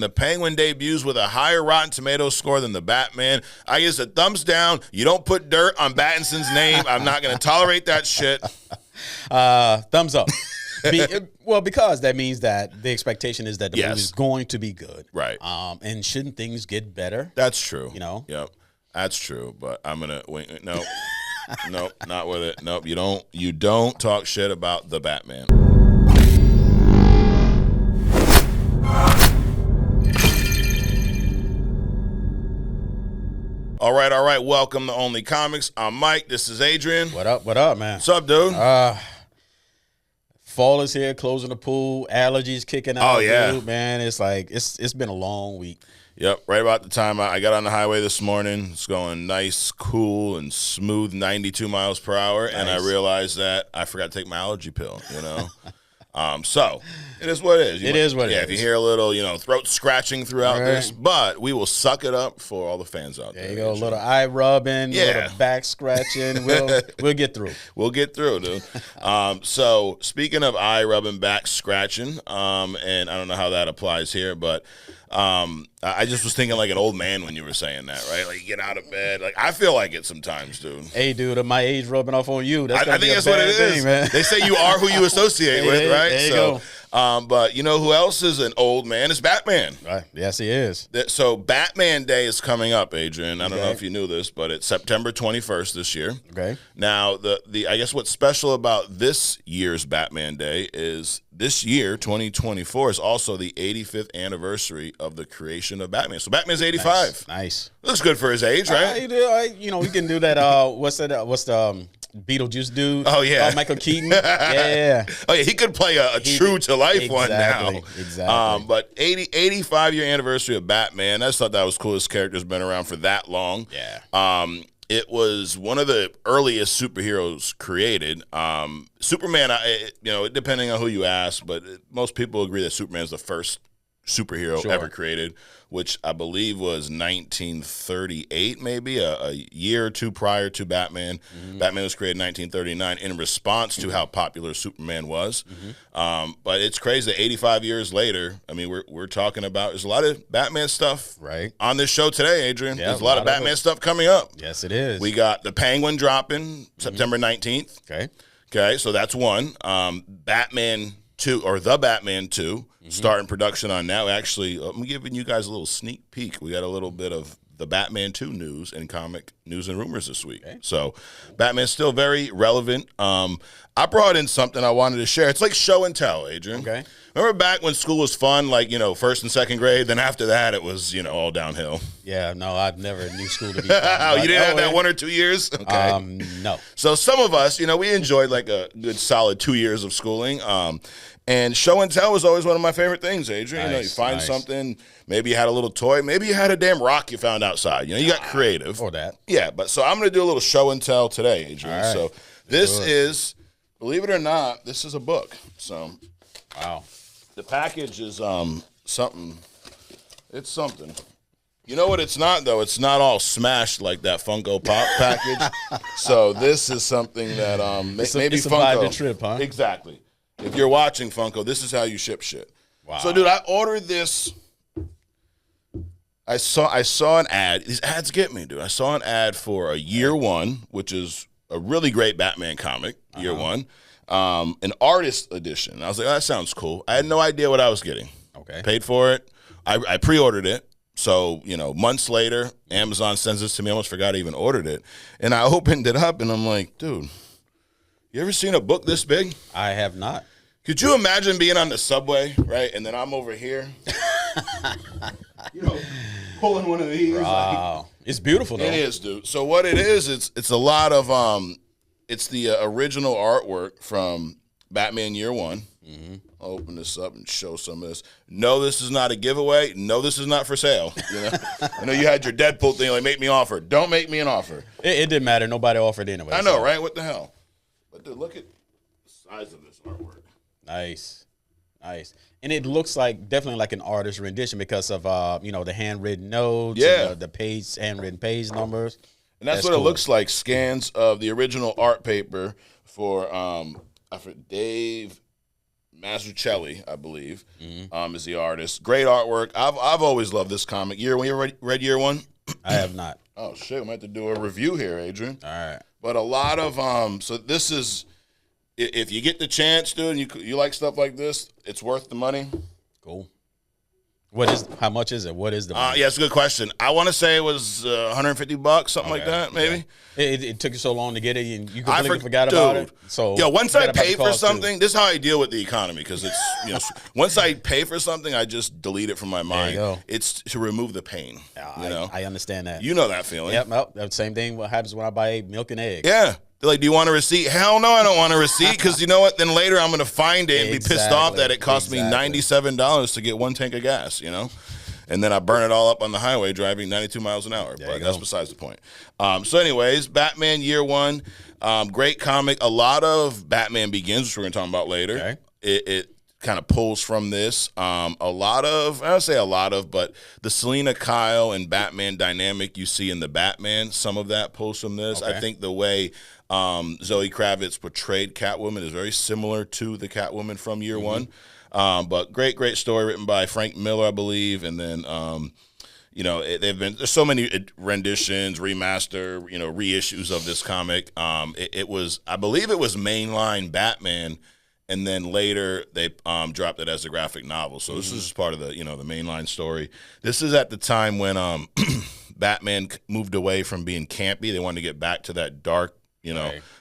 The Penguin debuts with a higher Rotten Tomatoes score than the Batman. I guess a thumbs down. You don't put dirt on Battinson's name. I'm not going to tolerate that shit. Thumbs up. Because that means that the expectation is that the movie is going to be good. Right. And shouldn't things get better? That's true. You know? Yep. That's true. But I'm going to wait. No. Nope, not with it. Nope, you don't talk shit about the Batman. All right. Welcome to Only Comics. I'm Mike. This is Adrian. What up, man? What's up, dude? Fall is here, closing the pool, allergies kicking out. Oh, yeah. Dude, man. It's like, it's been a long week. Yep, right about the time I got on the highway this morning. It's going nice, cool, and smooth 92 miles per hour, nice. And I realized that I forgot to take my allergy pill, you know? So it is what it is. It is what it is. Yeah, if you hear a little, throat scratching throughout this, but we will suck it up for all the fans out there. There you go, a little eye rubbing, a little back scratching. We'll get through. We'll get through, dude. So speaking of eye rubbing, back scratching, and I don't know how that applies here, but I just was thinking like an old man when you were saying that, right? Like you get out of bed. Like I feel like it sometimes, dude. Hey, dude, at my age rubbing off on you. I think that's what it is. Man. They say you are who you associate with, right? There you go. But you know who else is an old man? It's Batman. Right. Yes, he is. So Batman Day is coming up, Adrian. I don't know if you knew this, but it's September 21st this year. Okay. Now, the I guess what's special about this year's Batman Day is this year, 2024, is also the 85th anniversary of the creation of Batman. So Batman's 85. Nice. Looks good for his age, right? We can do that. What's the Beetlejuice dude? Oh, yeah. Michael Keaton. Yeah. Oh, yeah. He could play a true-to-life one now. Exactly. But 85-year anniversary of Batman. I just thought that was cool. This character's been around for that long. Yeah. It was one of the earliest superheroes created. Superman, depending on who you ask, but most people agree that Superman is the first superhero ever created, which I believe was 1938, maybe a year or two prior to Batman. Mm-hmm. Batman was created in 1939 in response to how popular Superman was. Mm-hmm. But it's crazy that 85 years later, I mean, we're talking about, there's a lot of Batman stuff on this show today, Adrian. There's a lot of Batman stuff coming up. Yes, it is. We got the Penguin dropping September 19th. Okay, so that's one. Batman 2, or The Batman 2, starting production on now. Actually, I'm giving you guys a little sneak peek. We got a little bit of the Batman 2 news and comic news and rumors this week. Okay. So Batman's still very relevant. I brought in something I wanted to share. It's like show and tell, Adrian. Okay. Remember back when school was fun, like, first and second grade? Then after that, it was, all downhill. Yeah, no, I never knew school to be fun. Oh, you didn't have that 1 or 2 years? Okay. No. So some of us, we enjoyed like a good solid 2 years of schooling. And show and tell was always one of my favorite things, Adrian. Nice, you find something, maybe you had a little toy, maybe you had a damn rock you found outside. You got creative. Or that. Yeah, but so I'm going to do a little show and tell today, Adrian. Right. So this is, believe it or not, this is a book. So wow. The package is something. It's something. You know what it's not, though? It's not all smashed like that Funko Pop package. So this is something that maybe it's Funko. It's a trip, huh? Exactly. If you're watching Funko, this is how you ship shit. Wow. So, dude, I ordered this. I saw an ad. These ads get me, dude. I saw an ad for a Year One, which is a really great Batman comic, Year One, an artist edition. I was like, oh, that sounds cool. I had no idea what I was getting. Okay. Paid for it. I pre-ordered it. So, months later, Amazon sends this to me. I almost forgot I even ordered it. And I opened it up, and I'm like, dude, you ever seen a book this big? I have not. Could you imagine being on the subway, right, and then I'm over here, pulling one of these? Wow. It's beautiful, though. It is, dude. So what it is, it's a lot of, it's the original artwork from Batman Year One. Mm-hmm. I'll open this up and show some of this. No, this is not a giveaway. No, this is not for sale. I know you had your Deadpool thing, like, make me offer. Don't make me an offer. It didn't matter. Nobody offered anyway. I know, right? What the hell? But, dude, look at the size of this artwork. Nice. And it looks definitely like an artist rendition because of the handwritten notes, and the handwritten page numbers. And that's what cool. It looks like. Scans of the original art paper for Dave Mazzucchelli, I believe, is the artist. Great artwork. I've always loved this comic. You ever read Year One? I have not. Oh shit, we might have to do a review here, Adrian. All right. But a lot of so this is, if you get the chance, dude, and you like stuff like this, it's worth the money. Cool. How much is it? What is the money? Yeah, it's a good question. I want to say it was $150, something like that, maybe. Yeah. It took you so long to get it, and you completely forgot about it. So once I pay for something, this is how I deal with the economy, because it's once I pay for something, I just delete it from my mind. There you go. It's to remove the pain. I understand that. You know that feeling. Yep. Nope. That same thing. What happens when I buy milk and eggs? Yeah. They're like, do you want a receipt? Hell no, I don't want a receipt, because you know what? Then later I'm going to find it and be pissed off that it cost me $97 to get one tank of gas, And then I burn it all up on the highway driving 92 miles an hour. But that's besides the point. So anyways, Batman Year One, great comic. A lot of Batman Begins, which we're going to talk about later. Okay. It kind of pulls from this. I don't say a lot of, but the Selina Kyle and Batman dynamic you see in the Batman, some of that pulls from this. Okay. I think the way Zoe Kravitz portrayed Catwoman is very similar to the Catwoman from Year One. But great story written by Frank Miller, I believe. And then, there's so many renditions, remaster, reissues of this comic. I believe it was mainline Batman, and then later they dropped it as a graphic novel. So this is just part of the, the mainline story. This is at the time when Batman moved away from being campy. They wanted to get back to that dark,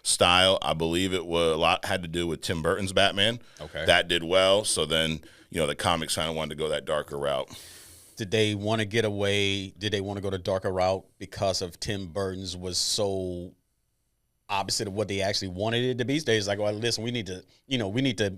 style. I believe it was a lot had to do with Tim Burton's Batman. Okay. That did well. So then, the comics kind of wanted to go that darker route. Did they want to get away? Did they want to go the darker route because of Tim Burton's was so opposite of what they actually wanted it to be? So they're like, well, listen, we need to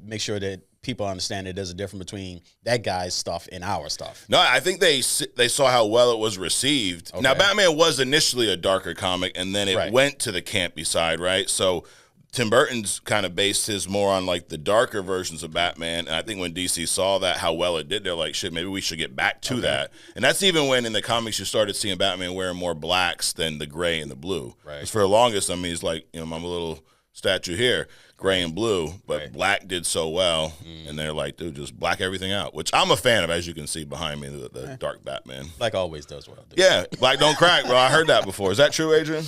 make sure that people understand that there's a difference between that guy's stuff and our stuff. No, I think they saw how well it was received. Okay. Now, Batman was initially a darker comic, and then it went to the campy side, right? So Tim Burton's kind of based his more on like the darker versions of Batman, and I think when DC saw that, how well it did, they're like, shit, maybe we should get back to that. And that's even when in the comics you started seeing Batman wearing more blacks than the gray and the blue. Right. Because for the longest, he's like, my little statue here, gray and blue, but black did so well, and they're like, dude, just black everything out, which I'm a fan of, as you can see behind me, the dark Batman. Black always does well. Dude. Yeah, black don't crack, bro. I heard that before. Is that true, Adrian?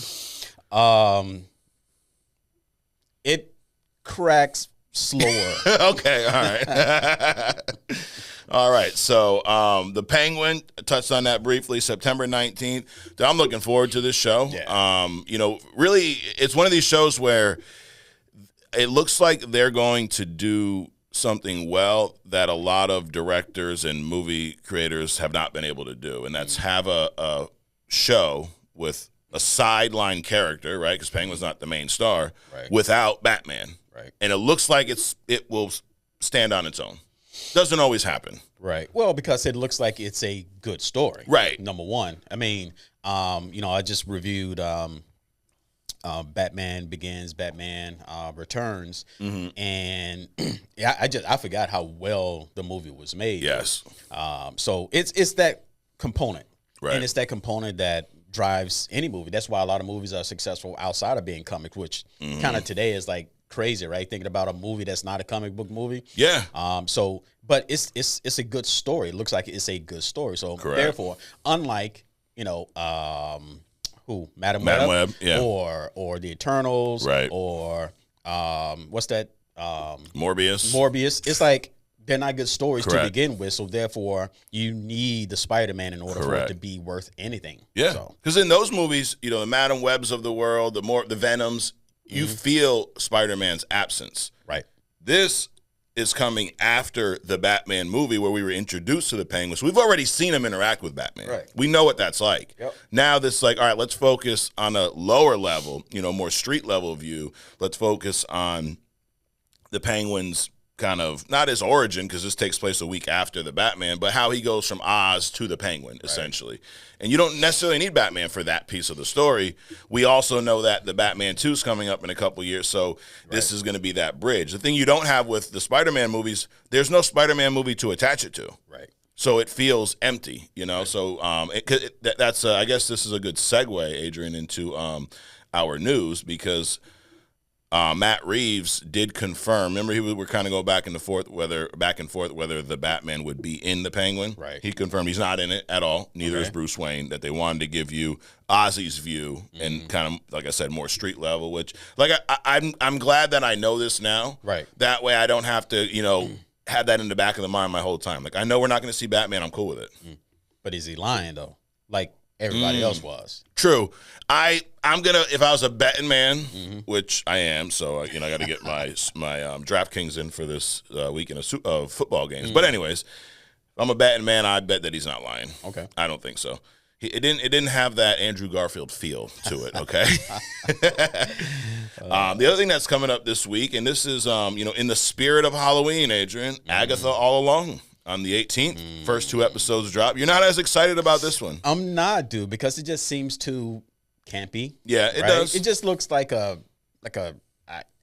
It cracks slower. Okay, all right. All right, so the Penguin, touched on that briefly, September 19th. I'm looking forward to this show. Yeah. Really, it's one of these shows where it looks like they're going to do something well that a lot of directors and movie creators have not been able to do, and that's have a show with a sideline character, right? Because Penguin's not the main star, without Batman. Right. And it looks like it will stand on its own. Doesn't always happen. Right. Well, because it looks like it's a good story. Right. Number one. I mean, I just reviewed Batman Begins, Batman Returns, and I forgot how well the movie was made. Yes. So it's that component. Right. And it's that component that drives any movie. That's why a lot of movies are successful outside of being comics, which kind of today is like crazy, right? Thinking about a movie that's not a comic book movie. Yeah. But it's a good story. It looks like it's a good story. So therefore, unlike Madam Web, yeah, or the Eternals, right, or what's that? Morbius. It's like they're not good stories to begin with, so therefore you need the Spider-Man in order for it to be worth anything. Yeah, because in those movies, the Madam Webs of the world, the Venoms, you feel Spider-Man's absence. Right. This is coming after the Batman movie where we were introduced to the Penguin. So we've already seen him interact with Batman. Right. We know what that's like. Yep. Now this all right, let's focus on a lower level, more street level view. Let's focus on the Penguin's kind of, not his origin, because this takes place a week after the Batman, but how he goes from Oz to the Penguin, essentially. And you don't necessarily need Batman for that piece of the story. We also know that the Batman 2 is coming up in a couple years, so this is going to be that bridge. The thing you don't have with the Spider-Man movies, there's no Spider-Man movie to attach it to. Right. So it feels empty, So that's I guess this is a good segue, Adrian, into our news, because Matt Reeves did confirm. Remember, we were kind of going back and forth whether the Batman would be in the Penguin. Right. He confirmed he's not in it at all. Neither is Bruce Wayne. That they wanted to give you Ozzy's view and kind of, like I said, more street level. Which, like, I'm glad that I know this now. Right. That way, I don't have to, have that in the back of the mind my whole time. Like, I know we're not going to see Batman. I'm cool with it. But is he lying though? Like everybody else was. True. I'm gonna, if I was a betting man, which I am, so I got to get my DraftKings in for this weekend of football games. But anyways, if I'm a betting man, I bet that he's not lying. Okay. I don't think so. It didn't have that Andrew Garfield feel to it. Okay. The other thing that's coming up this week, and this is in the spirit of Halloween, Adrian, Agatha All Along. On the 18th, first 2 episodes drop. You're not as excited about this one. I'm not, dude, because it just seems too campy. Yeah, it does. It just looks like I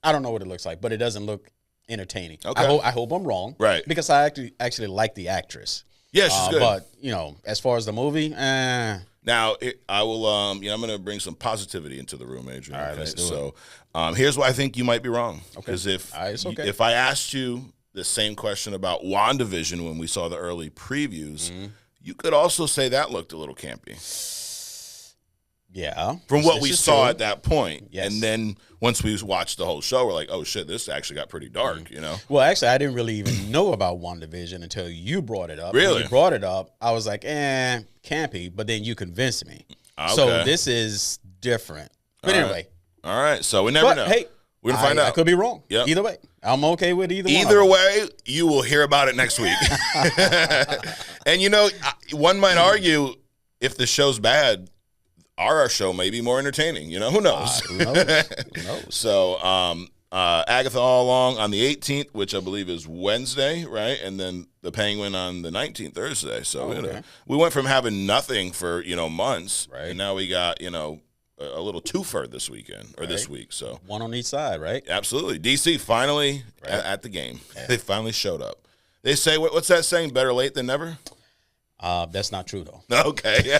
don't know what it looks like, but it doesn't look entertaining. Okay. I hope I'm wrong. Right. Because I actually like the actress. Yeah, she's good. But, as far as the movie, Now, I will, I'm going to bring some positivity into the room, Adrian. All right, let's do it. Here's why I think you might be wrong. Okay. Because if I asked you the same question about WandaVision when we saw the early previews, you could also say that looked a little campy. Yeah. From what we saw at that point. Yes. And then once we watched the whole show, we're like, oh, shit, this actually got pretty dark, Well, actually, I didn't really even know about WandaVision until you brought it up. Really? When you brought it up, I was like, campy, but then you convinced me. Okay. So this is different. But anyway. All right. So we never know. Hey, we're going to find out. I could be wrong. Yep. Either way. I'm okay with either one. Either way, you will hear about it next week. And, one might argue if the show's bad, our show may be more entertaining. Who knows? Who knows? So, Agatha All Along on the 18th, which I believe is Wednesday, right? And then the Penguin on the 19th, Thursday. So, we went from having nothing for, months. Right. And now we got, a little twofer this weekend or this week. So one on each side, right? Absolutely. DC finally at the game. Yeah. They finally showed up. They say, what's that saying? Better late than never? That's not true, though. Okay.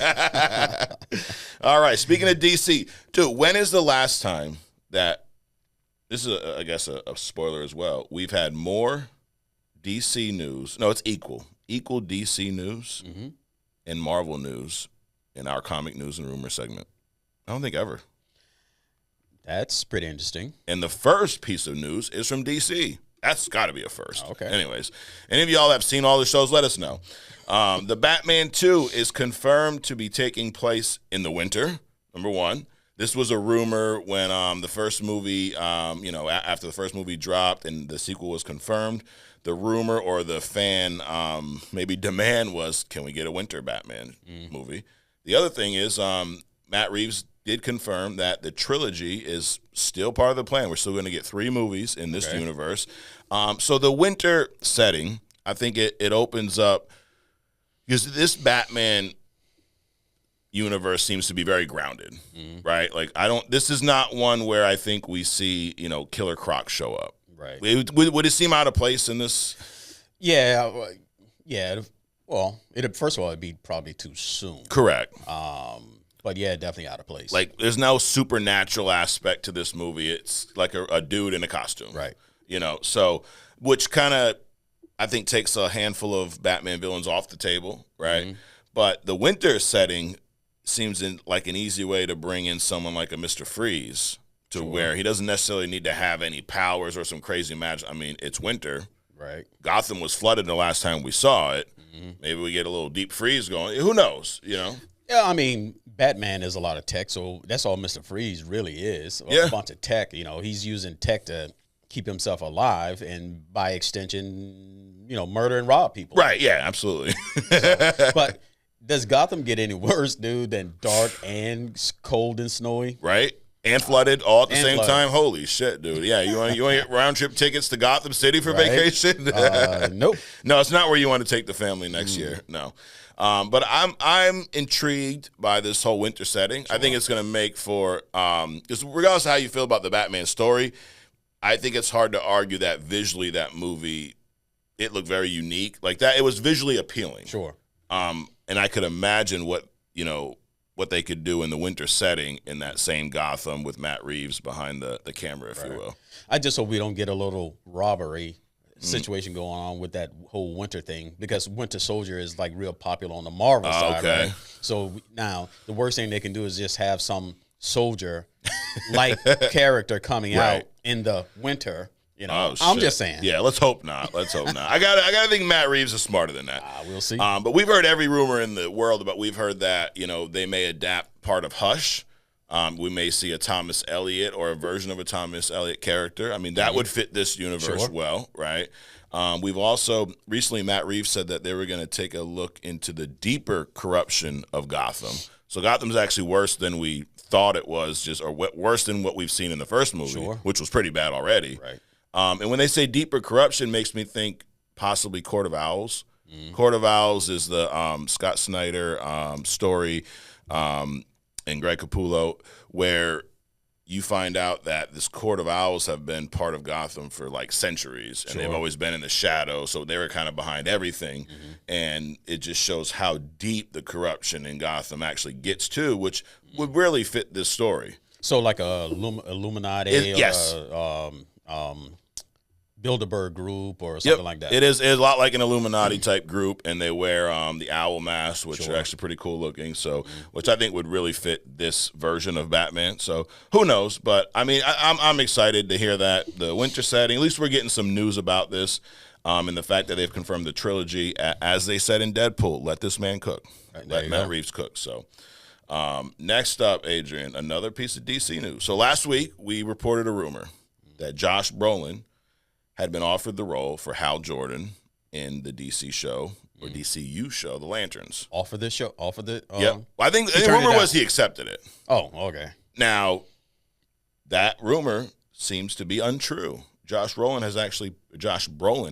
All right. Speaking of DC, dude, when is the last time that this is, I guess, a spoiler as well? We've had more DC news. No, it's equal DC news and Marvel news in our comic news and rumor segment. I don't think ever. That's pretty interesting. And the first piece of news is from DC. That's got to be a first. Okay. Anyways, any of y'all have seen all the shows, let us know. The Batman 2 is confirmed to be taking place in the winter, number one. This was a rumor when the first movie, after the first movie dropped and the sequel was confirmed. The rumor or the fan maybe demand was, can we get a winter Batman movie? The other thing is Matt Reeves did confirm that the trilogy is still part of the plan. We're still going to get 3 movies in this universe. So the winter setting, I think it opens up, because this Batman universe seems to be very grounded, right? Like, this is not one where I think we see, Killer Croc show up. Right. Would it seem out of place in this? Yeah. Well, first of all, it'd be probably too soon. Correct. But yeah, definitely out of place. Like, there's no supernatural aspect to this movie. It's like a dude in a costume. Right. So, which kind of, I think, takes a handful of Batman villains off the table, right? But the winter setting seems like an easy way to bring in someone like a Mr. Freeze to where he doesn't necessarily need to have any powers or some crazy magic. I mean, it's winter. Right. Gotham was flooded the last time we saw it. Maybe we get a little deep freeze going. Who knows, Yeah, I mean, Batman is a lot of tech, so that's all Mr. Freeze really is. A bunch of tech. He's using tech to keep himself alive and, by extension, murder and rob people. Right, yeah, absolutely. But does Gotham get any worse, dude, than dark and cold and snowy? Right. And flooded all at the same time. Holy shit, dude. Yeah, you want to get round trip tickets to Gotham City for vacation? Nope. No, it's not where you want to take the family next year. No. But I'm intrigued by this whole winter setting. Sure. I think it's going to make for because regardless of how you feel about the Batman story, I think it's hard to argue that visually that movie, it looked very unique. Like that, it was visually appealing. Sure. And I could imagine what what they could do in the winter setting in that same Gotham with Matt Reeves behind the camera, if you will. I just hope we don't get a little robbery situation going on with that whole winter thing, because Winter Soldier is like real popular on the Marvel side. Okay. Right? So now the worst thing they can do is just have some soldier like character coming out in the winter. You know, I'm just saying. Yeah, let's hope not. Let's hope not. I gotta think Matt Reeves is smarter than that. We'll see. But we've heard every rumor in the world about. We've heard that they may adapt part of Hush. We may see a Thomas Elliot or a version of a Thomas Elliot character. I mean, that would fit this universe well, right? We've also recently, Matt Reeves said that they were going to take a look into the deeper corruption of Gotham. So Gotham's actually worse than we thought it was, or worse than what we've seen in the first movie, which was pretty bad already. Right. And when they say deeper corruption, makes me think possibly Court of Owls. Court of Owls is the Scott Snyder story. And Greg Capullo, where you find out that this Court of Owls have been part of Gotham for like centuries, and they've always been in the shadow, so they were kind of behind everything, and it just shows how deep the corruption in Gotham actually gets to, which would really fit this story. So like a Illuminati, yes. Bilderberg group or something like that. It is a lot like an Illuminati type group, and they wear the owl masks, which are actually pretty cool looking. So, which I think would really fit this version of Batman. So, who knows? But I mean, I'm excited to hear that the winter setting. At least we're getting some news about this, and the fact that they've confirmed the trilogy, as they said in Deadpool. Let this man cook. Let Matt Reeves cook. So. Next up, Adrian, another piece of DC news. So last week we reported a rumor that Josh Brolin had been offered the role for Hal Jordan in the DC show or DCU show, The Lanterns. Offered the show? Offered the... Well, I think the rumor was he accepted it. Oh, okay. Now, that rumor seems to be untrue. Josh Brolin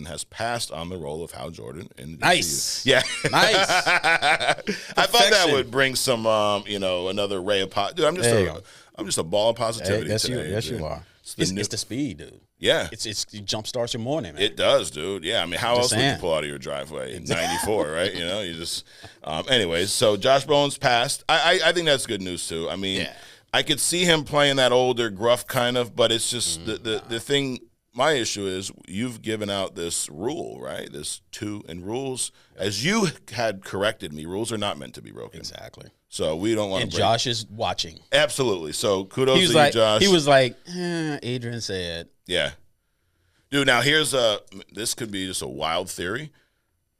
has passed on the role of Hal Jordan in the DCU. Nice. Yeah. Nice. I thought that would bring some, another ray of positivity. Dude, I'm just a ball of positivity today. Yes, you are. It's the speed, dude. Yeah. It jumpstarts your morning, man. It does, dude. Yeah, I mean, how else would you pull out of your driveway in 94, right? You just anyways, so Josh Brolin's passed. I think that's good news, too. I mean, I could see him playing that older, gruff kind of, but it's just the thing. My issue is you've given out this rule, right? This 2 and rules. As you had corrected me, rules are not meant to be broken. Exactly. So we don't want to break. Josh is watching. Absolutely. So kudos to you, Josh. He was like, Adrian said. Yeah. Dude, now this could be just a wild theory.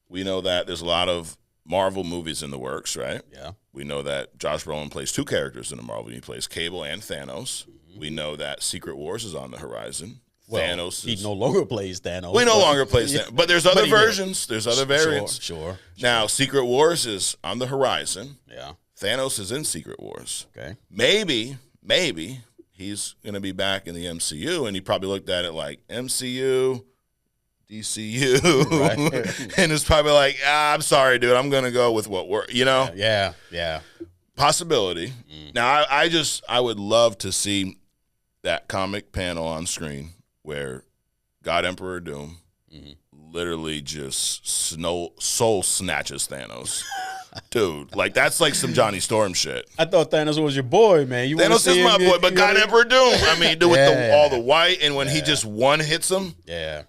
We know that there's a lot of Marvel movies in the works, right? Yeah. We know that Josh Brolin plays 2 characters in the Marvel. He plays Cable and Thanos. We know that Secret Wars is on the horizon. Well, Thanos he no longer plays Thanos. We no longer play Thanos. But there's other versions. There's other variants. Sure. Now, Secret Wars is on the horizon. Yeah. Thanos is in Secret Wars. Okay. Maybe he's going to be back in the MCU, and he probably looked at it like MCU, DCU. Right. And it's probably like, I'm sorry, dude. I'm going to go with what we're, Yeah. Possibility. Now, I would love to see that comic panel on screen where God Emperor Doom literally just soul snatches Thanos. Dude, like that's like some Johnny Storm shit. I thought Thanos was your boy, man. Thanos is my boy, but God Emperor Doom. I mean, dude, with all the white, and when he just one hits him,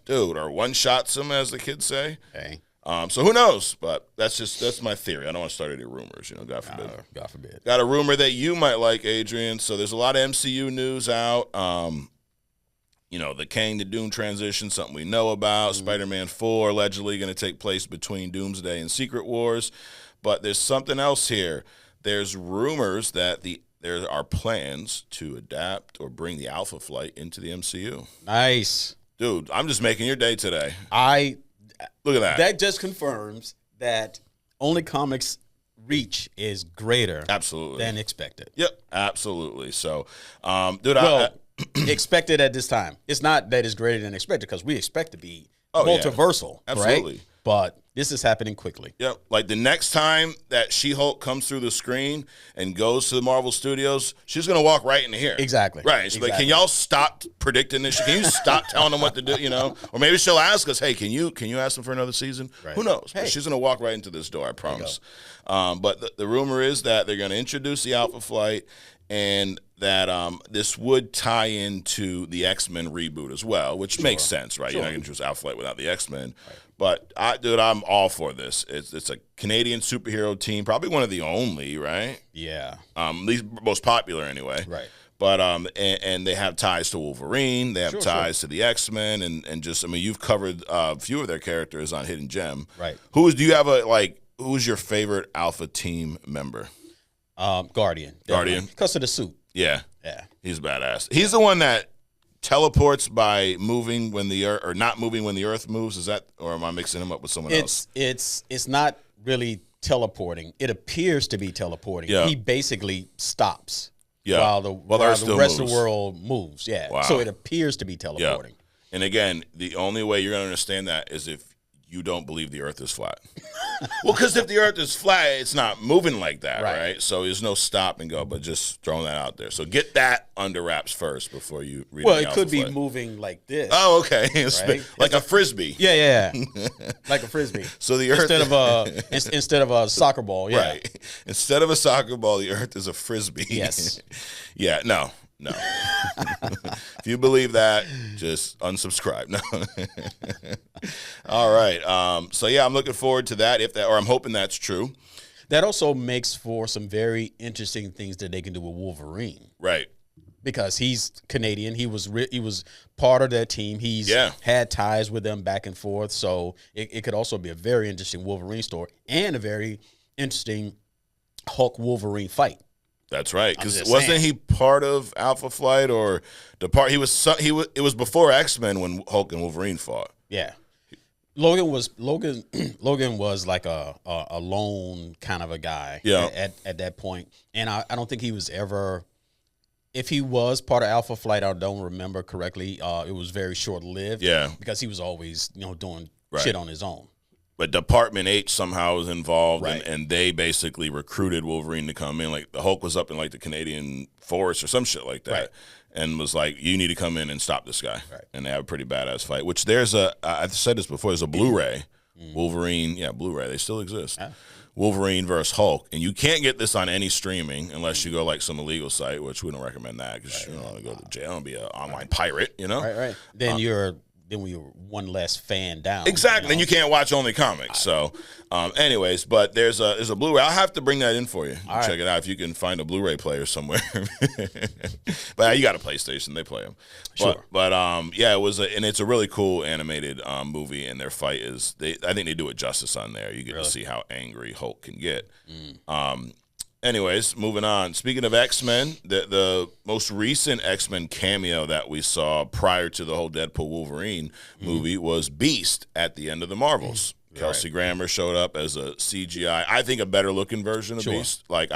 dude, or one shots him, as the kids say. Hey. So who knows? But that's my theory. I don't want to start any rumors, God forbid. God forbid. Got a rumor that you might like, Adrian. So there's a lot of MCU news out. The Kang to Doom transition, something we know about. Spider-Man 4 allegedly going to take place between Doomsday and Secret Wars. But there's something else here. There's rumors that there are plans to adapt or bring the Alpha Flight into the MCU. Nice. Dude, I'm just making your day today. Look at that. That just confirms that only comics' reach is greater than expected. Yep, absolutely. So, expected at this time. It's not that it's greater than expected because we expect to be multiversal, absolutely. Right? but this is happening quickly. Yep. Like the next time that She-Hulk comes through the screen and goes to the Marvel Studios, she's going to walk right in here. Exactly. Right. She's like, can y'all stop predicting this? Can you stop telling them what to do, you know? Or maybe she'll ask us, hey, can you ask them for another season? Right. Who knows? Hey. But she's going to walk right into this door, I promise. But the rumor is that they're going to introduce the Alpha Flight and that this would tie into the X-Men reboot as well, which makes sense, right? You're not going to introduce Alpha Flight without the X-Men. Right. But, I'm all for this. It's a Canadian superhero team, probably one of the only, right? Yeah. At least most popular anyway. Right. But and they have ties to Wolverine. They have ties to the X-Men, and just you've covered a few of their characters on Hidden Gem. Right. Who's your favorite Alpha team member? Guardian. Guardian. Because of the suit. Yeah. Yeah. He's badass. He's the one that teleports by moving when the earth, or not moving when the earth moves. Is that, or am I mixing him up with someone else? It's not really teleporting. It appears to be teleporting. Yeah. He basically stops while the rest of the world moves. Yeah. Wow. So it appears to be teleporting. Yeah. And again, the only way you're going to understand that is if you don't believe the earth is flat. Well, because if the earth is flat, it's not moving like that, right? So there's no stop and go, but just throwing that out there. So get that under wraps first before you read Well, it could be moving like this. Oh, okay. Right? Like a Frisbee. Yeah. Like a Frisbee. So the earth instead of a soccer ball, yeah. Right. Instead of a soccer ball, the earth is a Frisbee. Yes. Yeah, no. If you believe that, just unsubscribe. No. All right. So yeah, I'm looking forward to that. I'm hoping that's true. That also makes for some very interesting things that they can do with Wolverine. Right. Because he's Canadian. He was part of that team. He's had ties with them back and forth. So it could also be a very interesting Wolverine story and a very interesting Hulk Wolverine fight. That's right, because wasn't he part of Alpha Flight or the part? It was before X-Men when Hulk and Wolverine fought. Yeah, Logan was like a lone kind of a guy. At that point, and I don't think he was ever. If he was part of Alpha Flight, I don't remember correctly. It was very short lived. Yeah, because he was always doing shit on his own. But Department H somehow was involved, and they basically recruited Wolverine to come in. Like the Hulk was up in like the Canadian forest or some shit like that, and was like, "You need to come in and stop this guy." Right. And they have a pretty badass fight. Which I've said this before. There's a Blu-ray, Wolverine. Yeah, Blu-ray. They still exist. Yeah. Wolverine versus Hulk, and you can't get this on any streaming unless you go like some illegal site, which we don't recommend that because you don't want to go to jail and be an online pirate. Right. Then then we were one less fan down. Exactly, and you can't watch only comics. So, anyways, but there's a Blu-ray. I'll have to bring that in for you. Check it out if you can find a Blu-ray player somewhere. But you got a PlayStation; they play them. Sure. But yeah, and it's a really cool animated movie, and their fight is I think they do it justice on there. You get to see how angry Hulk can get. Anyways, moving on. Speaking of X-Men, the most recent X-Men cameo that we saw prior to the whole Deadpool Wolverine movie was Beast at the end of the Marvels. Kelsey Grammer showed up as a CGI, I think a better looking version of Beast. Like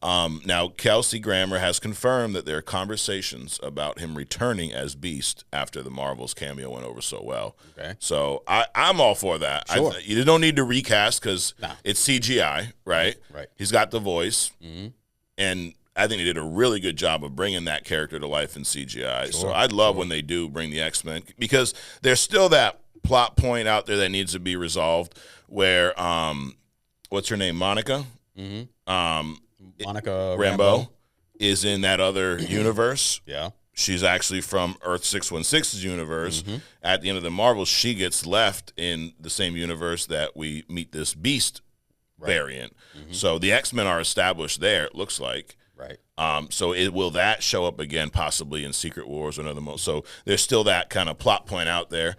now Kelsey Grammer has confirmed that there are conversations about him returning as Beast after the Marvels cameo went over so well. Okay. So I'm all for that. Sure. You don't need to recast because it's CGI, right? Right. He's got the voice, and I think they did a really good job of bringing that character to life in CGI. Sure. So I'd love when they do bring the X-Men because there's still that plot point out there that needs to be resolved where what's her name, Monica Monica Rambeau is in that other universe. She's actually from Earth 616's universe. At the end of the Marvels, she gets left in the same universe that we meet this Beast variant. So the X-Men are established there, it looks like. Right. So will that show up again, possibly in Secret Wars or another mode? So there's still that kind of plot point out there.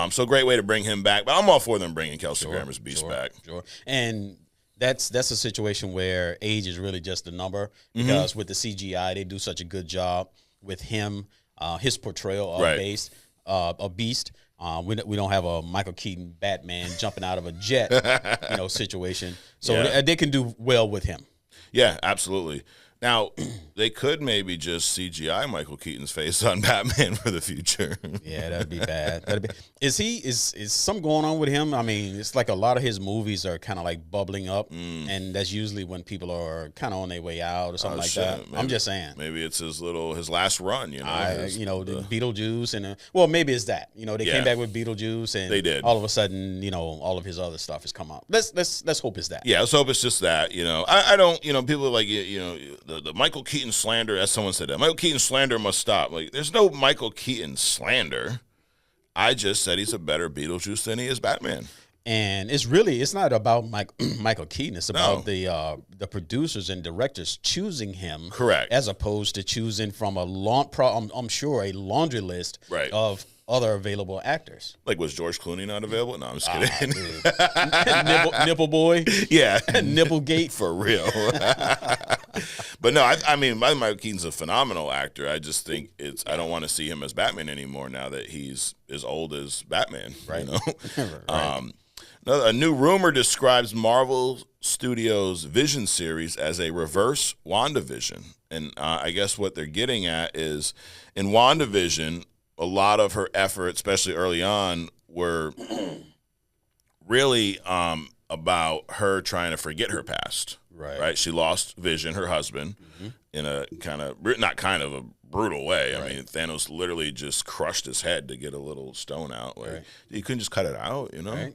So great way to bring him back. But I'm all for them bringing Kelsey Grammer's Beast back. Sure. And that's a situation where age is really just a number because with the CGI, they do such a good job with him, his portrayal of Beast. We don't have a Michael Keaton Batman jumping out of a jet, situation. So they can do well with him. Yeah, absolutely. Now, they could maybe just CGI Michael Keaton's face on Batman for the future. Yeah, that'd be bad. Is something going on with him? I mean, it's like a lot of his movies are kind of like bubbling up, and that's usually when people are kind of on their way out or something that. Maybe, I'm just saying. Maybe it's his last run, you know. The Beetlejuice and well, maybe it's that. You know, they came back with Beetlejuice, and they did. All of a sudden, you know, all of his other stuff has come out. Let's hope it's that. Yeah, let's hope it's just that. You know, I don't. You know, people are like, you know, the Michael Keaton slander, as someone said that. Michael Keaton slander must stop. Like, there's no Michael Keaton slander. I just said he's a better Beetlejuice than he is Batman. And it's not about Michael Keaton. It's about the producers and directors choosing him, correct, as opposed to choosing from a I'm sure a laundry list of other available actors. Like, was George Clooney not available? No, I'm just kidding. Nipple boy, yeah, Nipplegate for real. But no, I mean, Michael Keaton's a phenomenal actor. I just think I don't want to see him as Batman anymore now that he's as old as Batman. Right. You know? Right. A new rumor describes Marvel Studios' Vision series as a reverse WandaVision. And I guess what they're getting at is, in WandaVision, a lot of her effort, especially early on, were really about her trying to forget her past. Right. She lost Vision, her husband, in a a brutal way. I mean, Thanos literally just crushed his head to get a little stone out. Like, you couldn't just cut it out, you know? Right.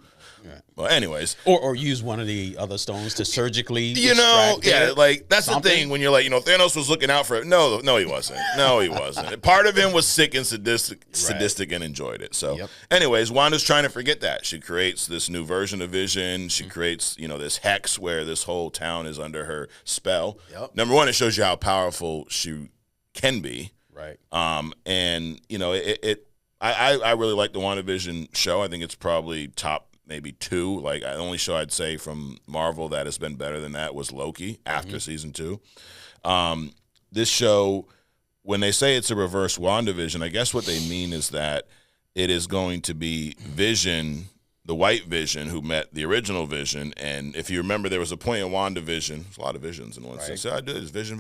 Well, anyways, or use one of the other stones to surgically, like that's something. The thing when you're like, you know, Thanos was looking out for it. No, he wasn't. No, he wasn't. Part of him was sick and sadistic and enjoyed it. So, anyways, Wanda's trying to forget that. She creates this new version of Vision. She creates, you know, this hex where this whole town is under her spell. Number one, it shows you how powerful she can be. Right. And you know, I really like the WandaVision show. I think it's probably top maybe 2. Like, the only show I'd say from Marvel that has been better than that was Loki after season 2. This show, when they say it's a reverse WandaVision, I guess what they mean is that it is going to be Vision, the white Vision, who met the original Vision. And if you remember, there was a point in WandaVision, there's a lot of visions in one sense. So I do this Vision.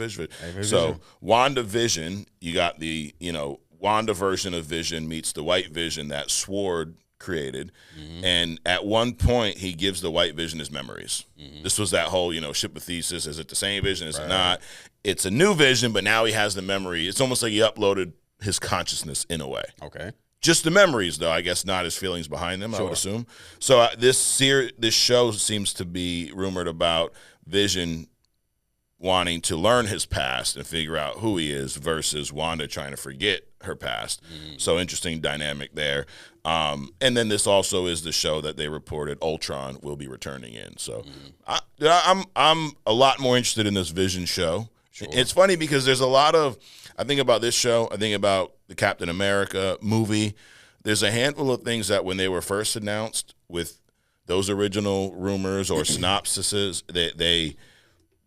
So WandaVision, you got the, you know, Wanda version of Vision meets the white Vision that Sword created, and at one point he gives the white Vision his memories. This was that whole, you know, ship of thesis. Is it the same Vision? Is it not? It's a new Vision, but now he has the memory. It's almost like he uploaded his consciousness in a way. Okay. Just the memories, though, I guess, not his feelings behind them, I would assume. So this show seems to be rumored about Vision wanting to learn his past and figure out who he is versus Wanda trying to forget her past. So interesting dynamic there. And then this also is the show that they reported Ultron will be returning in. So I'm a lot more interested in this Vision show. It's funny because there's a lot of, I think about this show, I think about the Captain America movie. There's a handful of things that when they were first announced with those original rumors or synopsises, they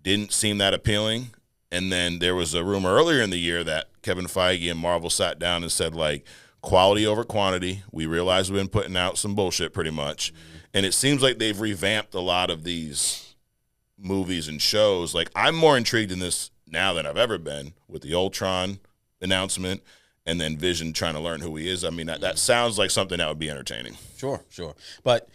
didn't seem that appealing. And then there was a rumor earlier in the year that Kevin Feige and Marvel sat down and said, like, quality over quantity. We realize we've been putting out some bullshit pretty much. And it seems like they've revamped a lot of these movies and shows. Like, I'm more intrigued in this now than I've ever been with the Ultron announcement and then Vision trying to learn who he is. I mean, that sounds like something that would be entertaining. Sure. But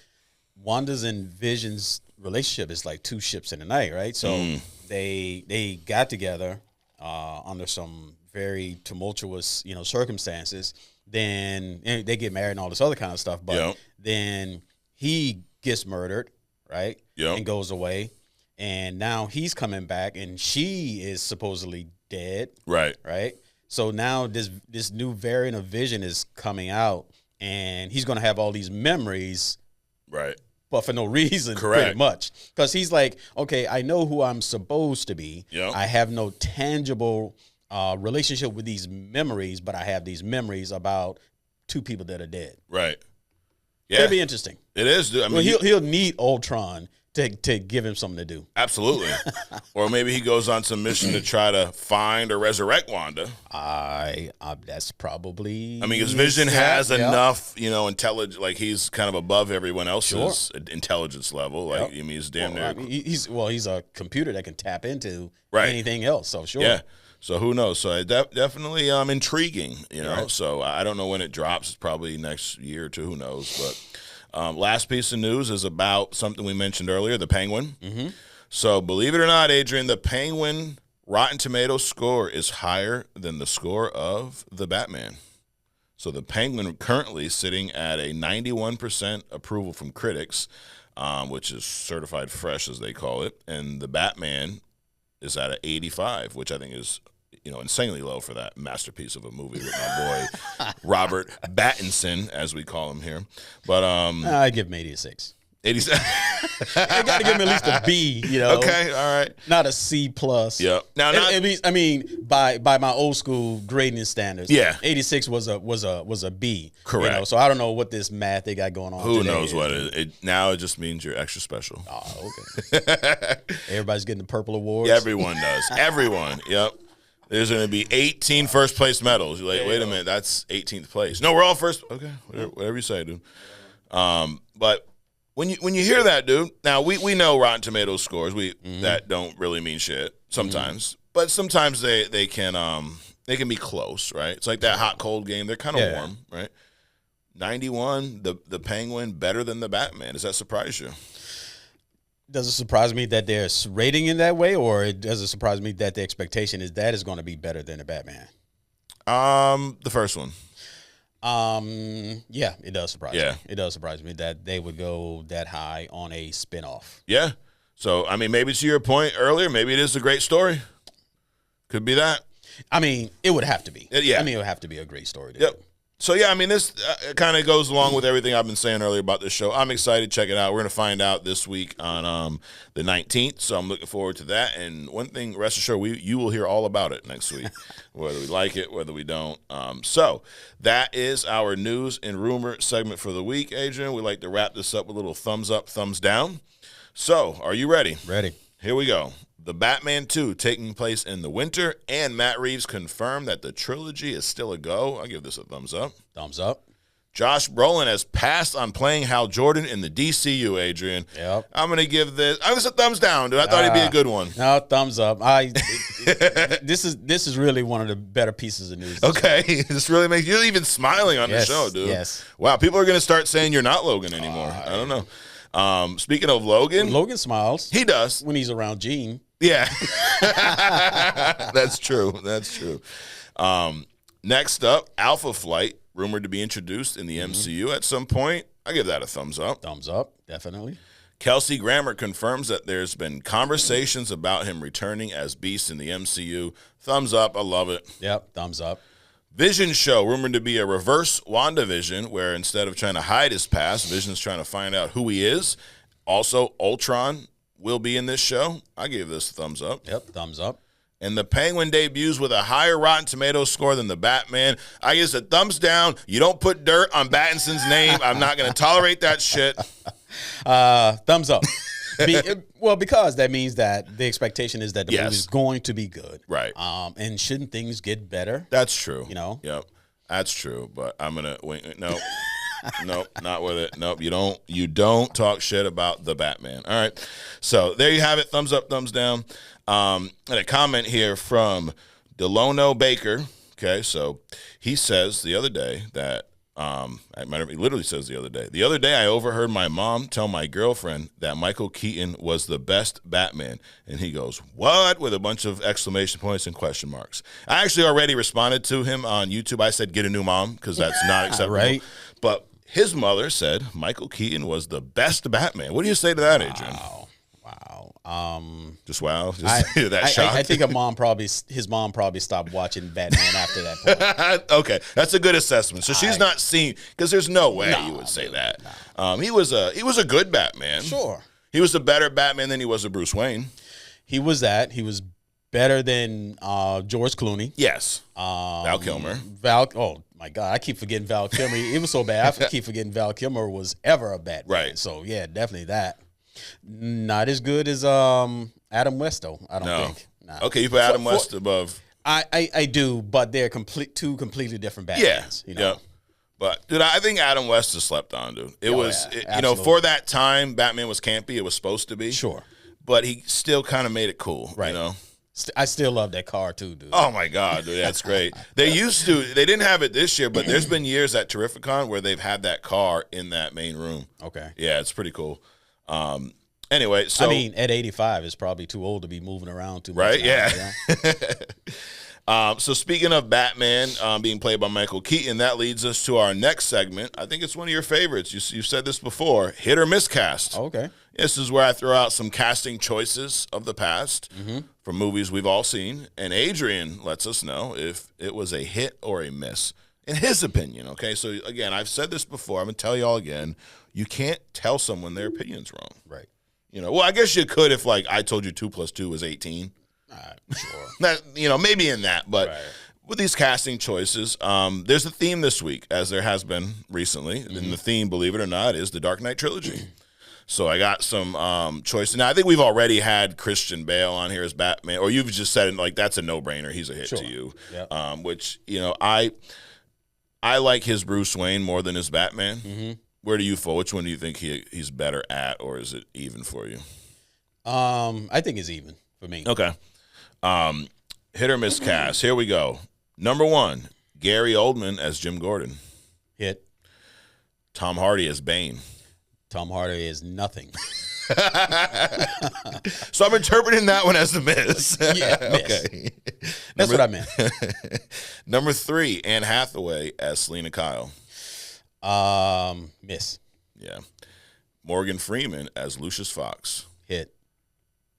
Wanda's and Vision's relationship is like two ships in the night, right? So they got together under some very tumultuous, you know, circumstances. Then they get married and all this other kind of stuff. But then he gets murdered, right? And goes away. And now he's coming back, and she is supposedly dead. Right. So now this new variant of Vision is coming out, and he's going to have all these memories. Right. But for no reason, pretty much. Because he's like, okay, I know who I'm supposed to be. I have no tangible relationship with these memories, but I have these memories about two people that are dead. Right. Yeah. It'll be interesting. It is. I mean, he'll need Ultron to give him something to do. Absolutely. Or maybe he goes on some mission to try to find or resurrect Wanda. That's probably. I mean, because Vision has enough, intelligence. Like he's kind of above everyone else's intelligence level. Like I mean, he's damn near. He's a computer that can tap into anything else. So sure. Yeah. So who knows? So definitely intriguing. So I don't know when it drops. It's probably next year or two. Who knows? But. Last piece of news is about something we mentioned earlier, the Penguin. Mm-hmm. So believe it or not, Adrian, the Penguin Rotten Tomatoes score is higher than the score of the Batman. So the Penguin currently sitting at a 91% approval from critics, which is certified fresh, as they call it. And the Batman is at an 85, which I think is insanely low for that masterpiece of a movie with my boy Robert Battinson, as we call him here. But I give him 86. 87. I got to give him at least a B. Okay, all right, not a C plus. Yep. Now, I mean, by my old school grading standards, 86 was a B. Correct. So I don't know what this math they got going on. Who knows what it? Now it just means you're extra special. Oh, okay. Everybody's getting the purple awards. Yeah, everyone does. Everyone. Yep. There's going to be 18 first-place medals. You're like, wait a minute, that's 18th place. No, we're all first. Okay, whatever you say, dude. But when you hear that, dude, now we know Rotten Tomatoes scores. That don't really mean shit sometimes, but sometimes they can be close, right? It's like that hot-cold game. They're kind of warm, right? 91, the Penguin better than the Batman. Does that surprise you? Does it surprise me that they're rating in that way, or does it surprise me that the expectation is that is going to be better than the Batman? The first one. Yeah, it does surprise me. It does surprise me that they would go that high on a spinoff. Yeah. So, I mean, maybe to your point earlier, maybe it is a great story. Could be that. I mean, it would have to be. Yeah. I mean, it would have to be a great story. Yep. So, yeah, I mean, this kind of goes along with everything I've been saying earlier about this show. I'm excited to check it out. We're going to find out this week on the 19th, so I'm looking forward to that. And one thing, rest assured, you will hear all about it next week, whether we like it, whether we don't. So that is our news and rumor segment for the week, Adrian. We like to wrap this up with a little thumbs up, thumbs down. So are you ready? Ready. Here we go. The Batman 2 taking place in the winter, and Matt Reeves confirmed that the trilogy is still a go. I'll give this a thumbs up. Thumbs up. Josh Brolin has passed on playing Hal Jordan in the DCU, Adrian. Yep. I'm going to give this a thumbs down, dude. I thought he'd be a good one. No, thumbs up. This is really one of the better pieces of news. Okay. This really makes you even smiling on the show, dude. Yes. Wow, people are going to start saying you're not Logan anymore. I don't know. Speaking of Logan smiles. He does. When he's around Gene. Yeah. That's true. Next up, Alpha Flight, rumored to be introduced in the MCU at some point. I give that a thumbs up. Thumbs up, definitely. Kelsey Grammar confirms that there's been conversations about him returning as Beast in the MCU. Thumbs up. I love it. Yep, thumbs up. Vision show, rumored to be a reverse WandaVision, where instead of trying to hide his past, Vision's trying to find out who he is. Also, Ultron will be in this show. I gave this a thumbs up. Yep, thumbs up. And the Penguin debuts with a higher Rotten Tomatoes score than the Batman. I guess a thumbs down. You don't put dirt on Battinson's name. I'm not going to tolerate that shit. Thumbs up. Because that means that the expectation is that the movie is going to be good. Right. And shouldn't things get better? That's true. Yep. That's true. But I'm going to wait. No. Nope, not with it. Nope, you don't talk shit about the Batman. All right. So there you have it. Thumbs up, thumbs down. And a comment here from Delono Baker. Okay, so he says the other day that he literally says the other day. The other day I overheard my mom tell my girlfriend that Michael Keaton was the best Batman. And he goes, "What?" with a bunch of exclamation points and question marks. I actually already responded to him on YouTube. I said, "Get a new mom," because that's not acceptable. Right. But his mother said Michael Keaton was the best Batman. What do you say to that, Adrian? Wow. Just wow. That shock. I think his mom probably stopped watching Batman after that point. Okay, that's a good assessment. So she's not seen, because there's no way you would say that. No. He was a good Batman. Sure. He was a better Batman than he was a Bruce Wayne. He was that. He was better than George Clooney. Yes. Val Kilmer. Oh my God, I keep forgetting Val Kilmer. It was so bad. I keep forgetting Val Kilmer was ever a Batman. Right. So yeah, definitely that. Not as good as Adam West, though. I don't think. Nah. Okay, you put Adam West above. I do, but they're two completely different Batmans. Yeah. But dude, I think Adam West is slept on, dude. It was for that time, Batman was campy. It was supposed to be. Sure. But he still kind of made it cool, right? I still love that car too, dude. Oh my god, dude, that's great. They didn't have it this year, but there's been years at Terrificon where they've had that car in that main room. Okay. Yeah, it's pretty cool. Anyway, so I mean, at 85, it's probably too old to be moving around too much. Right? Yeah. So speaking of Batman being played by Michael Keaton, that leads us to our next segment. I think it's one of your favorites. You've said this before, hit or miss cast. Okay. This is where I throw out some casting choices of the past from movies we've all seen, and Adrian lets us know if it was a hit or a miss, in his opinion, okay? So, again, I've said this before. I'm going to tell you all again. You can't tell someone their opinion's wrong. Right. Well, I guess you could if, like, I told you 2 + 2 was 18. Sure. That, maybe in that, but with these casting choices, there's a theme this week, as there has been recently, and the theme, believe it or not, is the Dark Knight Trilogy. So I got some choices. Now, I think we've already had Christian Bale on here as Batman, or you've just said, like, that's a no-brainer. He's a hit to you. Yep. Which, I like his Bruce Wayne more than his Batman. Where do you fall? Which one do you think he's better at, or is it even for you? I think it's even for me. Okay. Hit or miss cast. Here we go. Number 1, Gary Oldman as Jim Gordon. Hit. Tom Hardy as Bane. Tom Hardy is nothing. So I'm interpreting that one as a miss. Yeah, miss. Okay. That's what I meant. Number 3, Anne Hathaway as Selena Kyle. Miss. Yeah. Morgan Freeman as Lucius Fox. Hit.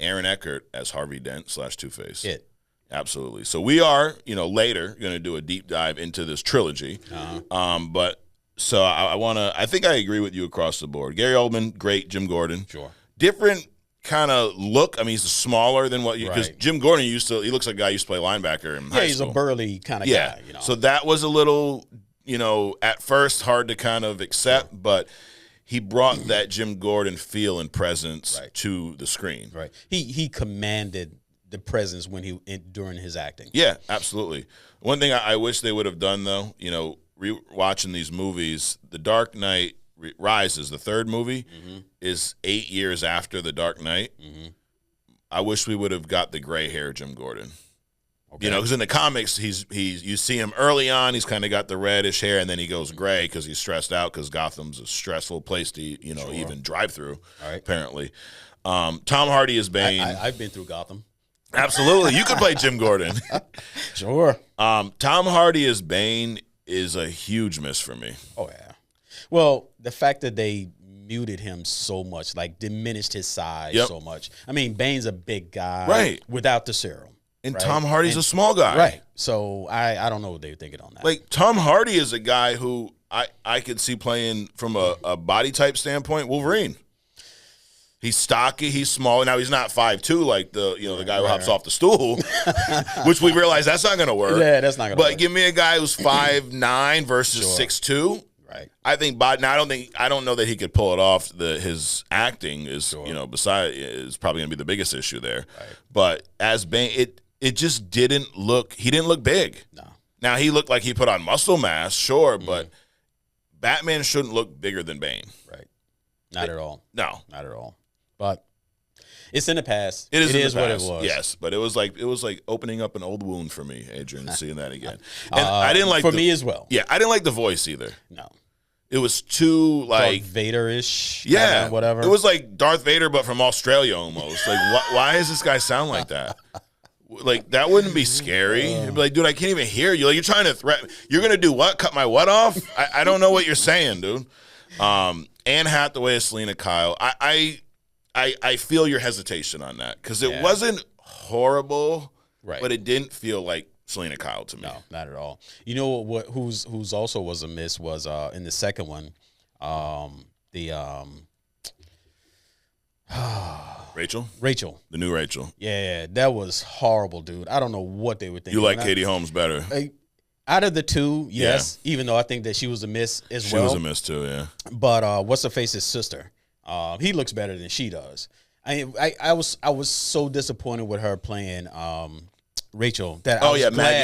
Aaron Eckhart as Harvey Dent / Two-Face. Hit. Absolutely. So we are, later going to do a deep dive into this trilogy. But so I think I agree with you across the board. Gary Oldman, great. Jim Gordon. Sure. Different kind of look. I mean, he's smaller than what you, because Jim Gordon he looks like a guy who used to play linebacker in high school. He's a burly kind of guy. So that was a little, at first hard to kind of accept, but he brought that Jim Gordon feel and presence to the screen. Right. He commanded the presence during his acting. Yeah, absolutely. One thing I wish they would have done, though, watching these movies, The Dark Knight Rises, the third movie, is 8 years after The Dark Knight. I wish we would have got the gray hair Jim Gordon. Okay. Because in the comics, you see him early on, he's kind of got the reddish hair, and then he goes gray because he's stressed out because Gotham's a stressful place to, even drive through, apparently. Tom Hardy is Bane. I've been through Gotham. Absolutely. You could play Jim Gordon. Sure. Tom Hardy as Bane is a huge miss for me. Oh, yeah. Well, the fact that they muted him so much, like diminished his size so much. I mean, Bane's a big guy without the serum. And Tom Hardy's a small guy. Right. So I don't know what they were thinking on that. Like, Tom Hardy is a guy who I could see playing from a body type standpoint, Wolverine. He's stocky, he's small. Now, he's not 5'2", like the guy who hops off the stool, which we realize that's not going to work. Yeah, that's not going to work. But give me a guy who's 5'9" versus 6'2". Right. I think, I don't know that he could pull it off. His acting is, is probably going to be the biggest issue there. Right. But as Bane, it just didn't look. He didn't look big. No. Now he looked like he put on muscle mass, sure, but Batman shouldn't look bigger than Bane. Right. Not at all. No, not at all. But it's in the past. It is what it was. Yes, but it was like opening up an old wound for me, Adrian, seeing that again. And I didn't like me as well. Yeah, I didn't like the voice either. No. It was too like Darth Vader-ish. Yeah, whatever. It was like Darth Vader, but from Australia almost. Like, why does this guy sound like that? Like, that wouldn't be scary. It'd be like, dude, I can't even hear you. Like, you're trying to threaten. You're gonna do what? Cut my what off? I don't know what you're saying, dude. Anne Hathaway as Selena Kyle. I feel your hesitation on that because it wasn't horrible, but it didn't feel like Selena Kyle to me. No, not at all. You know what? Who's also was a miss was in the second one, Rachel, the new Rachel. Yeah, that was horrible, dude. I don't know what they were thinking. You like Katie Holmes better? Out of the two, yes. Even though I think that she was a miss as well. She was a miss too, yeah. But what's her face's sister? He looks better than she does. I was so disappointed with her playing Rachel that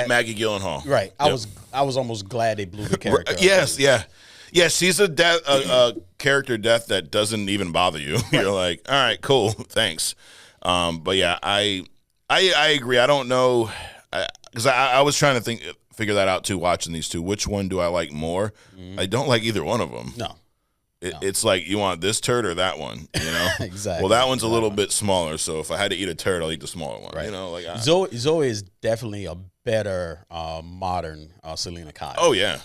Maggie Gyllenhaal. Right. I was almost glad they blew the character. Yes, yeah. Yeah, she's a character death that doesn't even bother you. Right. You're like, all right, cool, thanks. But yeah, I agree. I don't know, because I was trying to figure that out too, watching these two. Which one do I like more? I don't like either one of them. No. It's like, you want this turd or that one, you know? Exactly. Well, that one's a little bit smaller, so if I had to eat a turd, I'll eat the smaller one. Right. You know, like Zoe is definitely a better modern Selena Kyle. Oh yeah.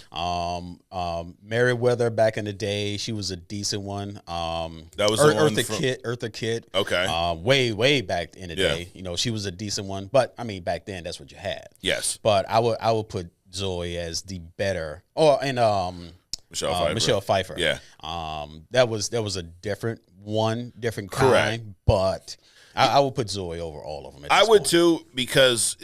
Merriweather back in the day, she was a decent one. That was Eartha Kitt. Okay. Way back in the day, you know, she was a decent one. But I mean, back then, that's what you had. Yes. But I would put Zoe as the better. Michelle Pfeiffer. Yeah. That was a different kind. Correct. But I would put Zoe over all of them. I would too, because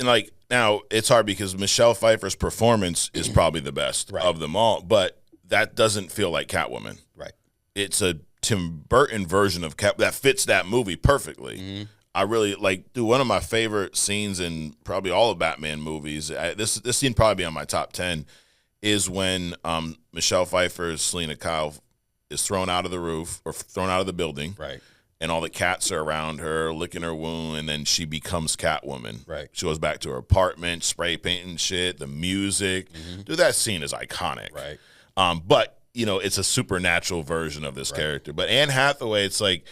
now it's hard because Michelle Pfeiffer's performance is probably the best of them all, but that doesn't feel like Catwoman. Right. It's a Tim Burton version of Cat that fits that movie perfectly. Mm-hmm. I really one of my favorite scenes in probably all of Batman movies. This scene probably be on my top 10. Is when Michelle Pfeiffer's Selena Kyle is thrown out of the roof or thrown out of the building. Right. And all the cats are around her, licking her wound, and then she becomes Catwoman. Right. She goes back to her apartment, spray painting shit, the music. Mm-hmm. Dude, that scene is iconic. Right. But, you know, it's a supernatural version of this character. But Anne Hathaway, it's like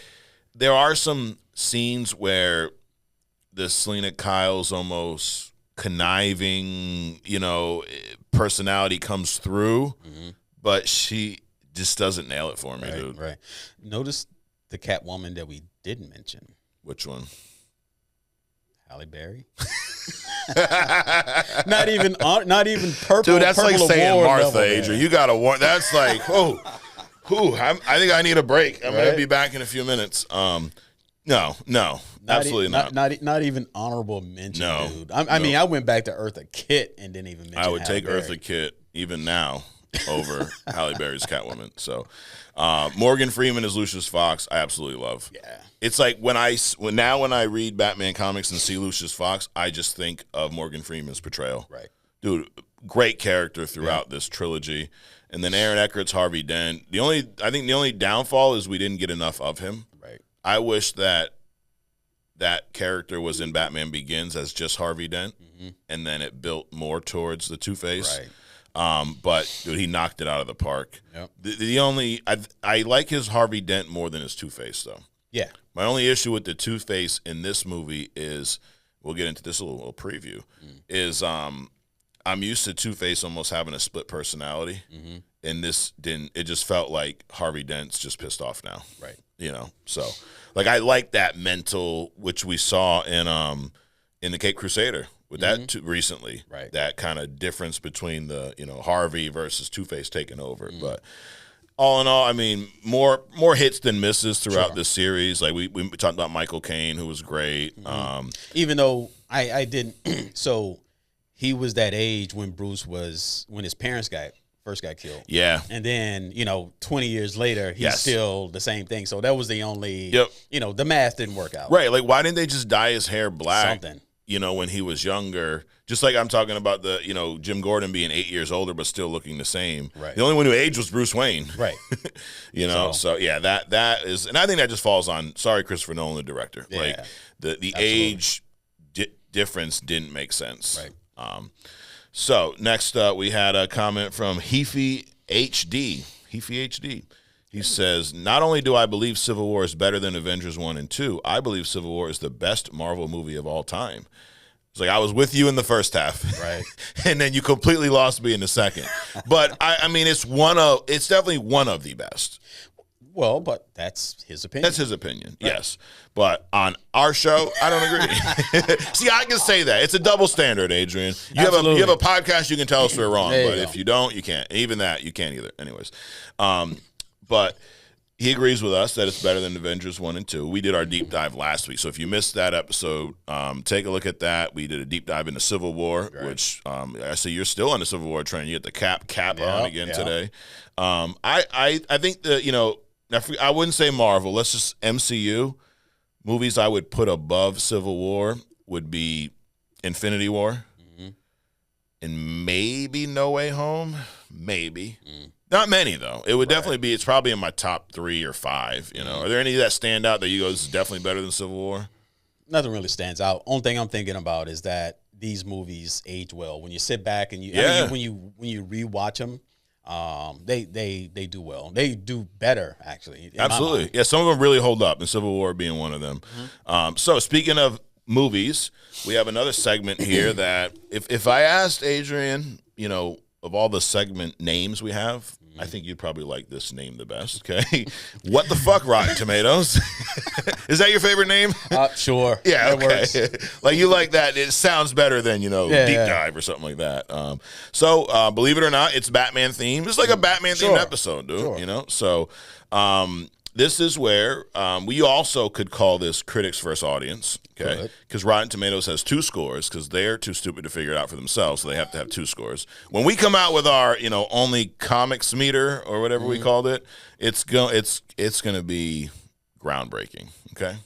there are some scenes where the Selena Kyle's almost conniving, you know, personality comes through, but she just doesn't nail it for me, dude. Right. Notice the Catwoman that we didn't mention. Which one? Halle Berry. not even purple. Dude, that's purple like saying Martha, level, Adrian. You got a warrant. That's like, I think I need a break. I'm gonna be back in a few minutes. No. Absolutely not. Not even honorable mention, dude. I mean, I went back to Eartha Kitt and didn't even mention I would take Berry. Eartha Kitt even now over Halle Berry's Catwoman. So Morgan Freeman as Lucius Fox, I absolutely love. Yeah. It's like when I read Batman comics and see Lucius Fox, I just think of Morgan Freeman's portrayal. Right. Dude, great character throughout this trilogy. And then Aaron Eckhart's Harvey Dent. I think the only downfall is we didn't get enough of him. Right. I wish that character was in Batman Begins as just Harvey Dent, and then it built more towards the Two-Face. Right. But dude, he knocked it out of the park. Yep. The only I like his Harvey Dent more than his Two-Face though. Yeah. My only issue with the Two-Face in this movie is, we'll get into this a little preview, is I'm used to Two-Face almost having a split personality, and this didn't. It just felt like Harvey Dent's just pissed off now. Right. You know, so like I like that mental, which we saw in the Cape Crusader with that recently. Right. That kind of difference between the Harvey versus Two-Face taking over. But all in all, I mean, more hits than misses throughout this series. Like we talked about Michael Caine, who was great. Even though I didn't, so he was that age when when his parents first got killed. Yeah. And then, 20 years later, he's still the same thing. So that was the only, the math didn't work out. Right. Like, why didn't they just dye his hair black? Something. When he was younger. Just like I'm talking about the, Jim Gordon being 8 years older but still looking the same. Right. The only one who aged was Bruce Wayne. Right. So yeah, that is, and I think that just falls on, sorry, Christopher Nolan, the director. Yeah. Like, the age difference didn't make sense. Right. So next we had a comment from Heafy HD. He says, not only do I believe Civil War is better than Avengers 1 and 2, I believe Civil War is the best Marvel movie of all time. It's like, I was with you in the first half. Right. And then you completely lost me in the second. But, I mean, it's definitely one of the best. Well, but that's his opinion. That's his opinion, right. Yes. But on our show, I don't agree. See, I can say that. It's a double standard, Adrian. You have a podcast, you can tell us we're wrong. But if you don't, you can't. Even that, you can't either. Anyways. But he agrees with us that it's better than Avengers 1 and 2. We did our deep dive last week. So if you missed that episode, take a look at that. We did a deep dive into Civil War, which I see you're still on the Civil War train. You get the cap on again today. I think that, I wouldn't say Marvel. Let's just MCU. Movies I would put above Civil War would be Infinity War and maybe No Way Home. Maybe. Not many, though. It would definitely be, it's probably in my top 3 or 5. You know, Are there any that stand out that you go, this is definitely better than Civil War? Nothing really stands out. Only thing I'm thinking about is that these movies age well. When you sit back and when you rewatch them, they do well. They do better, actually. Absolutely. Yeah, some of them really hold up, and Civil War being one of them. So speaking of movies, we have another segment here that if I asked Adrian, of all the segment names we have, I think you'd probably like this name the best, okay? What the fuck, Rotten Tomatoes? Is that your favorite name? Sure. Yeah, okay. Like, you like that. It sounds better than, Deep Dive or something like that. So, believe it or not, it's Batman themed. It's like a Batman themed episode, dude, So, this is where we also could call this critics versus audience, okay? Because Rotten Tomatoes has 2 scores because they're too stupid to figure it out for themselves, so they have to have 2 scores. When we come out with our, only comics meter or whatever we called it, it's going to be groundbreaking, okay?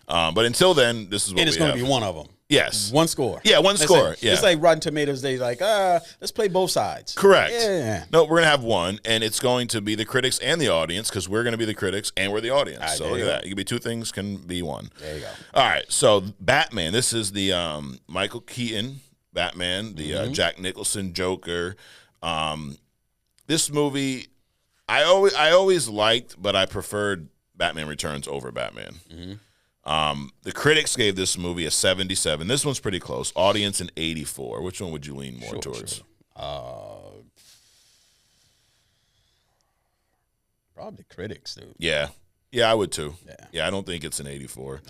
But until then, this is what we have. And it's going to be one of them. Yes. 1 score. Yeah, 1 score. Yeah. It's like Rotten Tomatoes, they like, let's play both sides. Correct. Yeah. No, we're going to have 1, and it's going to be the critics and the audience because we're going to be the critics and we're the audience. Right, so look at that. It can be 2 things, can be 1. There you go. All right, so Batman. This is the Michael Keaton Batman, the Jack Nicholson Joker. This movie, I always liked, but I preferred Batman Returns over Batman. The critics gave this movie a 77. This one's pretty close. Audience an 84. Which one would you lean more towards? Probably critics, dude. Yeah, I would too. Yeah, I don't think it's an 84.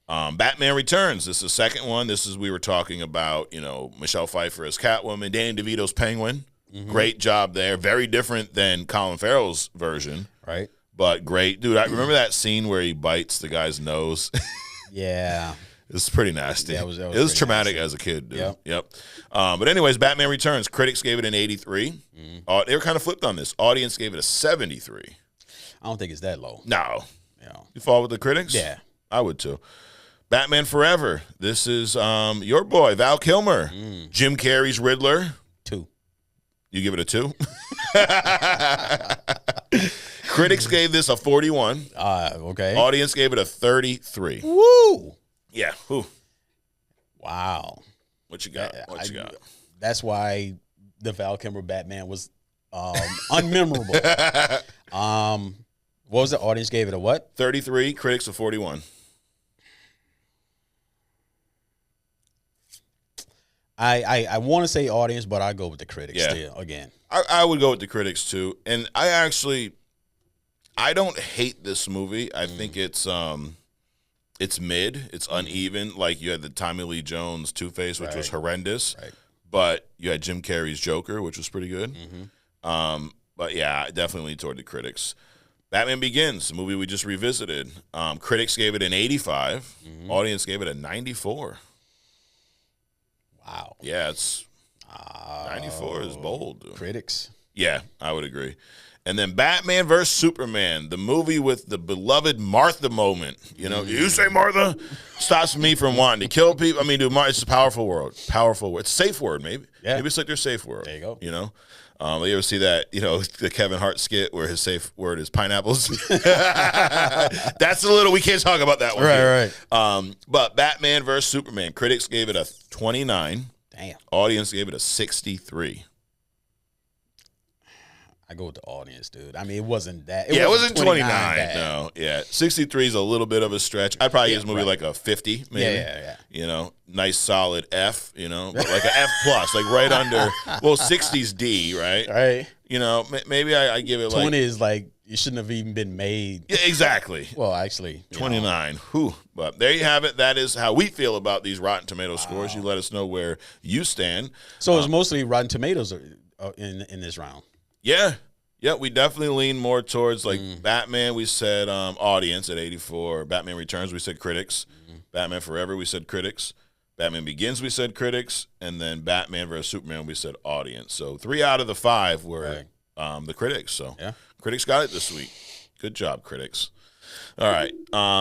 No. Batman Returns. This is the second one. We were talking about, Michelle Pfeiffer as Catwoman, Danny DeVito's Penguin. Great job there. Very different than Colin Farrell's version. Right. But great. Dude, I remember that scene where he bites the guy's nose. Yeah. It's pretty nasty. Yeah, it was traumatic as a kid, dude. Yep. But anyways, Batman Returns. Critics gave it an 83. They were kind of flipped on this. Audience gave it a 73. I don't think it's that low. No. You fall with the critics? Yeah. I would too. Batman Forever. This is your boy, Val Kilmer. Jim Carrey's Riddler. 2. You give it a 2? Critics gave this a 41. Okay. Audience gave it a 33. Woo! Yeah. Whew. Wow. What you got? What you got? That's why the Val Kilmer Batman was unmemorable. What was the audience gave it a what? 33. Critics a 41. I want to say audience, but I go with the critics still again. I would go with the critics too. And I don't hate this movie. I think it's mid. It's uneven. Like, you had the Tommy Lee Jones Two-Face, which was horrendous. Right. But you had Jim Carrey's Joker, which was pretty good. But yeah, I definitely lean toward the critics. Batman Begins, the movie we just revisited. Critics gave it an 85. Audience gave it a 94. Wow. Yeah, it's 94 is bold, dude. Critics. Yeah, I would agree. And then Batman vs. Superman, the movie with the beloved Martha moment. You say Martha stops me from wanting to kill people. I mean, dude, it's a powerful word. Powerful word. It's a safe word, maybe. Yeah. Maybe it's like their safe word. There you go. You ever see that, the Kevin Hart skit where his safe word is pineapples? That's we can't talk about that one. Right. But Batman vs. Superman, critics gave it a 29. Damn. Audience gave it a 63. I go with the audience, dude. I mean, it wasn't that. It wasn't 29. No, yeah. 63 is a little bit of a stretch. I'd probably give this movie like a 50, maybe. Yeah. Nice solid F, but like an F plus, like right under. Well, 60's D, right? Right. Maybe I give it 20 is like, it shouldn't have even been made. Yeah, exactly. Well, actually. 29. Whew. But there you have it. That is how we feel about these Rotten Tomatoes scores. You let us know where you stand. So it's mostly Rotten Tomatoes in this round. Yeah, we definitely lean more towards Batman. We said audience at 84. Batman Returns, we said critics. Batman Forever, we said critics. Batman Begins, we said critics. And then Batman vs. Superman, we said audience. So 3 out of the 5 were the critics. So critics got it this week. Good job, critics. All right.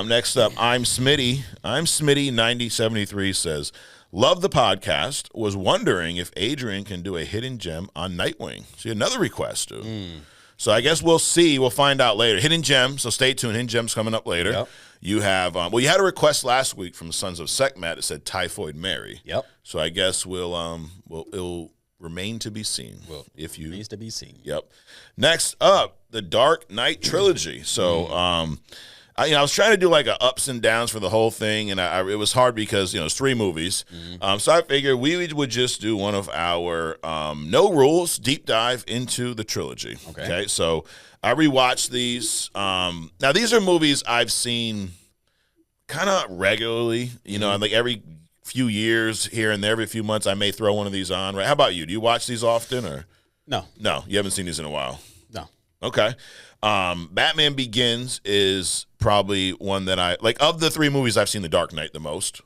Next up, I'm Smitty. I'm Smitty 9073 says, love the podcast. Was wondering if Adrian can do a hidden gem on Nightwing. See, another request, dude. So I guess we'll see. We'll find out later. Hidden gem. So stay tuned. Hidden gem's coming up later. Yep. You have you had a request last week from the Sons of Sekhmet that said Typhoid Mary. Yep. So I guess it'll remain to be seen. Well, if you needs to be seen. Yep. Next up, the Dark Knight Trilogy. So I was trying to do like a ups and downs for the whole thing, and it was hard because it's 3 movies. So I figured we would just do one of our no rules deep dive into the trilogy. Okay. So I rewatched these. Now these are movies I've seen kind of regularly. Like every few years here and there, every few months, I may throw one of these on. Right? How about you? Do you watch these often or no? No, you haven't seen these in a while. No. Okay. Batman Begins is probably one that I like. Of the 3 movies, I've seen The Dark Knight the most.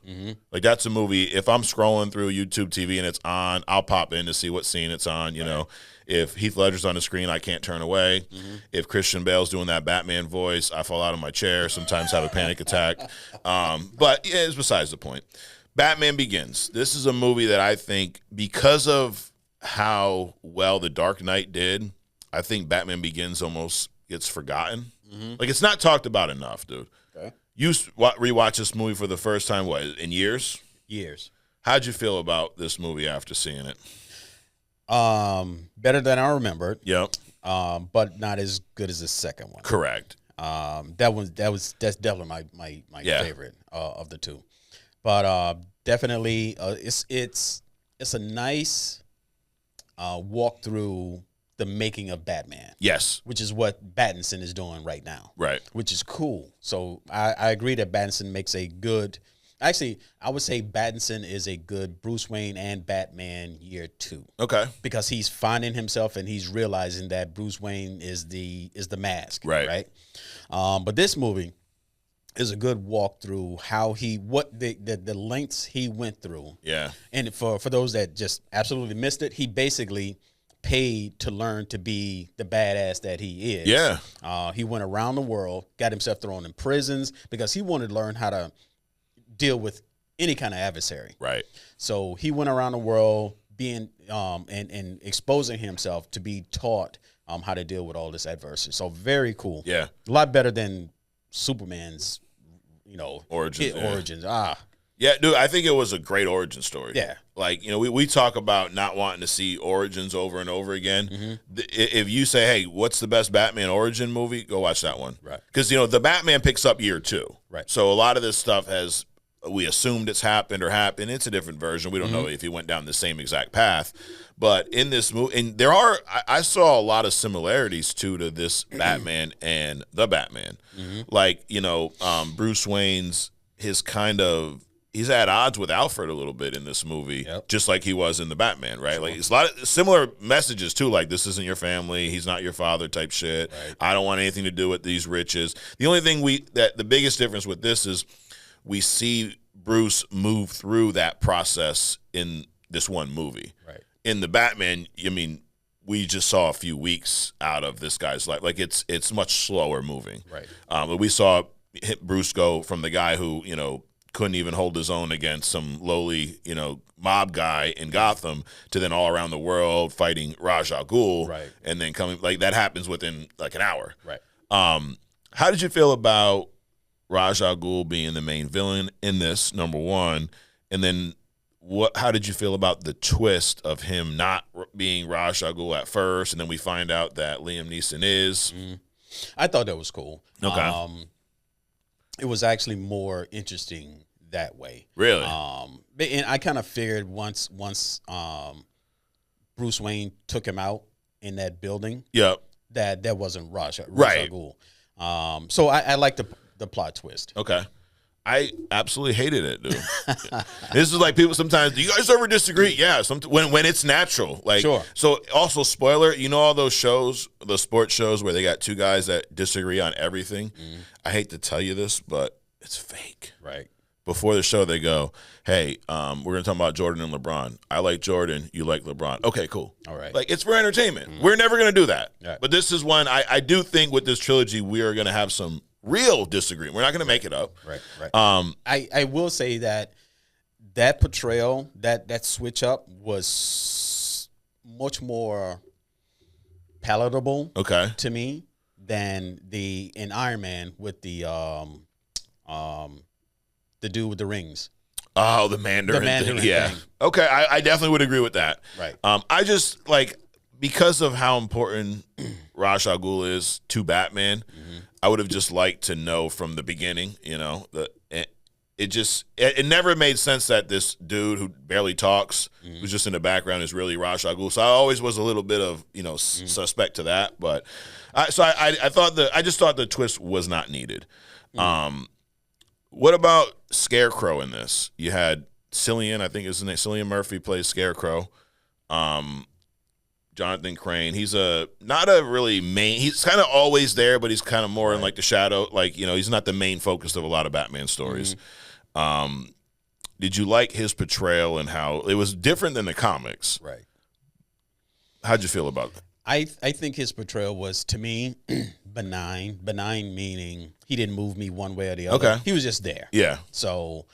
Like that's a movie. If I'm scrolling through YouTube TV and it's on, I'll pop in to see what scene it's on. You know, if Heath Ledger's on the screen, I can't turn away. If Christian Bale's doing that Batman voice, I fall out of my chair. Sometimes have a panic attack. But yeah, it's besides the point. Batman Begins. This is a movie that I think, because of how well The Dark Knight did, I think Batman Begins almost gets forgotten. Like, it's not talked about enough, dude. Okay. You rewatch this movie for the first time, what, in years? Years. How'd you feel about this movie after seeing it? Better than I remembered. Yep. But not as good as the second one. Correct. That's definitely my favorite of the 2. But definitely, it's a nice walk through the making of Batman. Yes. Which is what Battinson is doing right now. Right. Which is cool. So I agree that Battinson makes a good. Actually, I would say Battinson is a good Bruce Wayne and Batman year 2. Okay. Because he's finding himself and he's realizing that Bruce Wayne is the mask. Right. Right. But this movie is a good walk through how the lengths he went through. Yeah. And for those that just absolutely missed it, he basically paid to learn to be the badass that he is. Yeah. He went around the world, got himself thrown in prisons because he wanted to learn how to deal with any kind of adversary. Right. So he went around the world being and exposing himself to be taught how to deal with all this adversity. So very cool. Yeah. A lot better than Superman's, origins. Ah. Yeah, dude, I think it was a great origin story. Yeah. Like, we talk about not wanting to see origins over and over again. If you say, hey, what's the best Batman origin movie? Go watch that one. Right. Because, the Batman picks up year 2. Right. So a lot of this stuff we assumed it's happened or happened. It's a different version. We don't know if he went down the same exact path. But in this movie, and I saw a lot of similarities to this Batman and the Batman. Like, Bruce Wayne's, he's at odds with Alfred a little bit in this movie, just like he was in the Batman, right? Sure. Like, it's a lot of similar messages too, like this isn't your family, he's not your father type shit. Right. I don't want anything to do with these riches. The only thing the biggest difference with this is we see Bruce move through that process in this one movie. Right. In the Batman, we just saw a few weeks out of this guy's life. Like, it's much slower moving. Right. But we saw Bruce go from the guy who, couldn't even hold his own against some lowly, mob guy in Gotham to then all around the world fighting Ra's al Ghul. Right. And then coming, like, that happens within like an hour. Right. How did you feel about Ra's al Ghul being the main villain in this, number one? And then how did you feel about the twist of him not being Ra's al Ghul at first, and then we find out that Liam Neeson is? I thought that was cool. Okay. It was actually more interesting that way. Really? And I kind of figured once Bruce Wayne took him out in that building, that wasn't Ra's al Ghul. So I like the plot twist. Okay. I absolutely hated it, dude. This is like people sometimes, do you guys ever disagree? Yeah, when it's natural. Like, sure. So also, spoiler, all those shows, the sports shows where they got 2 guys that disagree on everything? I hate to tell you this, but it's fake. Right. before the show, they go, hey, we're going to talk about Jordan and LeBron. I like Jordan. You like LeBron. Okay, cool. All right. Like, it's for entertainment. We're never going to do that. Right. But this is one, I do think with this trilogy, we are going to have some real disagreement. We're not going to make it up. Right. I will say that portrayal, that switch up was much more palatable to me than in Iron Man with the dude with the rings. Oh, the Mandarin thing. Yeah. Thing. Okay, I definitely would agree with that. Right. I just, like, because of how important Ra's al Ghul is to Batman, I would have just liked to know from the beginning, you know, it never made sense that this dude who barely talks, who's just in the background, is really Ra's al Ghul. So I always was a little bit of, you know, suspect to that. But I just thought the twist was not needed. What about Scarecrow in this? You had Cillian, I think his name, Cillian Murphy plays Scarecrow. Jonathan Crane, he's not a really main. He's kind of always there, but he's kind of more in like the shadow. Like, you know, he's not the main focus of a lot of Batman stories. Did you like his portrayal and how it was different than the comics? Right. How'd you feel about that? I think his portrayal was, to me, benign. Benign meaning he didn't move me one way or the other. Okay. He was just there. Yeah. So,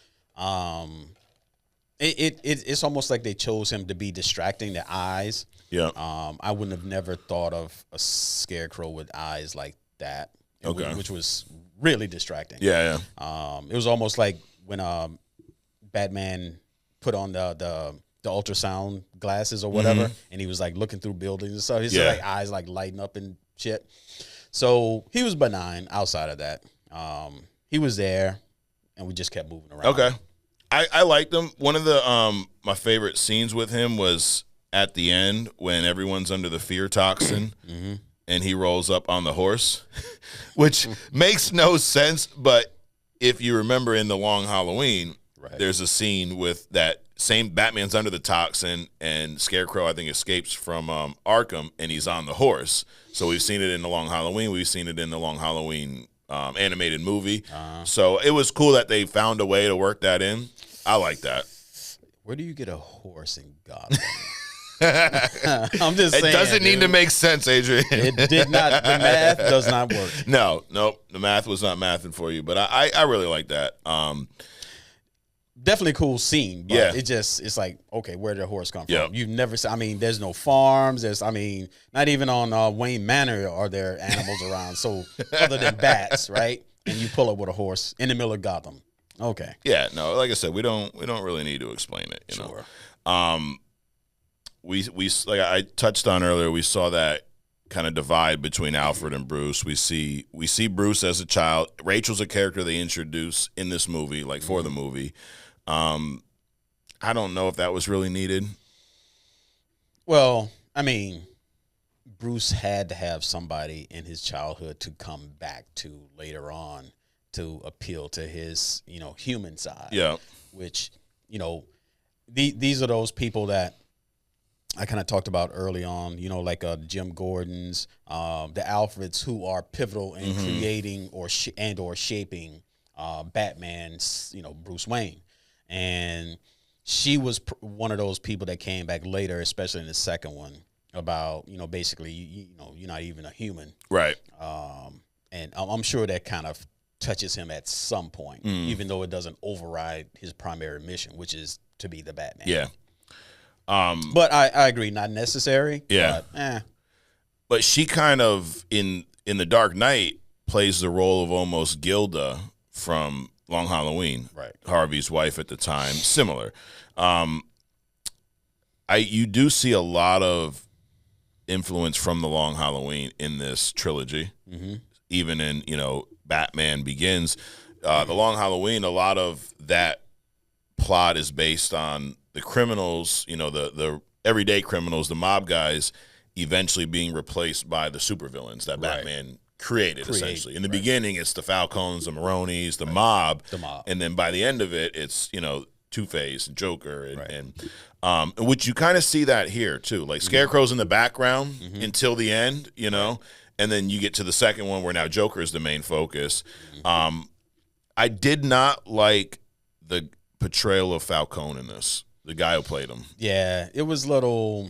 it's almost like they chose him to be distracting, the eyes. Yeah. I wouldn't have never thought of a Scarecrow with eyes like that. Which was really distracting. Yeah. It was almost like when Batman put on the ultrasound glasses or whatever, and he was like looking through buildings and stuff. His like eyes like lighting up and shit. So he was benign outside of that. He was there, and we just kept moving around. Okay. I liked him. One of the my favorite scenes with him was at the end when everyone's under the fear toxin and he rolls up on the horse, which makes no sense. But if you remember in The Long Halloween, there's a scene with that same Batman's under the toxin and Scarecrow, I think, escapes from Arkham and he's on the horse. So we've seen it in The Long Halloween. We've seen it in The Long Halloween animated movie. So it was cool that they found a way to work that in. I like that. Where do you get a horse in Gotham? I'm just saying. It doesn't need to make sense, Adrian. It did not. The math does not work. No, the math was not mathing for you. But I really like that. Definitely cool scene. But it's like, okay, where did the horse come from? You've never seen. I mean, there's no farms. Not even on Wayne Manor are there animals around. So other than bats, right? And you pull up with a horse in the middle of Gotham. Okay. Yeah. No. Like I said, we don't really need to explain it. You know. We like I touched on earlier, we saw that kind of divide between Alfred and Bruce. We see Bruce as a child. Rachel's a character they introduce in this movie, like for the movie. I don't know if that was really needed. Well, I mean, Bruce had to have somebody in his childhood to come back to later on to appeal to his, you know, human side. Yeah. Which, you know, these are those people that I kind of talked about early on, you know, like Jim Gordon's, the Alfreds, who are pivotal in creating or shaping Batman's, you know, Bruce Wayne. And she was one of those people that came back later, especially in the second one, about, you know, basically, you know, you're not even a human. Right. And I'm sure that kind of touches him at some point, even though it doesn't override his primary mission, which is to be the Batman. Yeah. But I agree, not necessary. Yeah. But she kind of, in The Dark Knight, plays the role of almost Gilda from Long Halloween. Right. Harvey's wife at the time. Similar. You do see a lot of influence from The Long Halloween in this trilogy. Even in, you know, Batman Begins. The Long Halloween, a lot of that plot is based on the criminals, you know, the everyday criminals, the mob guys, eventually being replaced by the supervillains that Batman created essentially. In the beginning, it's the Falcones, the Maronis, the mob. And then by the end of it, it's, you know, Two-Face, Joker, and which you kind of see that here, too. Like, Scarecrow's in the background until the end, you know, and then you get to the second one where now Joker is the main focus. I did not like the portrayal of Falcone in this? The guy who played him. Yeah, it was little.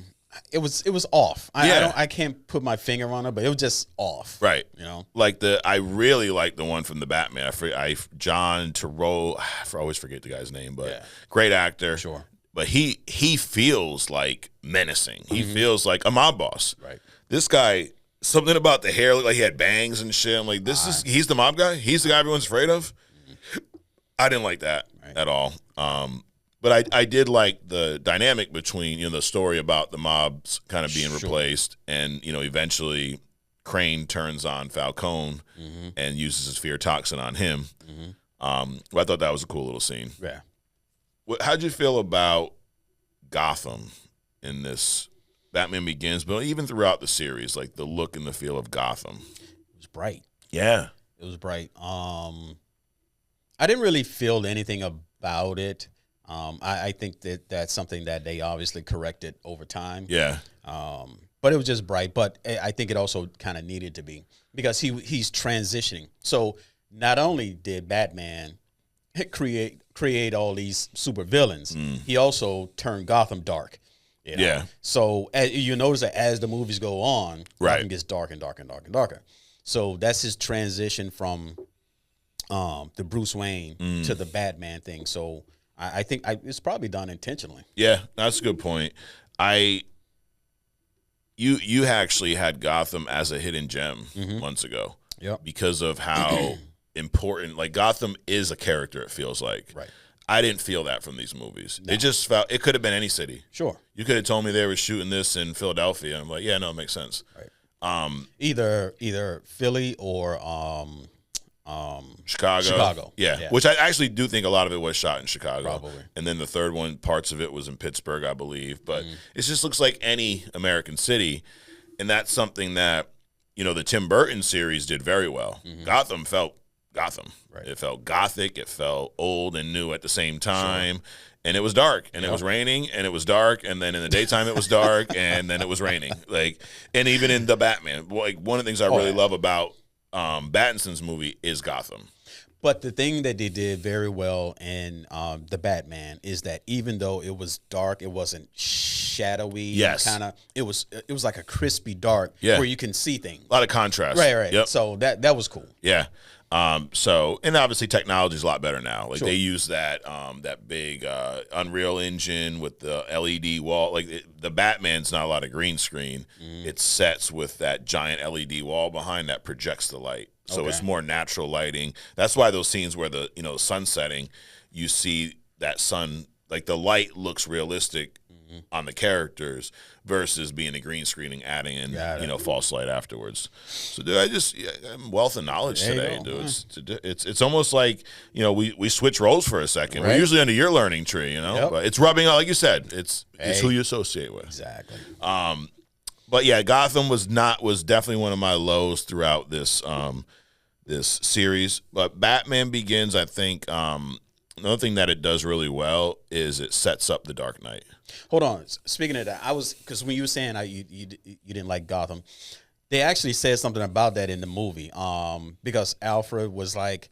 It was off. I can't put my finger on it, but it was just off. Right. You know, like I really like the one from the Batman. John Turturro. I always forget the guy's name, but great actor. Sure. But he feels like menacing. He feels like a mob boss. Right. This guy, something about the hair, looked like he had bangs and shit. I'm like, he's the mob guy? He's the guy everyone's afraid of? I didn't like that at all. But I did like the dynamic between, the story about the mobs kind of being replaced and, eventually Crane turns on Falcone and uses his fear toxin on him. I thought that was a cool little scene. Yeah. How'd you feel about Gotham in this Batman Begins, but even throughout the series, like the look and the feel of Gotham? It was bright. Yeah. It was bright. I didn't really feel anything about it. I think that's something that they obviously corrected over time. Yeah. But it was just bright. But I think it also kind of needed to be because he's transitioning. So not only did Batman create all these super villains, he also turned Gotham dark. You know? Yeah. So you notice that as the movies go on, Gotham gets dark and darker and darker and darker. So that's his transition from the Bruce Wayne to the Batman thing. So I think it's probably done intentionally. Yeah, that's a good point. You actually had Gotham as a hidden gem months ago. Yep. Because of how important, like Gotham is a character, it feels like. Right. I didn't feel that from these movies. No. It just felt, it could have been any city. Sure. You could have told me they were shooting this in Philadelphia. I'm like, yeah, no, it makes sense. Right. Either Philly or Chicago. Yeah, which I actually do think a lot of it was shot in Chicago. Probably. And then the third one, parts of it was in Pittsburgh, I believe. But it just looks like any American city. And that's something that, the Tim Burton series did very well. Gotham felt Gotham. Right. It felt gothic. It felt old and new at the same time. Sure. And it was dark, and it was raining, and it was dark, and then in the daytime it was dark, and then it was raining. And even in the Batman, one of the things I really love about Battinson's movie is Gotham. But the thing that they did very well in the Batman is that even though it was dark, it wasn't shadowy. Yes, it was like a crispy dark where you can see things. A lot of contrast. Right. Yep. So that was cool. Yeah. And obviously technology is a lot better now. They use that big Unreal Engine with the LED wall. The Batman's not a lot of green screen. It sets with that giant LED wall behind that projects the light. So it's more natural lighting. That's why those scenes where the sun setting, you see that sun, like the light looks realistic on the characters versus being a green screen and adding in false light afterwards. So dude, I'm wealth of knowledge today, dude. It's almost like we switch roles for a second. We're usually under your learning tree, but it's rubbing out, like you said. It's who you associate with. Exactly. But yeah, Gotham was definitely one of my lows throughout this this series. But Batman Begins, I think another thing that it does really well is it sets up the Dark Knight. Hold on. Speaking of that, because when you were saying you didn't like Gotham, they actually said something about that in the movie. Because Alfred was like,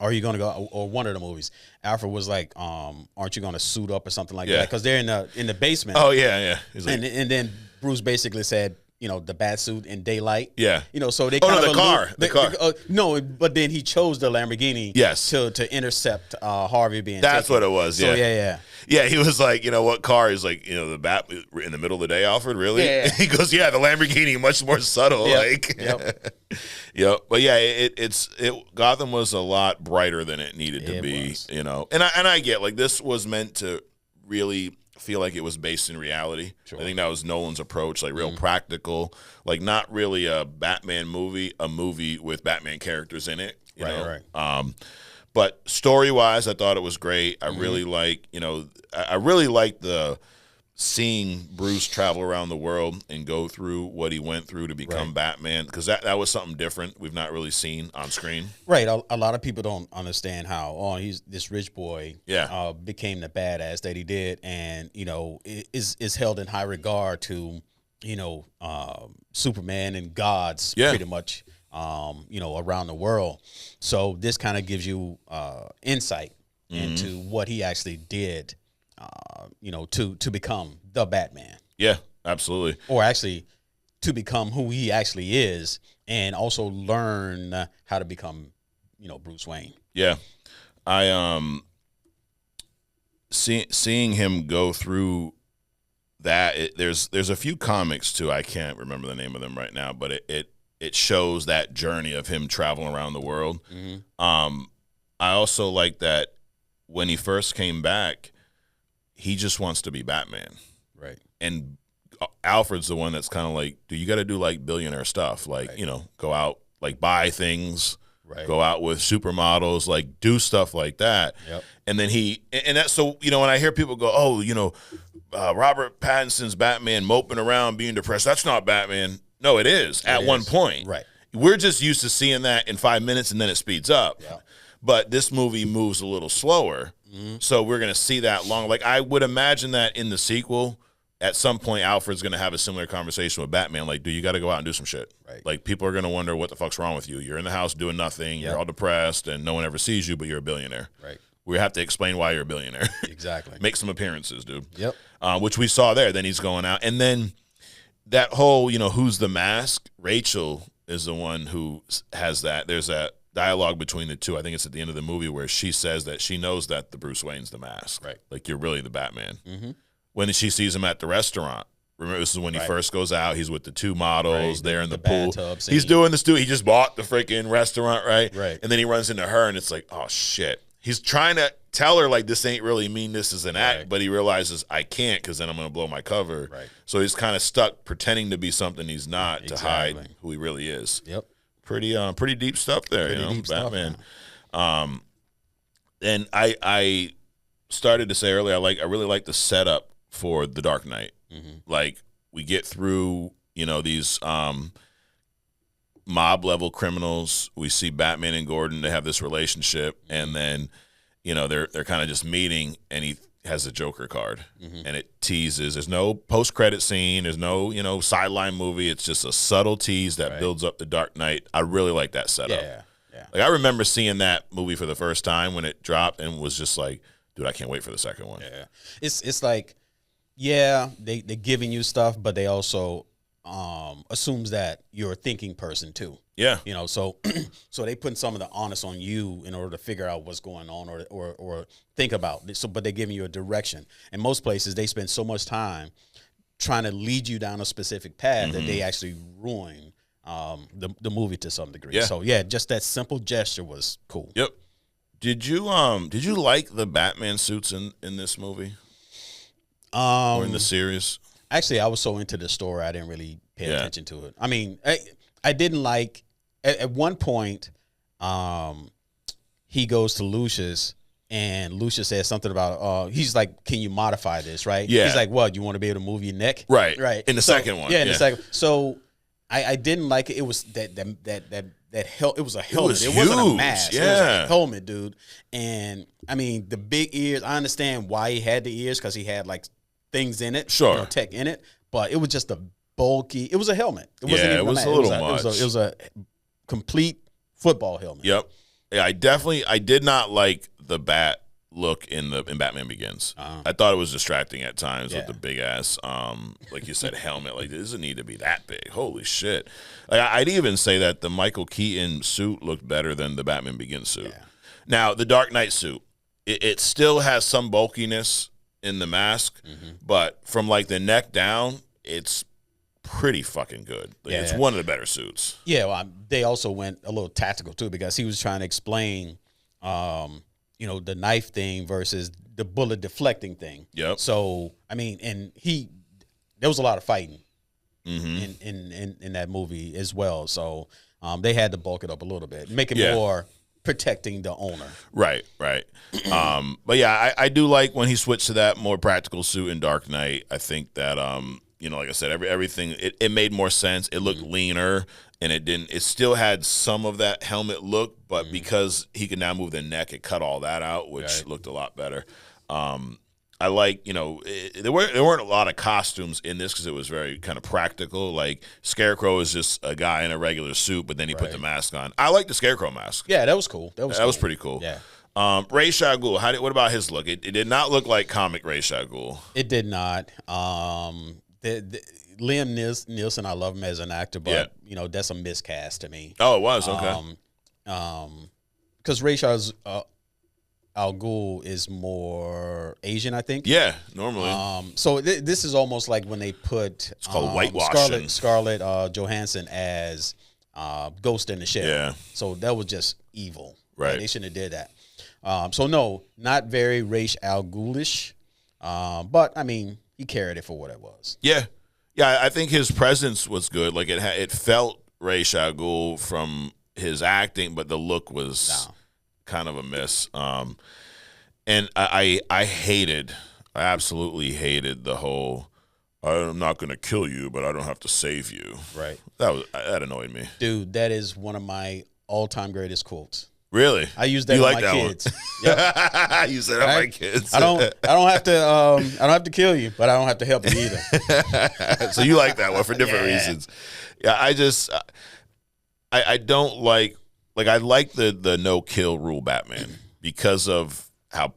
"Are you going to go?" Or one of the movies, Alfred was like, "Aren't you going to suit up or something like that?" Because they're in the basement. Oh yeah. And then Bruce basically said, the bat suit in daylight. Yeah. So they the car. No, but then he chose the Lamborghini. Yes. To intercept Harvey being. That's taken. what it was. Yeah. So yeah. He was like, what car is like, the bat in the middle of the day, Alfred? Really? Yeah. He goes, yeah, the Lamborghini, much more subtle. Yep. Yep. But yeah, Gotham was a lot brighter than it needed to be. Was. And I get this was meant to really feel like it was based in reality. Sure. I think that was Nolan's approach, real practical, not really a Batman movie, a movie with Batman characters in it. You know? Right. But story-wise, I thought it was great. I really I really like the seeing Bruce travel around the world and go through what he went through to become Batman, because that was something different we've not really seen on screen. Right. A lot of people don't understand how he's this rich boy became the badass that he did, and is held in high regard to Superman and gods pretty much around the world. So this kind of gives you insight into what he actually did, to become the Batman. Yeah, absolutely. Or actually to become who he actually is, and also learn how to become, Bruce Wayne. Yeah. I seeing him go through that, there's a few comics too. I can't remember the name of them right now, but it shows that journey of him traveling around the world. I also like that when he first came back, he just wants to be Batman. Right. And Alfred's the one that's kind of like, dude, you got to do like billionaire stuff, like, go out, like buy things, go out with supermodels, like do stuff like that. Yep. And then when I hear people go, oh, Robert Pattinson's Batman moping around being depressed, that's not Batman. No, it is at one point. Right. We're just used to seeing that in 5 minutes and then it speeds up. Yeah. But this movie moves a little slower. So we're going to see that long. Like, I would imagine that in the sequel, at some point, Alfred's going to have a similar conversation with Batman. Like, dude, you got to go out and do some shit. Right. Like, people are going to wonder what the fuck's wrong with you. You're in the house doing nothing. You're all depressed, and no one ever sees you, but you're a billionaire. Right. We have to explain why you're a billionaire. Exactly. Make some appearances, dude. Yep. Which we saw there. Then he's going out. And then that whole, who's the mask? Rachel is the one who has that. There's that dialogue between the two. I think it's at the end of the movie where she says that she knows that the Bruce Wayne's the mask. Right. Like, you're really the Batman. When she sees him at the restaurant, remember, this is when he first goes out. He's with the two models. They're in the pool. He's doing this too. He just bought the freaking restaurant, right? Right. And then he runs into her, and it's like, oh, shit. He's trying to tell her, like, this ain't really mean, this is an act, but he realizes I can't because then I'm going to blow my cover. Right. So he's kind of stuck pretending to be something he's not to hide who he really is. Yep. Pretty deep stuff there, deep Batman. Stuff, and I started to say earlier, I really like the setup for The Dark Knight. Like, we get through, these mob level criminals. We see Batman and Gordon. They have this relationship, and then, they're kind of just meeting, and he has a Joker card, and it teases. There's no post credit scene. There's no sideline movie. It's just a subtle tease that builds up the Dark Knight. I really like that setup. Yeah. Like, I remember seeing that movie for the first time when it dropped, and was just like, dude, I can't wait for the second one. Yeah. It's like, they're giving you stuff, but they also assumes that you're a thinking person too. Yeah. So they putting some of the onus on you in order to figure out what's going on or think about it. So, but they're giving you a direction. And most places, they spend so much time trying to lead you down a specific path that they actually ruin the movie to some degree. Yeah. So just that simple gesture was cool. Yep. Did you like the Batman suits in this movie? Or in the series? Actually, I was so into the story, I didn't really pay attention to it. I mean, I didn't like, at one point, he goes to Lucius, and Lucius says something about, he's like, can you modify this, right? Yeah. He's like, what, you want to be able to move your neck? Right. Right. In the second one. Yeah, in the second. So I didn't like it. It was that it was a helmet. It wasn't a mask. Yeah. It was a helmet, dude. And I mean, the big ears, I understand why he had the ears, because he had like things in it, sure, tech in it, but it was just a bulky. It was a helmet. It wasn't even it was a little much. It was a complete football helmet. Yep. Yeah, I did not like the bat look in Batman Begins. I thought it was distracting at times with the big ass, like you said, helmet. Like, it doesn't need to be that big. Holy shit! Like, I'd even say that the Michael Keaton suit looked better than the Batman Begins suit. Yeah. Now, the Dark Knight suit, it still has some bulkiness in the mask, but from like the neck down, it's pretty fucking good. Like, it's one of the better suits. Yeah, well, they also went a little tactical too, because he was trying to explain, the knife thing versus the bullet deflecting thing. Yep. So I mean, and there was a lot of fighting in that movie as well. So they had to bulk it up a little bit, make it more protecting the owner. Right. But yeah, I do like when he switched to that more practical suit in Dark Knight. I think that like I said, everything it made more sense. It looked leaner, and it still had some of that helmet look, but because he could now move the neck, it cut all that out, which looked a lot better. I like, there weren't a lot of costumes in this because it was very kind of practical. Like, Scarecrow is just a guy in a regular suit, but then he put the mask on. I like the Scarecrow mask. Yeah, that was cool. That was pretty cool. Yeah. Ra's al Ghul, what about his look? It did not look like comic Ra's al Ghul. It did not. Liam Neeson, I love him as an actor, but that's a miscast to me. Oh, it was okay. Because Ra's al Ghul is more Asian, I think. Yeah, normally. So this is almost like when they put it's called whitewashing. Scarlett Johansson as Ghost in the Shell. Yeah. So that was just evil. Right. They shouldn't have did that. So no, not very Ra's al Ghulish. But I mean, he carried it for what it was. Yeah. Yeah, I think his presence was good. Like it felt Ra's al Ghul from his acting, but the look was kind of a miss. And I absolutely hated the whole I'm not going to kill you, but I don't have to save you. Right. That annoyed me. Dude, that is one of my all-time greatest quotes. Really? I use that with my kids. Yep. You said my kids. I don't have to kill you, but I don't have to help you either. So you like that one for different reasons. Yeah, I don't like I like the no kill rule Batman because of how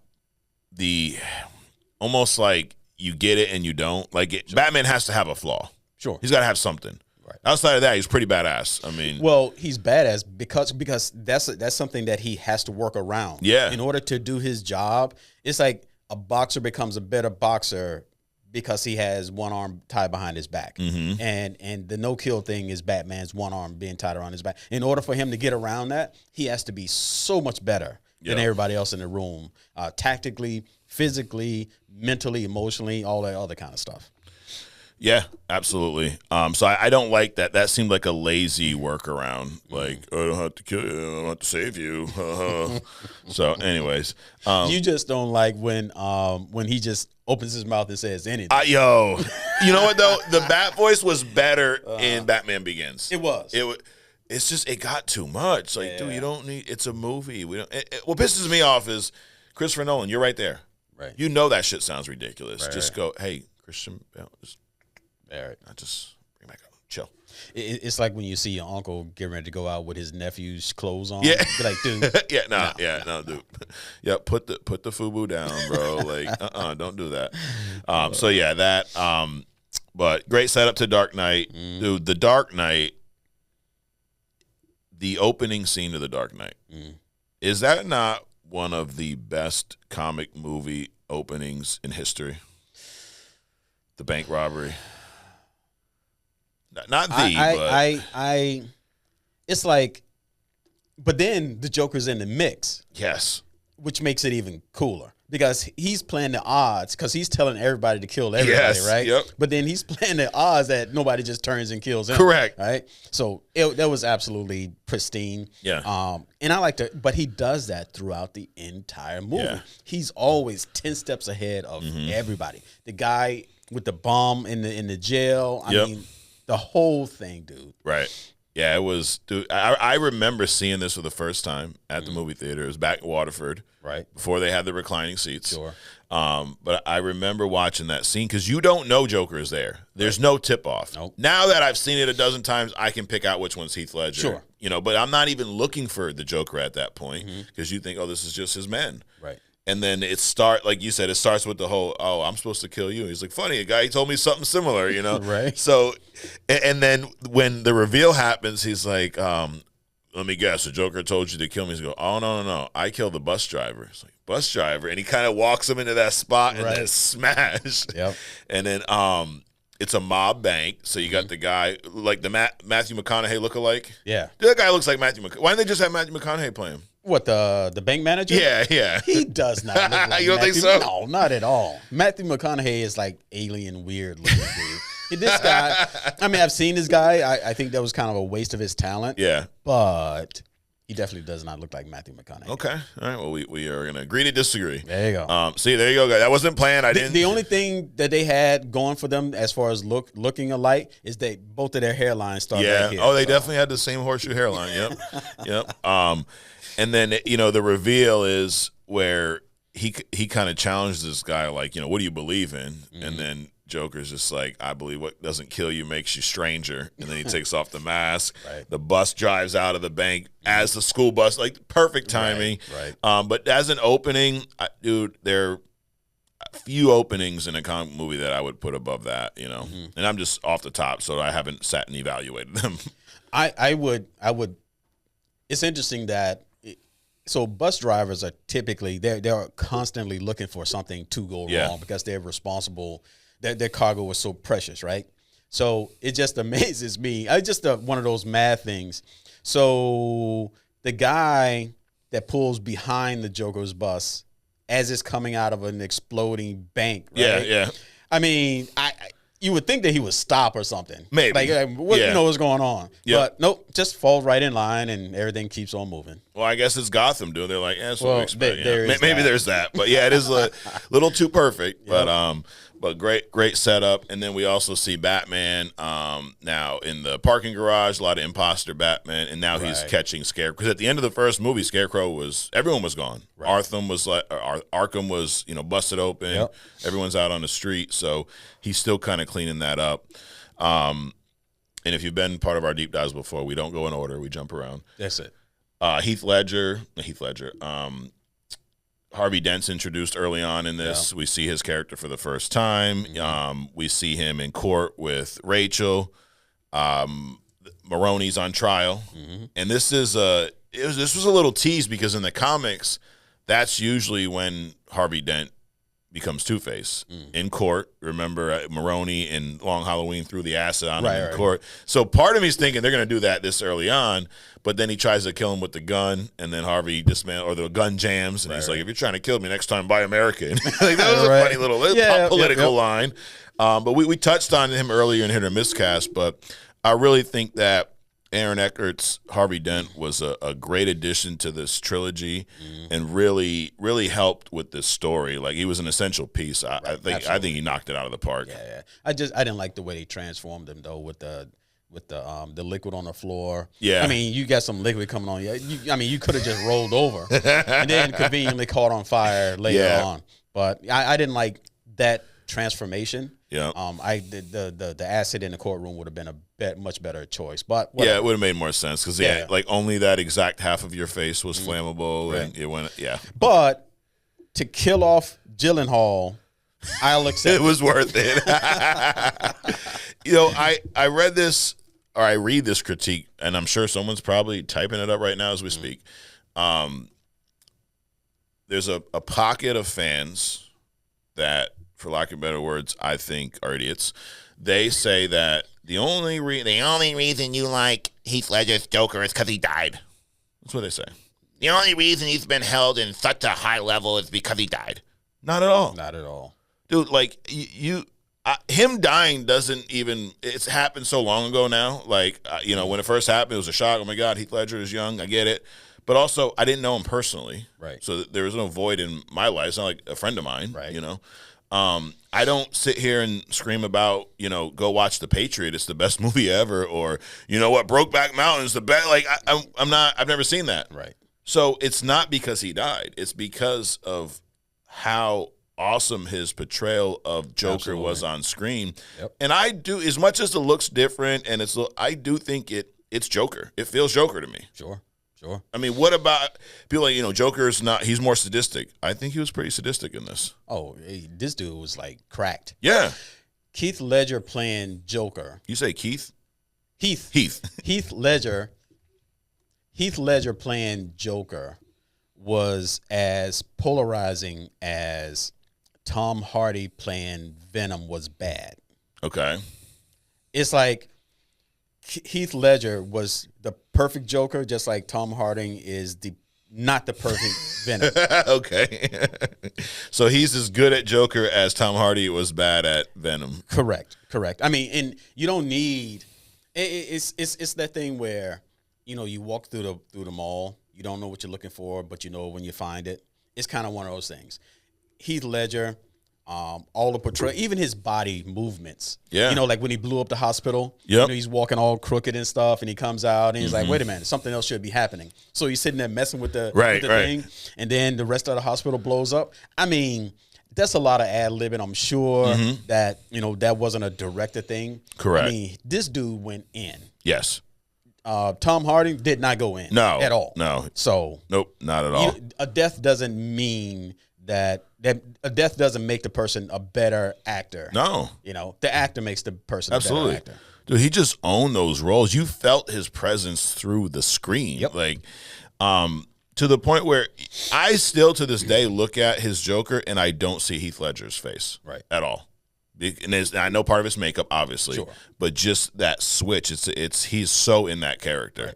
almost like you get it and you don't. Sure. Batman has to have a flaw. Sure. He's got to have something. Right. Outside of that, he's pretty badass. I mean, well, he's badass because that's something that he has to work around. Yeah. In order to do his job, it's like a boxer becomes a better boxer because he has one arm tied behind his back. Mm-hmm. And the no kill thing is Batman's one arm being tied around his back. In order for him to get around that, he has to be so much better than everybody else in the room, tactically, physically, mentally, emotionally, all that other kind of stuff. Yeah, absolutely. So I don't like that. That seemed like a lazy workaround. Like, I don't have to kill you. I don't have to save you. So, anyways. You just don't like when he just opens his mouth and says anything. You know what, though? The Bat voice was better in Batman Begins. It was. It's just, it got too much. Like, dude, you don't need, it's a movie. What pisses me off is Christopher Nolan, you're right there. Right. You know that shit sounds ridiculous. Right, just go, hey, Christian, just... All right. I just bring back up. Chill. It's like when you see your uncle getting ready to go out with his nephew's clothes on. Yeah. Be like, dude. No, dude. Yeah, put the FUBU down, bro. Like, don't do that. So yeah, that. But great setup to Dark Knight, dude. The Dark Knight, the opening scene of the Dark Knight, is that not one of the best comic movie openings in history? The bank robbery. Not but it's like, but then the Joker's in the mix. Yes. Which makes it even cooler because he's playing the odds because he's telling everybody to kill everybody, right? Yep. But then he's playing the odds that nobody just turns and kills him. Correct. Right? So that was absolutely pristine. Yeah. And I like to, but he does that throughout the entire movie. Yeah. He's always 10 steps ahead of everybody. The guy with the bomb in the jail. I mean, the whole thing, dude. Right. Yeah, it was. Dude, I remember seeing this for the first time at the movie theater. It was back in Waterford. Right. Before they had the reclining seats. Sure. But I remember watching that scene because you don't know Joker is there. There's no tip off. Nope. Now that I've seen it a dozen times, I can pick out which one's Heath Ledger. Sure. But I'm not even looking for the Joker at that point because you think, oh, this is just his men. Right. And then like you said, it starts with the whole, oh, I'm supposed to kill you. He's like, funny, a guy told me something similar, Right. So, and then when the reveal happens, he's like, let me guess, the Joker told you to kill me. He's go, oh, no, I killed the bus driver. It's like, bus driver? And he kind of walks him into that spot and then smash. Yep. And then it's a mob bank. So you got the guy, like the Matthew McConaughey lookalike. Yeah. That guy looks like Matthew McConaughey. Why didn't they just have Matthew McConaughey play him? What, the bank manager? Yeah. He does not look like You don't think so? No, not at all. Matthew McConaughey is like alien weird looking dude. This guy, I mean, I've seen this guy. I think that was kind of a waste of his talent. Yeah. But he definitely does not look like Matthew McConaughey. Okay. All right. Well, we are going to agree to disagree. There you go. See, there you go, guys. That wasn't planned. The only thing that they had going for them as far as looking alike is that both of their hairlines start right here. Oh, they definitely had the same horseshoe hairline. Yep. Yep. And then, the reveal is where he kind of challenged this guy, like, what do you believe in? And then Joker's just like, I believe what doesn't kill you makes you stranger. And then he takes off the mask. Right. The bus drives out of the bank as the school bus, like perfect timing. Right. But as an opening, dude, there are a few openings in a comic movie that I would put above that, you know. Mm-hmm. And I'm just off the top, so I haven't sat and evaluated them. I would. It's interesting that. So bus drivers are typically they're constantly looking for something to go wrong because they're responsible. Their cargo is so precious, right? So it just amazes me. I just one of those mad things. So the guy that pulls behind the Joker's bus as it's coming out of an exploding bank, right? Yeah. I mean, you would think that he would stop or something. Maybe. Like you know what's going on. Yep. But nope, just falls right in line and everything keeps on moving. Well, I guess it's Gotham, dude. They're like, that's what we expect. Maybe there's that. But yeah, it is a little too perfect. Yep. But great setup. And then we also see Batman now in the parking garage, a lot of imposter Batman, and now he's catching Scarecrow. Because at the end of the first movie, everyone was gone. Right. Arkham was, busted open. Yep. Everyone's out on the street. So he's still kind of cleaning that up. And if you've been part of our deep dives before, we don't go in order. We jump around. That's it. Heath Ledger. Harvey Dent's introduced early on in this. Yeah. We see his character for the first time. Mm-hmm. We see him in court with Rachel. Maroni's on trial. Mm-hmm. And this was a little tease because in the comics, that's usually when Harvey Dent becomes Two-Face in court. Remember, Maroni in Long Halloween threw the acid on him in court. So part of me is thinking they're going to do that this early on, but then he tries to kill him with the gun, and then Harvey the gun jams, and he's like, if you're trying to kill me next time, buy American. Like, that was a funny little political line. But we touched on him earlier in Hit or Miss Cast, but I really think that Aaron Eckhart's Harvey Dent was a great addition to this trilogy and really, really helped with this story. Like, he was an essential piece. I think he knocked it out of the park. Yeah. I didn't like the way they transformed him though with the liquid on the floor. Yeah. I mean, you got some liquid coming on you. You could have just rolled over and then conveniently caught on fire later on. But I didn't like that transformation. Yeah. The acid in the courtroom would have been a much better choice. But whatever. Yeah, it would have made more sense because like only that exact half of your face was flammable, and it went. Yeah. But to kill off Gyllenhaal, I'll accept. It was worth it. I read this, or I read this critique, and I'm sure someone's probably typing it up right now as we speak. There's a pocket of fans that, for lack of better words, I think are idiots. They say that the only reason you like Heath Ledger's Joker is because he died. That's what they say. The only reason he's been held in such a high level is because he died. Not at all. Not at all. Dude, like, him dying doesn't even, it's happened so long ago now. Like, when it first happened, it was a shock. Oh, my God, Heath Ledger is young. I get it. But also, I didn't know him personally. Right. So there was no void in my life. It's not like a friend of mine, I don't sit here and scream about, go watch The Patriot. It's the best movie ever. Or, Brokeback Mountain is the best. Like, I've never seen that. Right. So it's not because he died. It's because of how awesome his portrayal of Joker was on screen. Yep. And I do, as much as it looks different and I do think it's Joker. It feels Joker to me. Sure. I mean, what about people like, Joker's not, he's more sadistic. I think he was pretty sadistic in this. Oh, this dude was like cracked. Yeah. Heath Ledger playing Joker. You say Keith? Heath. Heath Ledger playing Joker was as polarizing as Tom Hardy playing Venom was bad. Okay. It's like Heath Ledger was the perfect Joker, just like Tom Hardy is not the perfect Venom. Okay. So he's as good at Joker as Tom Hardy was bad at Venom. Correct. I mean, and you don't need it's that thing where, you walk through the mall, you don't know what you're looking for, but when you find it. It's kind of one of those things. Heath Ledger, all the portrayal, even his body movements. Yeah. Like when he blew up the hospital, he's walking all crooked and stuff, and he comes out and he's like, wait a minute, something else should be happening. So he's sitting there messing with the thing, and then the rest of the hospital blows up. I mean, that's a lot of ad-libbing. I'm sure that, that wasn't a director thing. Correct. I mean, this dude went in. Yes. Tom Hardy did not go in. No. At all. No. So. Nope, not at all. A death doesn't mean that a death doesn't make the person a better actor. No. The actor makes the person Absolutely. a better actor. Dude, he just owned those roles. You felt his presence through the screen. Yep. Like, to the point where I still to this day look at his Joker and I don't see Heath Ledger's face at all. And I know part of it's makeup, obviously, but just that switch. He's so in that character. Right.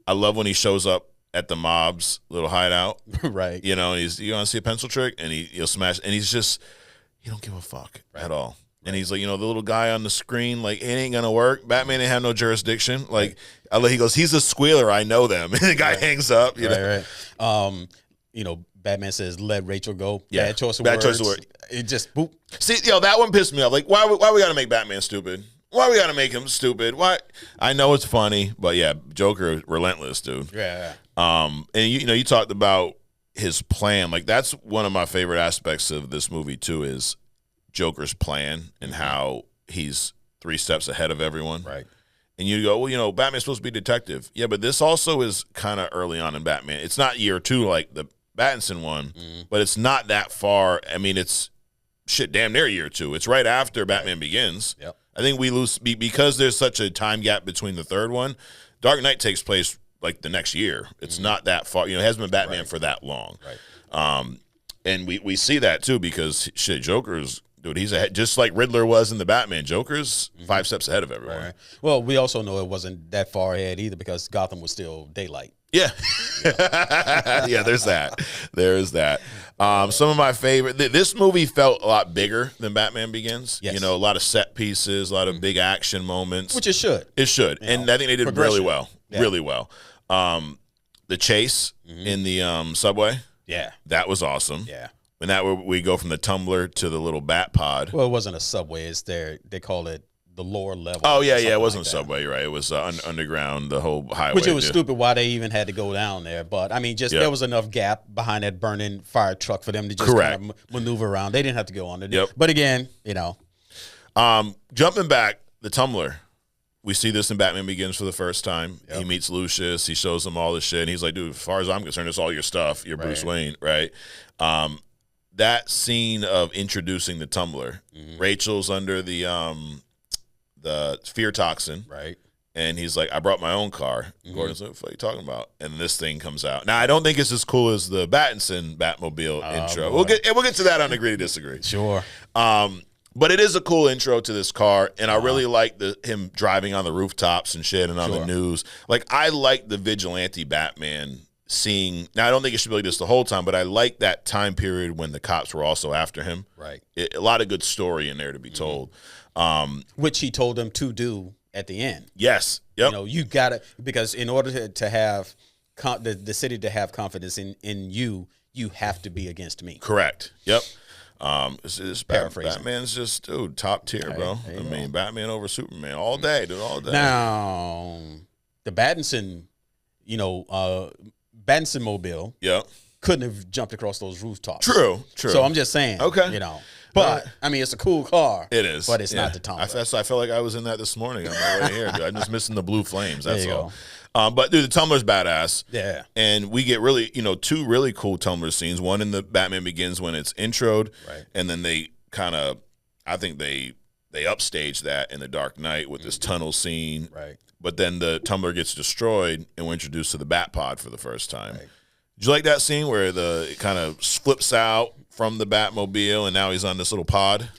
I love when he shows up at the mob's little hideout, right? And you want to see a pencil trick, and he'll smash, and he don't give a fuck at all. And he's like, the little guy on the screen, like, it ain't gonna work. Batman ain't have no jurisdiction. Like, he goes, he's a squealer. I know them. And the guy hangs up. Right. Batman says, "Let Rachel go." Yeah. Bad choice of words. It just boop. See, that one pissed me off. Like, why we gotta make Batman stupid? Why we gotta make him stupid? Why? I know it's funny, but yeah, Joker is relentless, dude. Yeah. And you talked about his plan. Like, that's one of my favorite aspects of this movie too, is Joker's plan and how he's 3 steps ahead of everyone. Right. And you go, well, Batman's supposed to be a detective. Yeah, but this also is kind of early on in Batman. It's not year 2 like the Battinson one, but it's not that far. I mean, it's damn near year 2. It's right after Batman Begins. Yep. I think we lose because there's such a time gap between the third one. Dark Knight takes place like the next year. It's not that far. It hasn't been Batman for that long. Right. And we see that too because Joker's. Dude, he's ahead, just like Riddler was in the Batman. Joker's 5 steps ahead of everyone. Right. Well, we also know it wasn't that far ahead either because Gotham was still daylight. Yeah. Yeah, there's that. There's that. Some of my favorite, this movie felt a lot bigger than Batman Begins. Yes. A lot of set pieces, a lot of big action moments. Which it should. It should. And I think they did really well. Yeah. Really well. The chase in the subway. Yeah. That was awesome. Yeah. And we go from the Tumbler to the little bat pod. Well, it wasn't a subway. It's they call it the lower level. Oh, yeah. It wasn't a subway, right? It was underground, the whole highway. Which it was stupid why they even had to go down there. But, I mean, there was enough gap behind that burning fire truck for them to just kind of maneuver around. They didn't have to go on there. Yep. But, again, Jumping back, the Tumbler. We see this in Batman Begins for the first time. Yep. He meets Lucius. He shows him all this shit. And he's like, dude, as far as I'm concerned, it's all your stuff. You're Bruce Wayne, right? That scene of introducing the Tumbler. Rachel's under the fear toxin. Right. And he's like, I brought my own car. Gordon's like, what are you talking about? And this thing comes out. Now, I don't think it's as cool as the Battinson Batmobile intro. Boy. We'll get to that on Agree to Disagree. Sure. But it is a cool intro to this car, and I really like him driving on the rooftops and shit and on the news. Like, I like the vigilante Batman seeing. Now, I don't think it should be like this the whole time, but I like that time period when the cops were also after him. Right. A lot of good story in there to be told. Which he told them to do at the end. Yes. Yep. You got to, because in order to have the city to have confidence in you, you have to be against me. Correct. Yep. This Paraphrasing. Batman's just, dude, top tier, bro. I mean, Batman over Superman all day, dude, all day. Now, the Battinson, Battinson mobile, couldn't have jumped across those rooftops. True. So I'm just saying, but I mean, it's a cool car. It is, but it's not the Tumbler. I felt like I was in that this morning on my way here. Dude. I'm just missing the blue flames. That's all. Go. But dude, the Tumbler's badass. Yeah. And we get really, 2 really cool Tumbler scenes. One in the Batman Begins when it's introed, and then they kind of, I think they upstage that in the Dark Knight with this tunnel scene. Right. But then the Tumbler gets destroyed, and we're introduced to the Bat Pod for the first time. Right. Did you like that scene where it kind of flips out from the Batmobile, and now he's on this little pod?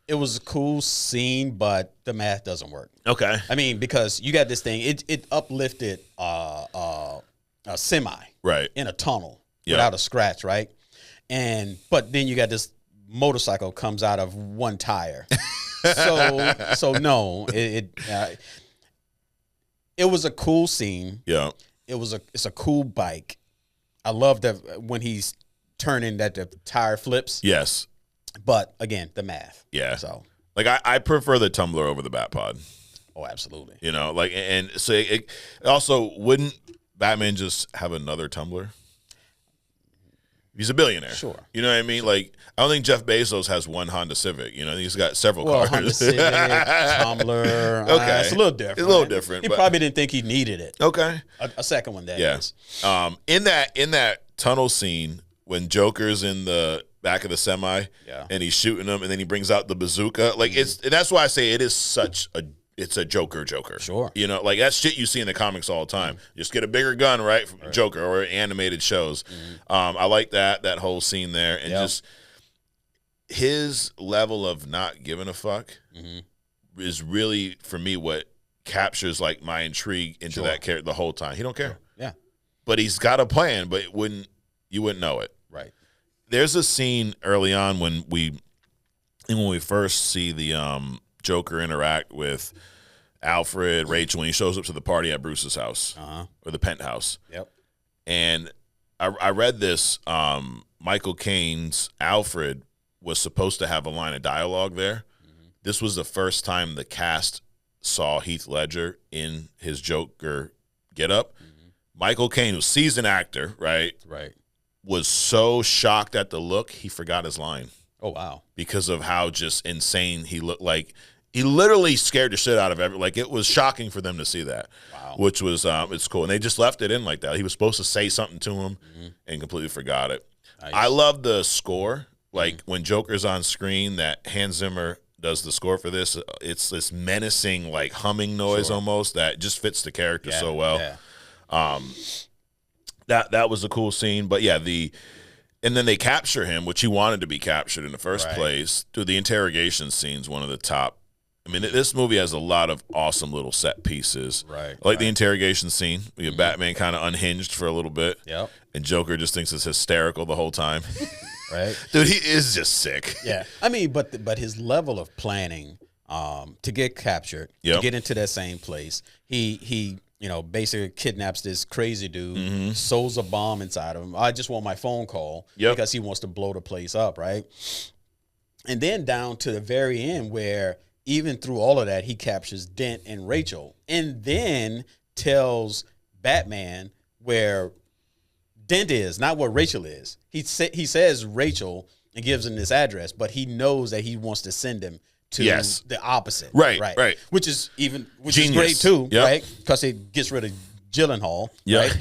It was a cool scene, but the math doesn't work. Okay. I mean, because you got this thing, it uplifted a semi in a tunnel without a scratch, right? But then you got this motorcycle comes out of one tire. so no, it was a cool scene. Yeah. It's a cool bike. I love that when he's turning that the tire flips. Yes. But again, the math. Yeah. So, like, I prefer the Tumbler over the Batpod. Oh, absolutely. And so it also, wouldn't Batman just have another Tumbler? He's a billionaire. Sure. You know what I mean? Sure. Like, I don't think Jeff Bezos has one Honda Civic. You know, he's got several cars. Honda Civic, Tumbler. Okay. It's a little different. It's a little different. He probably didn't think he needed it. Okay. A second one, that is. In that tunnel scene, when Joker's in the back of the semi and he's shooting him, and then he brings out the bazooka, like, and that's why I say it is such a it's a Joker. Sure. You know, like that's shit you see in the comics all the time. Just get a bigger gun, right, from Joker or animated shows. I like that whole scene there, and just his level of not giving a fuck is really, for me, what captures like my intrigue into that character the whole time. He don't care. Yeah. But he's got a plan, but you wouldn't know it. Right. There's a scene early on when we first see the Joker interact with Alfred, Rachel, when he shows up to the party at Bruce's house or the penthouse. Yep. And I read this. Michael Caine's Alfred was supposed to have a line of dialogue there. This was the first time the cast saw Heath Ledger in his Joker getup. Michael Caine, who's a seasoned actor, right, was so shocked at the look, he forgot his line. Oh, wow. Because of how just insane he looked. Like, he literally scared the shit out of everyone. Like, it was shocking for them to see that, which was, it's cool. And they just left it in like that. He was supposed to say something to him and completely forgot it. Nice. I love the score. Like, when Joker's on screen, that Hans Zimmer does the score for this. It's this menacing, like, humming noise almost that just fits the character so well. Yeah. That was a cool scene. But, yeah, and then they capture him, which he wanted to be captured in the first place. Dude, the interrogation scene's one of the top. I mean, this movie has a lot of awesome little set pieces. Right. I like the interrogation scene. We have Batman kind of unhinged for a little bit. Yep. And Joker just thinks it's hysterical the whole time. Right. Dude, he is just sick. Yeah. I mean, but his level of planning to get captured, to get into that same place, he basically kidnaps this crazy dude, sews a bomb inside of him. I just want my phone call because he wants to blow the place up, right? And then down to the very end where even through all of that, he captures Dent and Rachel and then tells Batman where Dent is, not where Rachel is. He says Rachel and gives him this address, but he knows that he wants to send him to the opposite. Right. Which is great too, right? Because it gets rid of Gyllenhaal, right?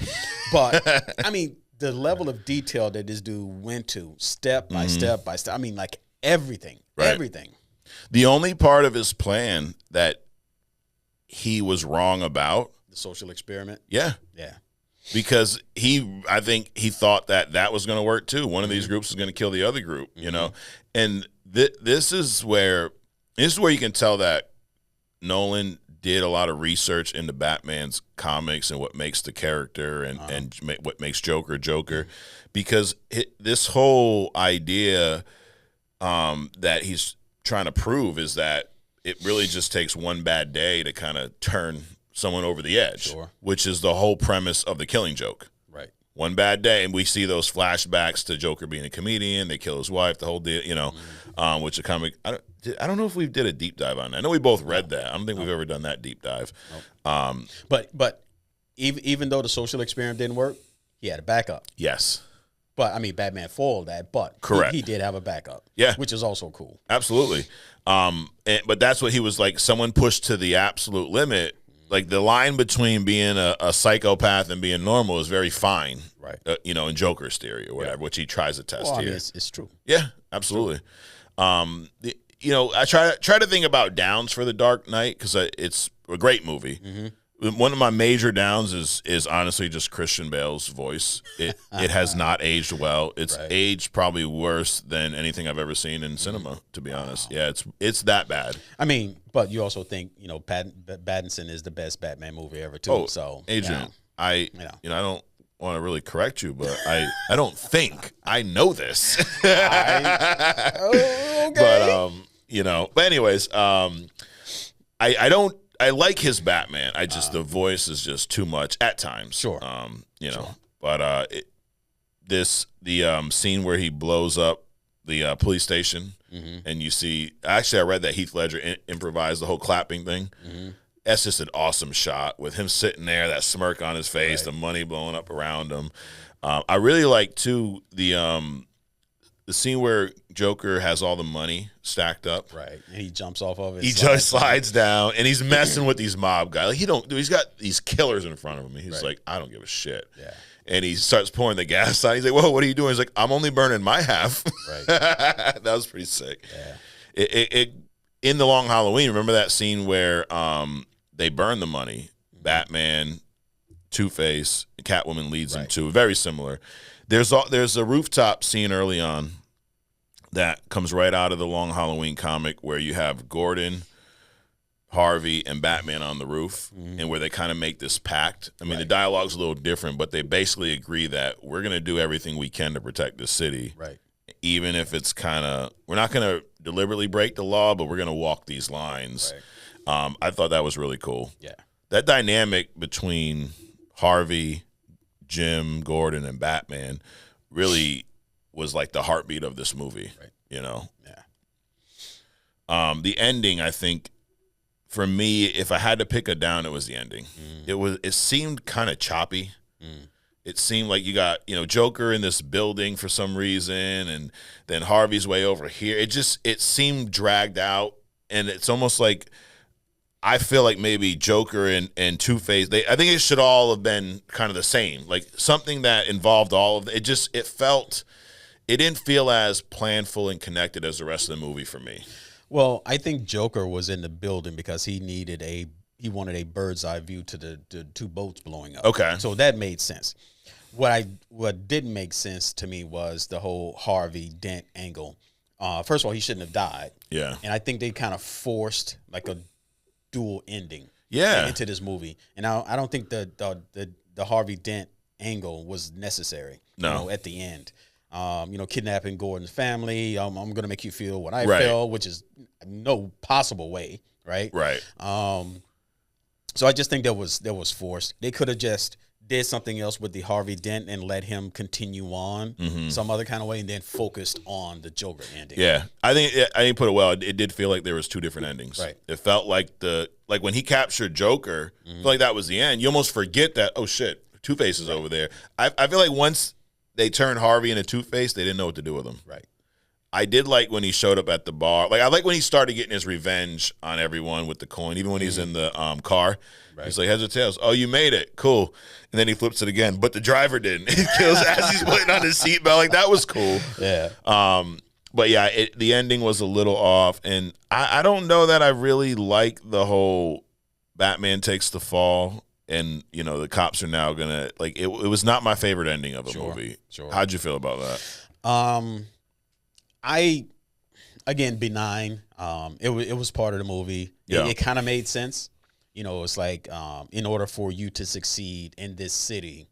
But I mean, the level of detail that this dude went to step by step by step. I mean, like everything. The only part of his plan that he was wrong about, the social experiment. Yeah. Because I think he thought that was going to work too. One of these groups is going to kill the other group, you know? And this is where you can tell that Nolan did a lot of research into Batman's comics and what makes the character and what makes Joker, because this whole idea that he's trying to prove is that it really just takes one bad day to kind of turn someone over the edge, which is the whole premise of The Killing Joke. Right. One bad day, and we see those flashbacks to Joker being a comedian. They kill his wife, the whole deal, which a comic. I don't know if we did a deep dive on that. I know we both read that. I don't think we've ever done that deep dive. But even though the social experiment didn't work, he had a backup. Yes. But, I mean, Batman foiled that, but he did have a backup. Yeah. Which is also cool. Absolutely. But that's what he was like, someone pushed to the absolute limit. Like, the line between being a psychopath and being normal is very fine. Right. In Joker's theory or whatever, which he tries to test here. It's true. Yeah, absolutely. I try to think about downs for The Dark Knight because it's a great movie. One of my major downs is honestly just Christian Bale's voice. It has not aged well. It's aged probably worse than anything I've ever seen in cinema, to be honest. Yeah, it's that bad. I mean, but you also think, Battinson is the best Batman movie ever too. Oh, so Adrian, I don't want to really correct you, but I don't think I know this. Okay. But anyways, I don't. I like his Batman. The voice is just too much at times. Sure. But the scene where he blows up the police station, and you see. Actually, I read that Heath Ledger improvised the whole clapping thing. That's just an awesome shot with him sitting there, that smirk on his face, the money blowing up around him. I really like too the scene where Joker has all the money stacked up. Right. And he jumps off of it. He just slides down, and he's messing with these mob guys. Like, he's got these killers in front of him. He's like, I don't give a shit. Yeah. And he starts pouring the gas on. He's like, whoa, what are you doing? He's like, I'm only burning my half. Right. That was pretty sick. Yeah. It in The Long Halloween, remember that scene where they burn the money? Batman, Two-Face, Catwoman leads them to. Very similar. There's a rooftop scene early on that comes right out of the Long Halloween comic where you have Gordon, Harvey, and Batman on the roof, and where they kind of make this pact. I mean, the dialogue's a little different, but they basically agree that we're going to do everything we can to protect the city. Right. Even if it's we're not going to deliberately break the law, but we're going to walk these lines. Right. I thought that was really cool. Yeah. That dynamic between Harvey, Jim, Gordon, and Batman really was like the heartbeat of this movie, you know? Yeah. The ending, I think, for me, if I had to pick a down, it was the ending. It seemed kind of choppy. It seemed like you got, Joker in this building for some reason, and then Harvey's way over here. It seemed dragged out, and it's almost like I feel like maybe Joker and Two-Face, I think it should all have been kind of the same, like something that involved all of it. It didn't feel as planful and connected as the rest of the movie for me. Well, I think Joker was in the building because he wanted a bird's eye view to the two boats blowing up. Okay. So that made sense. What didn't make sense to me was the whole Harvey Dent angle. First of all, he shouldn't have died. Yeah. And I think they kind of forced like a dual ending into this movie. And I don't think the Harvey Dent angle was necessary. No. At the end. Kidnapping Gordon's family. I'm going to make you feel what I felt, which is no possible way, right? Right. So I just think that was forced. They could have just did something else with the Harvey Dent and let him continue on some other kind of way, and then focused on the Joker ending. Yeah, I think put it well. It did feel like there was two different endings. Right. It felt like when he captured Joker, I feel like that was the end. You almost forget that. Oh shit, Two-Face is over there. I feel like once they turned Harvey into Two-Face, they didn't know what to do with him. Right. I did like when he showed up at the bar. Like I like when he started getting his revenge on everyone with the coin, even when he's in the car. Right. He's like, heads or tails? Oh, you made it. Cool. And then he flips it again, but the driver didn't. He kills as he's putting on his seatbelt. Like, that was cool. Yeah. But yeah, the ending was a little off. And I don't know that I really like the whole Batman takes the fall and, the cops are now going to, like, it was not my favorite ending of a movie. Sure. How'd you feel about that? Again, benign. It was part of the movie. Yeah. It kind of made sense. It's like in order for you to succeed in this city,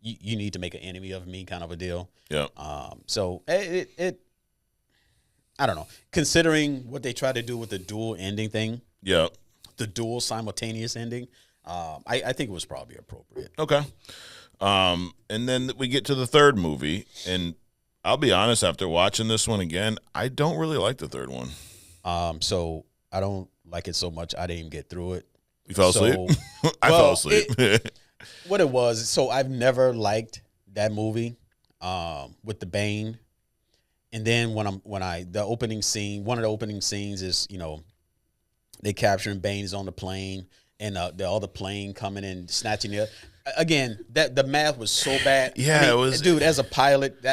you need to make an enemy of me, kind of a deal. Yeah. So it I don't know. Considering what they tried to do with the dual ending thing. Yeah. The dual simultaneous ending. I think it was probably appropriate. Okay. And then we get to the third movie, and I'll be honest, after watching this one again, I don't really like the third one. So I don't like it so much I didn't even get through it. You fell asleep? I fell asleep. What it was, so I've never liked that movie with the Bane. And then the opening scene, one of the opening scenes is, they capturing Bane is on the plane, and the other plane coming and snatching it. Again, the math was so bad. Yeah, it was. Dude, as a pilot,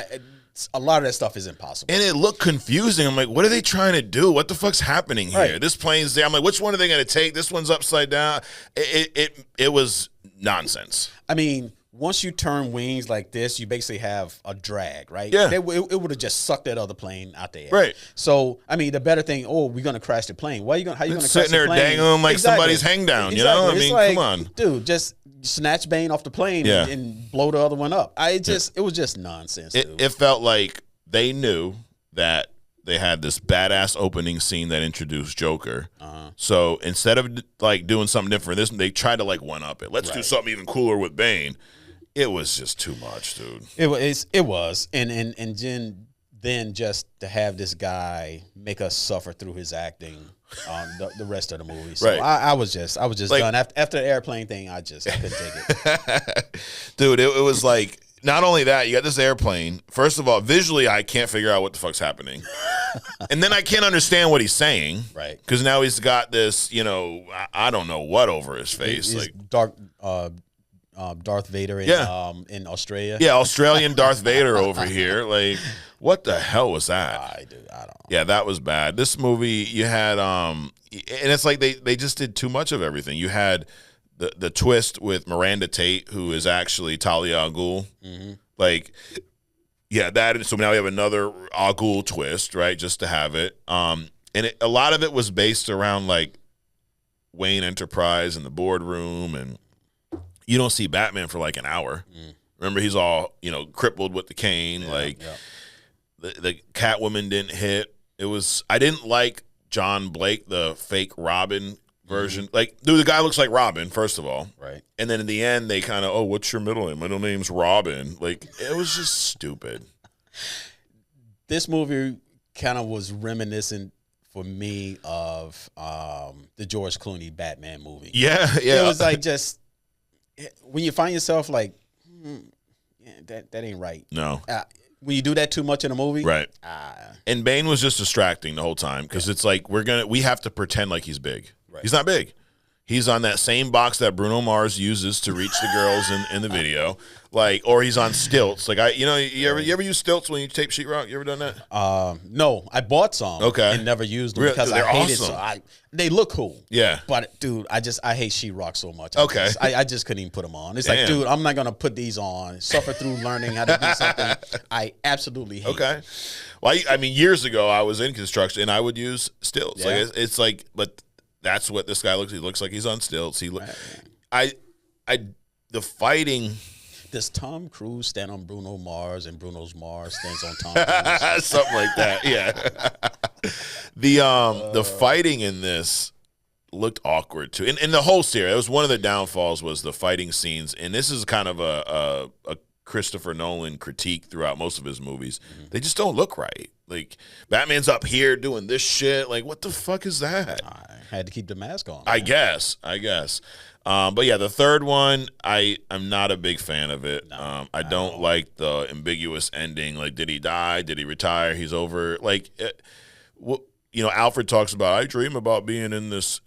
a lot of that stuff is impossible. And it looked confusing. I'm like, what are they trying to do? What the fuck's happening here? Right. This plane's there. I'm like, which one are they going to take? This one's upside down. It was nonsense. I mean, once you turn wings like this, you basically have a drag, right? Yeah. It would have just sucked that other plane out the air. Right. So, I mean, the better thing, we're going to crash the plane. How are you going to crash the plane? Sitting there dangling like somebody's hang down, I mean, like, come on. Dude, just snatch Bane off the plane and blow the other one up. It was just nonsense, dude. It felt like they knew that they had this badass opening scene that introduced Joker. Uh-huh. So instead of like doing something different, they tried to like one up it. Let's do something even cooler with Bane. It was just too much, dude. It was, and then just to have this guy make us suffer through his acting the rest of the movie. So I was just like, done after the airplane thing. I couldn't take it, dude. It was like not only that, you got this airplane. First of all, visually, I can't figure out what the fuck's happening. And then I can't understand what he's saying. Right. Because now he's got this, I don't know what over his face. Like Darth Vader in Australia. Yeah, Australian Darth Vader over here. Like, what the hell was that? I don't know. Yeah, that was bad. This movie, you had, and it's like they just did too much of everything. You had the twist with Miranda Tate, who is actually Talia al Ghul. Mm-hmm. Like, yeah, so now we have another al Ghul twist, right? Just to have it. And a lot of it was based around like Wayne Enterprise and the boardroom, and you don't see Batman for like an hour. Remember, he's all crippled with the cane. The Catwoman didn't hit. I didn't like John Blake, the fake Robin version. Mm-hmm. Like, dude, the guy looks like Robin, first of all. Right. And then in the end, they kind of, what's your middle name? My middle name's Robin. Like, it was just stupid. This movie kind of was reminiscent for me of the George Clooney Batman movie. Yeah. It was like just when you find yourself like, that ain't right. No. When you do that too much in a movie, right? And Bane was just distracting the whole time because it's like we have to pretend like he's big. Right. He's not big. He's on that same box that Bruno Mars uses to reach the girls in the video, or he's on stilts. Like you ever use stilts when you tape sheetrock? You ever done that? No, I bought some. Okay. And never used them because I hated awesome. They look cool. Yeah. But dude, I hate sheetrock so much. Okay. I just couldn't even put them on. It's like, dude, I'm not gonna put these on. Suffer through learning how to do something I absolutely hate. Okay. Well, I mean, years ago I was in construction and I would use stilts. Yeah. Like it's like, but. That's what this guy looks. He looks like he's on stilts. The fighting. Does Tom Cruise stand on Bruno Mars and Bruno Mars stands on Tom Cruise? Something like that. Yeah. The fighting in this looked awkward too. In the whole series, it was one of the downfalls was the fighting scenes, and this is kind of a Christopher Nolan critique throughout most of his movies. Mm-hmm. They just don't look right. Like, Batman's up here doing this shit. Like, what the fuck is that? I had to keep the mask on. I guess. But yeah, the third one, I'm not a big fan of it. No, I don't like the ambiguous ending. Like, did he die? Did he retire? He's over. Like, Alfred talks about, I dream about being in this,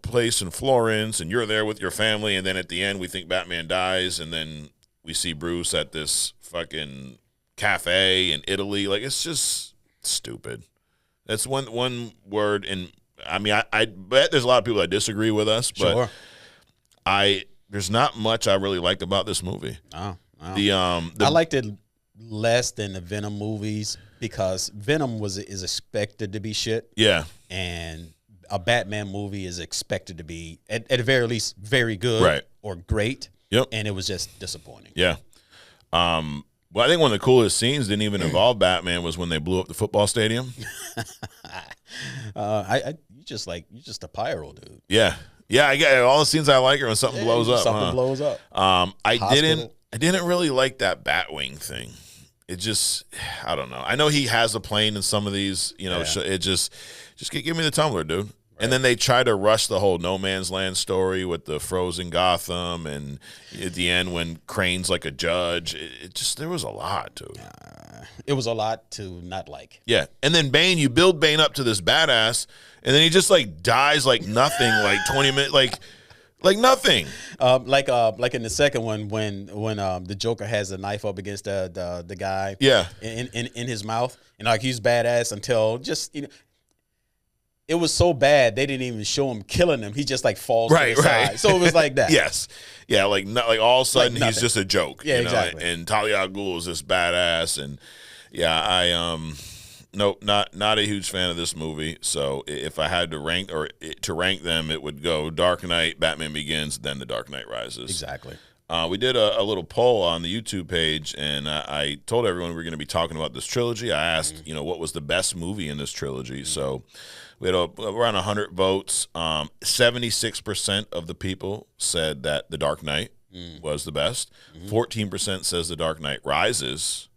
place in Florence, and you're there with your family, and then at the end we think Batman dies, and then we see Bruce at this fucking cafe in Italy. Like, it's just stupid. That's one word, and I mean, I bet there's a lot of people that disagree with us, but sure. There's not much I really like about this movie. Oh. I liked it less than the Venom movies because Venom is expected to be shit. Yeah. And a Batman movie is expected to be at the very least very good, right, or great. Yep. And it was just disappointing. Yeah. Well, I think one of the coolest scenes didn't even involve Batman was when they blew up the football stadium. You just a pyro dude. Yeah. Yeah, I get all the scenes I like are when something blows up. Something blows up. I didn't really like that Batwing thing. It just, I don't know. I know he has a plane in some of these, it just give me the Tumbler, dude. Right. And then they try to rush the whole No Man's Land story with the frozen Gotham, and at the end when Crane's like a judge, there was a lot, dude. It was a lot to not like. Yeah, and then Bane, you build Bane up to this badass, and then he just like dies like nothing, like 20 minutes, like nothing. Like in the second one when the Joker has a knife up against the guy. Yeah. In his mouth, and like he's badass until just it was so bad they didn't even show him killing him. He just like falls to the side. So it was like that. Yes. Yeah, like all of a sudden he's just a joke. Yeah, exactly. And Talia al Ghul is this badass, and yeah, nope, not a huge fan of this movie. So if I had to rank them, it would go Dark Knight, Batman Begins, then The Dark Knight Rises. Exactly. We did a little poll on the YouTube page, and I told everyone we were going to be talking about this trilogy. I asked, what was the best movie in this trilogy? So we had around 100 votes. 76% of the people said that The Dark Knight was the best. 14% says The Dark Knight Rises.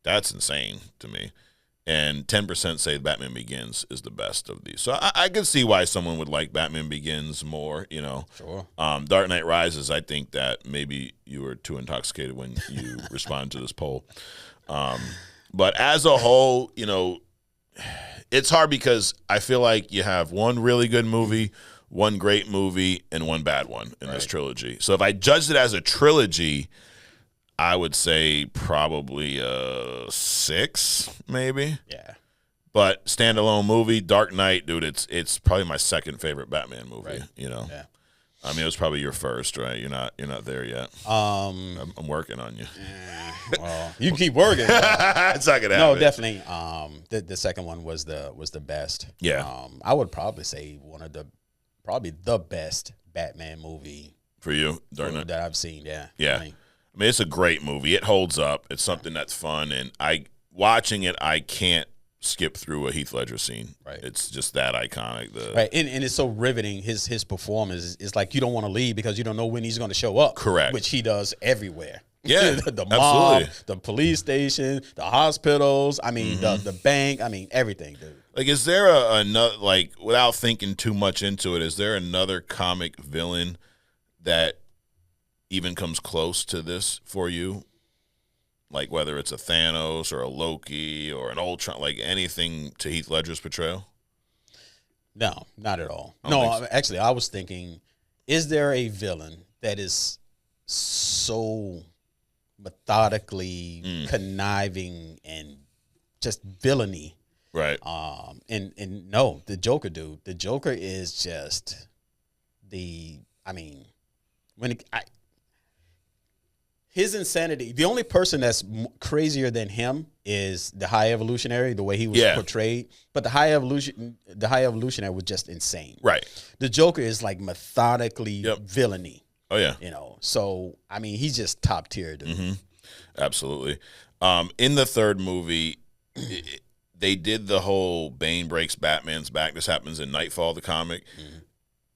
That's insane to me. and 10% say Batman Begins is the best of these. So I can see why someone would like Batman Begins more, you know. Sure. Dark Knight Rises, I think that maybe you were too intoxicated when you responded to this poll. But as a whole, you know, it's hard because I feel like you have one really good movie, one great movie, and one bad one in this trilogy. So if I judged it as a trilogy, I would say probably 6, maybe. Yeah. But standalone movie, Dark Knight, dude, it's probably my second favorite Batman movie. Right. You know. Yeah. I mean, it was probably your first, right? You're not there yet. I'm working on you. Well, you keep working. It's not gonna happen. No, definitely. The second one was the best. Yeah. I would probably say probably the best Batman movie for you, Dark Knight, that I've seen. Yeah. Yeah. I mean, it's a great movie. It holds up. It's something that's fun, and watching it, I can't skip through a Heath Ledger scene. Right. It's just that iconic. Right, and it's so riveting. His performance is like you don't want to leave because you don't know when he's going to show up. Correct. Which he does everywhere. Yeah, the mob, the police station, the hospitals. I mean, the bank. I mean, everything, dude. Like, is there another, like, without thinking too much into it, is there another comic villain that even comes close to this for you? Like, whether it's a Thanos or a Loki or an Ultron, like anything to Heath Ledger's portrayal? No, not at all. No, actually, I was thinking, is there a villain that is so methodically conniving and just villainy? Right. And no, the Joker, dude. The Joker is just his insanity. The only person that's crazier than him is the High Evolutionary, the way he was portrayed. But the High Evolutionary was just insane. Right. The Joker is like methodically villainy. Oh yeah. You know. So I mean, he's just top tier, dude. Mm-hmm. Absolutely. In the third movie, they did the whole Bane breaks Batman's back. This happens in Nightfall, the comic. Mm-hmm.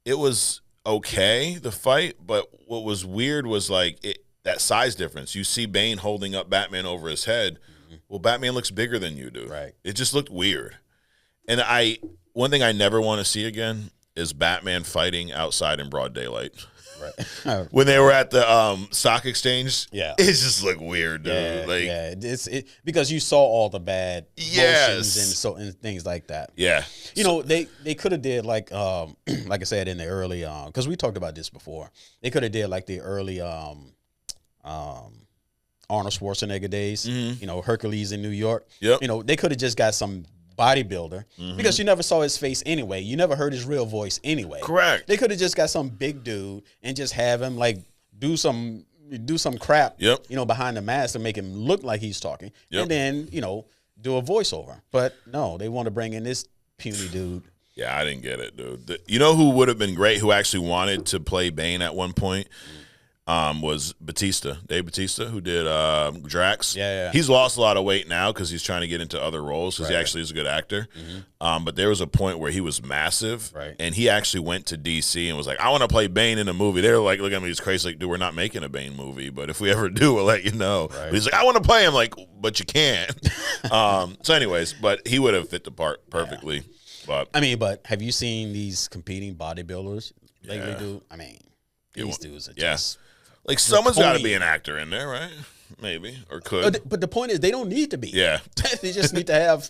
It was okay, the fight, but what was weird was like that size difference. You see Bane holding up Batman over his head. Mm-hmm. Well, Batman looks bigger than you do. Right. It just looked weird. And one thing I never want to see again is Batman fighting outside in broad daylight. Right. When they were at the stock exchange, it just looked weird, dude. It's because you saw all the bad motions and things like that. Yeah, you know they could have did like I said in the early because we talked about this before. They could have did like the early Arnold Schwarzenegger days. Mm-hmm. You know, Hercules in New York. Yep. You know, they could have just got some bodybuilder because you never saw his face anyway. You never heard his real voice anyway. Correct. They could have just got some big dude and just have him like do some crap, you know, behind the mask to make him look like he's talking, and then you know do a voiceover. But no, they want to bring in this puny dude. Yeah, I didn't get it, dude. You know who would have been great? Who actually wanted to play Bane at one point? Was Dave Bautista, who did Drax. Yeah. He's lost a lot of weight now because he's trying to get into other roles because he actually is a good actor. Mm-hmm. But there was a point where he was massive, and he actually went to DC and was like, I want to play Bane in a movie. They were like, look at me, he's crazy. Like, dude, we're not making a Bane movie, but if we ever do, we'll let you know. Right. But he's like, I want to play him. Like, but you can't. So anyways, but he would have fit the part perfectly. Yeah. But have you seen these competing bodybuilders lately, dude? I mean, these dudes are just... Like, someone's got to be an actor in there, right? Maybe, or could. But the point is, they don't need to be. Yeah. They just need to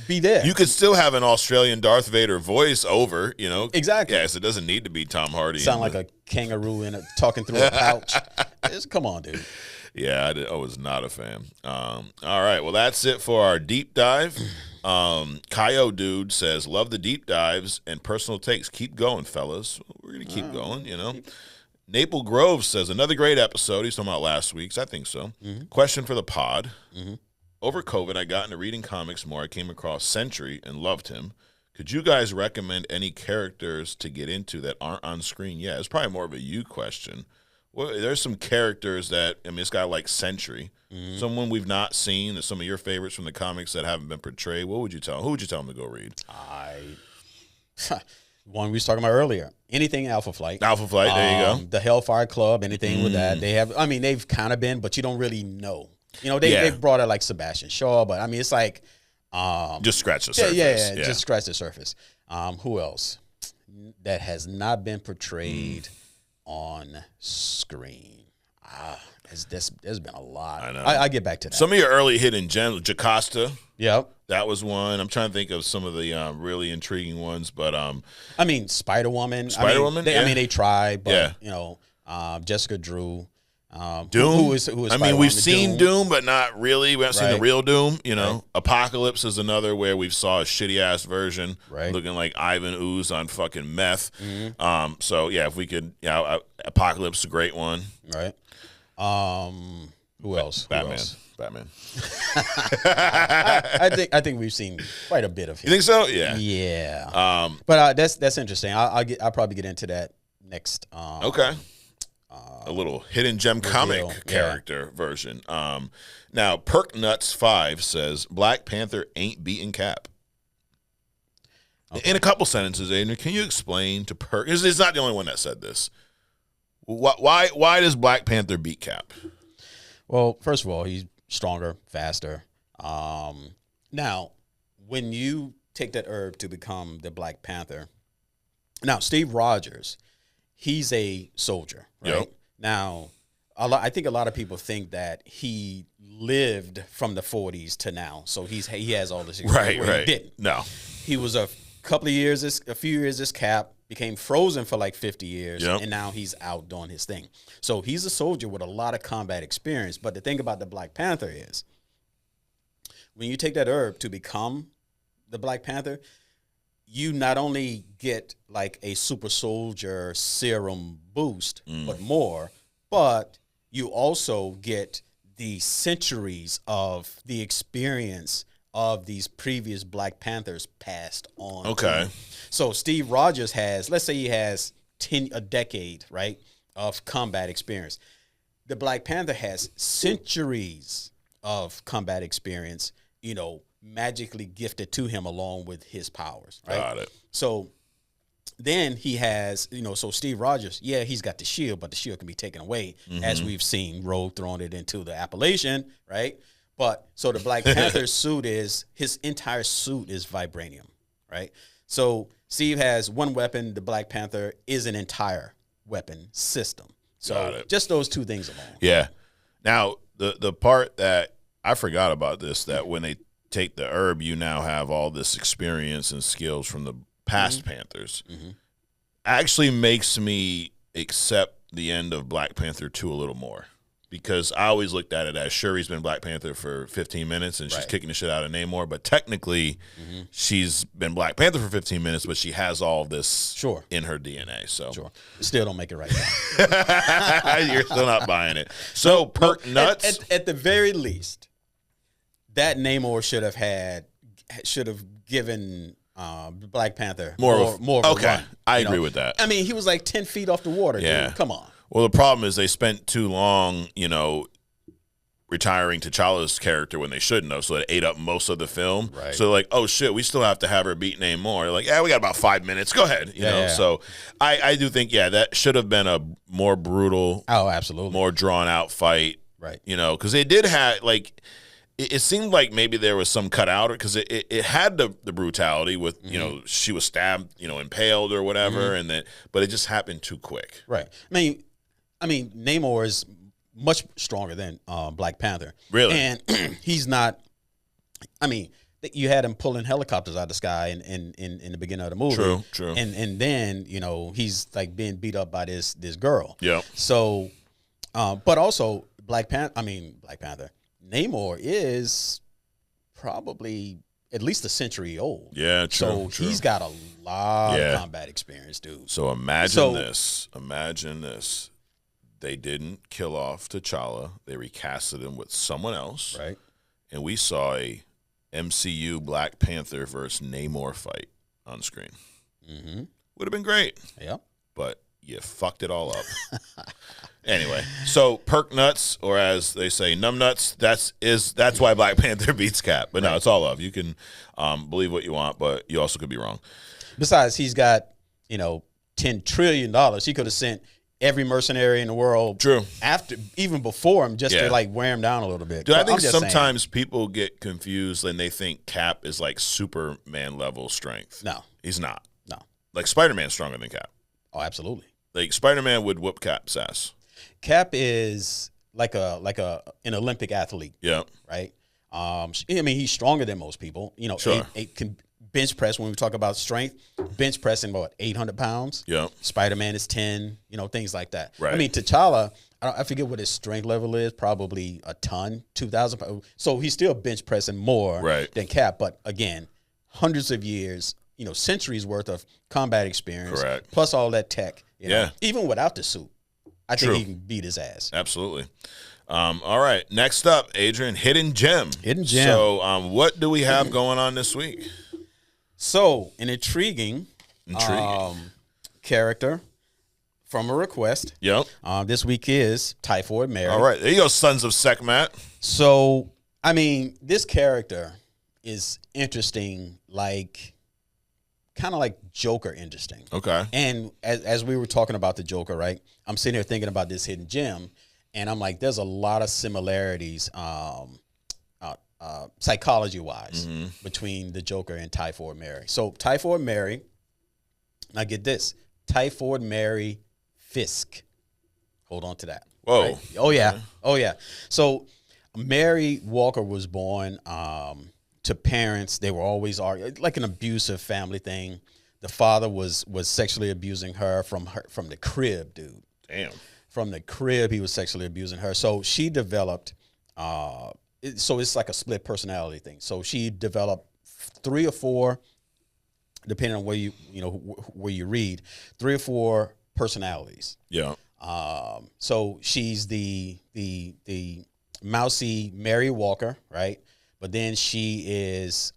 be there. You could still have an Australian Darth Vader voice over, you know? Exactly. Yes, it doesn't need to be Tom Hardy. Sound like a kangaroo talking through a pouch. Come on, dude. Yeah, I was not a fan. All right, well, that's it for our deep dive. Kaio Dude says, love the deep dives and personal takes. Keep going, fellas. We're going to keep going, you know? Maple Grove says, another great episode. He's talking about last week's. I think so. Mm-hmm. Question for the pod. Mm-hmm. Over COVID, I got into reading comics more. I came across Sentry and loved him. Could you guys recommend any characters to get into that aren't on screen yet? It's probably more of a you question. Well, there's some characters that, I mean, it's got like Sentry. Mm-hmm. Someone we've not seen, some of your favorites from the comics that haven't been portrayed. What would you tell them? Who would you tell them to go read? One we was talking about earlier. Anything Alpha Flight. There you go. The Hellfire Club, anything with that. They have, I mean, they've kind of been, but you don't really know. You know, they've brought out like Sebastian Shaw, but I mean, it's like, Just scratch the surface. Yeah, just scratch the surface. Who else that has not been portrayed on screen? There's been a lot. I know. I get back to that. Some of your early hidden gems, Jocasta. Yep. That was one. I'm trying to think of some of the really intriguing ones, but I mean, Spider-Woman. They tried, but Jessica Drew. Doom. Who is we've seen Doom, but not really. We haven't seen the real Doom. Apocalypse is another where we saw a shitty ass version, looking like Ivan Ooze on fucking meth. Mm-hmm. So yeah, if we could, Apocalypse is a great one. Right. Who else? Batman. I think we've seen quite a bit of him. You think so? Yeah. Yeah. But that's interesting. I'll probably get into that next. Okay. A little hidden gem comic character version. Now, Perk Nuts 5 says Black Panther ain't beating Cap. Okay. In a couple sentences, Adrian, can you explain to Perk? It's not the only one that said this. Why does Black Panther beat Cap? Well, first of all, he's stronger, faster. Now, when you take that herb to become the Black Panther, now Steve Rogers, he's a soldier, right? Yep. Now, I think a lot of people think that he lived from the 40s to now, so he has all this experience. Right. He didn't. No. He was a few years as Cap, became frozen for like 50 years, and now he's out doing his thing. So he's a soldier with a lot of combat experience. But the thing about the Black Panther is, when you take that herb to become the Black Panther, you not only get like a super soldier serum boost, but you also get the centuries of the experience of these previous Black Panthers passed on. Okay. So Steve Rogers has, let's say he has a decade, right, of combat experience. The Black Panther has centuries of combat experience, magically gifted to him along with his powers, right? Got it. So then he has, so Steve Rogers, he's got the shield, but the shield can be taken away, as we've seen Rogue throwing it into the Appalachian, right? But so the Black Panther his entire suit is vibranium, right? So Steve has one weapon. The Black Panther is an entire weapon system. So just those two things alone. Yeah. Now, the part that I forgot about this, that when they take the herb, you now have all this experience and skills from the past Panthers. Actually makes me accept the end of Black Panther 2 a little more. Because I always looked at it as, sure, he's been Black Panther for 15 minutes and she's kicking the shit out of Namor, but technically she's been Black Panther for 15 minutes, but she has all this in her DNA. So still don't make it right now. You're still not buying it. So Perk Nuts. At the very least, that Namor should have given Black Panther more of a run. I agree with that. I mean, he was like 10 feet off the water, dude. Come on. Well, the problem is they spent too long, retiring T'Challa's character when they shouldn't have, so it ate up most of the film. Right. So like, oh shit, we still have to have her beat Namor. Like, we got about 5 minutes. Go ahead. You know. So I do think that should have been a more brutal, absolutely, more drawn out fight. Right. Because they did have like. It seemed like maybe there was some cut out, because it had the brutality with she was stabbed, impaled or whatever, but it just happened too quick. Right. I mean, Namor is much stronger than Black Panther. Really? And he's not. I mean, you had him pulling helicopters out of the sky in the beginning of the movie. True. And then he's like being beat up by this girl. Yeah. So, but also Black Panther. Namor is probably at least a century old. Yeah, true. So he's got a lot of combat experience, dude. So imagine this. Imagine this. They didn't kill off T'Challa. They recasted him with someone else. Right. And we saw a MCU Black Panther versus Namor fight on screen. Would have been great. Yeah. But you fucked it all up. Anyway, so Perk Nuts, or as they say, Numb Nuts, that's why Black Panther beats Cap. But no, it's all love. You can believe what you want, but you also could be wrong. Besides, he's got, $10 trillion he could have sent every mercenary in the world. True. Even before him, just to like wear him down a little bit. Dude, I think sometimes people get confused and they think Cap is like Superman level strength. No. He's not. No. Like Spider-Man's stronger than Cap. Oh, absolutely. Like Spider-Man would whoop Cap's ass. Cap is like an Olympic athlete. Yeah. Right? I mean, he's stronger than most people. You know, sure. Can bench press, when we talk about strength, bench pressing about 800 pounds. Yeah. Spider-Man is 10, things like that. Right. I mean, T'Challa, I forget what his strength level is, probably a ton, 2,000 pounds. So he's still bench pressing more than Cap. But again, hundreds of years, centuries worth of combat experience. Correct. Plus all that tech. Yeah. Even without the suit, I think he can beat his ass. Absolutely. All right. Next up, Adrian, Hidden Gem. Hidden Gem. So what do we have going on this week? So, an intriguing character from a request. Yep. This week is Typhoid Mary. All right. There you go, Sons of Sekhmet. So, I mean, this character is interesting, kind of like Joker interesting. Okay. And as we were talking about the Joker, right, I'm sitting here thinking about this Hidden Gem, and I'm like, there's a lot of similarities psychology-wise between the Joker and Typhoid Mary. So Typhoid Mary, now get this, Typhoid Mary Fisk. Hold on to that. Whoa. Right? Oh, yeah. Okay. Oh, yeah. So Mary Walker was born to parents. They were always like an abusive family thing. The father was sexually abusing her from the crib, dude. Damn. From the crib, he was sexually abusing her. So she developed so it's like a split personality thing. So she developed 3 or 4, depending on where where you read, 3 or 4 personalities. Yeah. So she's the mousy Mary Walker, right? But then she is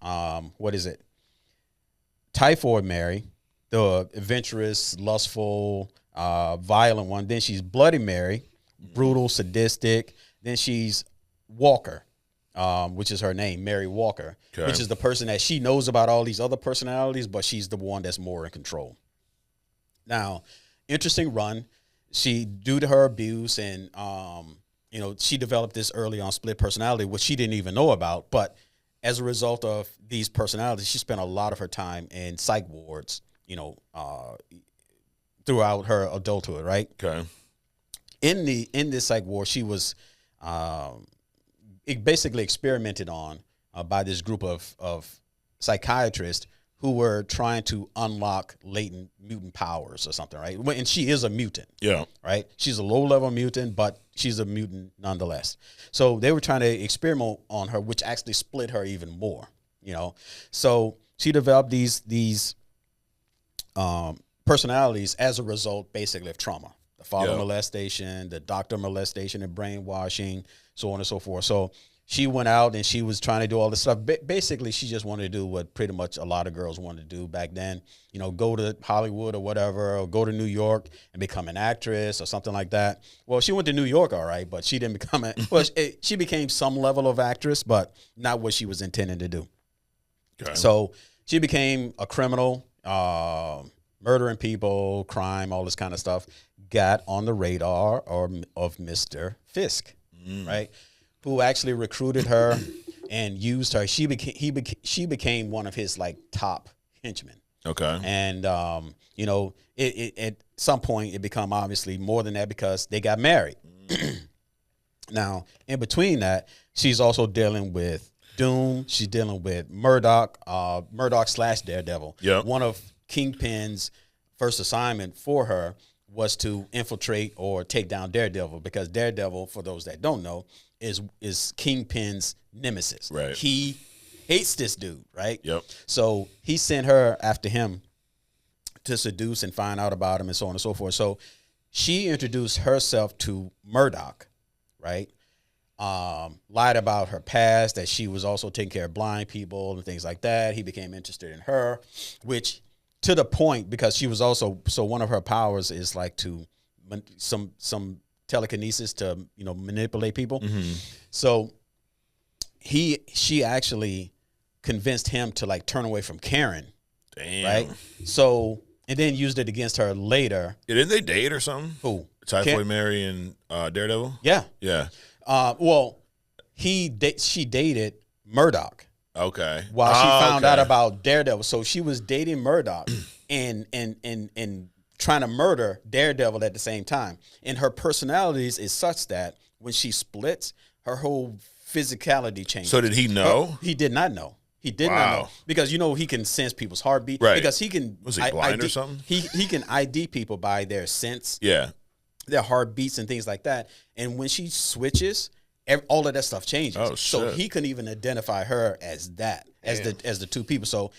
Typhoid Mary, the adventurous, lustful, violent one. Then she's Bloody Mary, brutal, sadistic. Then she's Walker, which is her name, Mary Walker, which is the person that she knows about all these other personalities, but she's the one that's more in control. Now, interesting run. She, due to her abuse and, she developed this early on split personality, which she didn't even know about. But as a result of these personalities, she spent a lot of her time in psych wards, throughout her adulthood, right? Okay. In this psych ward, she was basically experimented on by this group of psychiatrists who were trying to unlock latent mutant powers or something, right? And she is a mutant. Yeah. Right? She's a low-level mutant, but she's a mutant nonetheless. So they were trying to experiment on her, which actually split her even more, So she developed these personalities as a result, basically, of trauma. The father molestation, the doctor molestation and brainwashing, so on and so forth. So she went out and she was trying to do all this stuff. Basically, she just wanted to do what pretty much a lot of girls wanted to do back then. Go to Hollywood or whatever, or go to New York and become an actress or something like that. Well, she went to New York, all right, but she didn't become she became some level of actress, but not what she was intending to do. Okay. So she became a criminal, murdering people, crime, all this kind of stuff. Got on the radar of Mr. Fisk, right? Who actually recruited her and used her. She became one of his top henchmen. Okay. And at some point it become obviously more than that because they got married. Now, in between that, she's also dealing with Doom. She's dealing with Murdoch / Daredevil. Yeah. One of Kingpin's first assignment for her was to infiltrate or take down Daredevil, because Daredevil, for those that don't know, is Kingpin's nemesis. Right. He hates this dude, right? Yep. So he sent her after him to seduce and find out about him and so on and so forth. So she introduced herself to Murdoch, right? Lied about her past, that she was also taking care of blind people and things like that. He became interested in her, which to the point, because she was also, so one of her powers is to some telekinesis to manipulate people. Mm-hmm. So she actually convinced him to turn away from Karen. Damn. Right. So and then used it against her later. Didn't they date or something? Who? Typhoid Mary and Daredevil? Yeah. Yeah. Well, she dated Murdoch. Okay. While she found out about Daredevil. So she was dating Murdoch and trying to murder Daredevil at the same time. And her personalities is such that when she splits, her whole physicality changes. So did he know? He did not know. He did not know. Because, he can sense people's heartbeat. Right. Because he can... Was he blind or something? He can ID people by their sense. Yeah. Their heartbeats and things like that. And when she switches... all of that stuff changes. Oh, shit. So he couldn't even identify her as that, as the two people. So,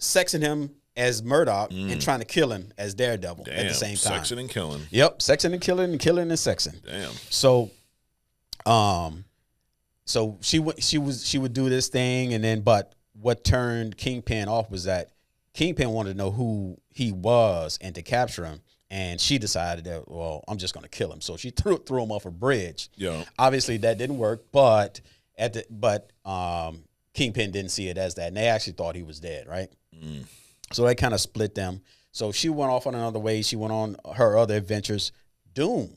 sexing him as Murdoch and trying to kill him as Daredevil at the same time. Sexing and killing. Yep, sexing and killing and killing and sexing. Damn. So, so she would do this thing, but what turned Kingpin off was that Kingpin wanted to know who he was and to capture him. And she decided that, well, I'm just going to kill him. So she threw him off a bridge. Yeah. Obviously, that didn't work, but Kingpin didn't see it as that. And they actually thought he was dead, right? Mm. So they kind of split them. So she went off on another way. She went on her other adventures. Doom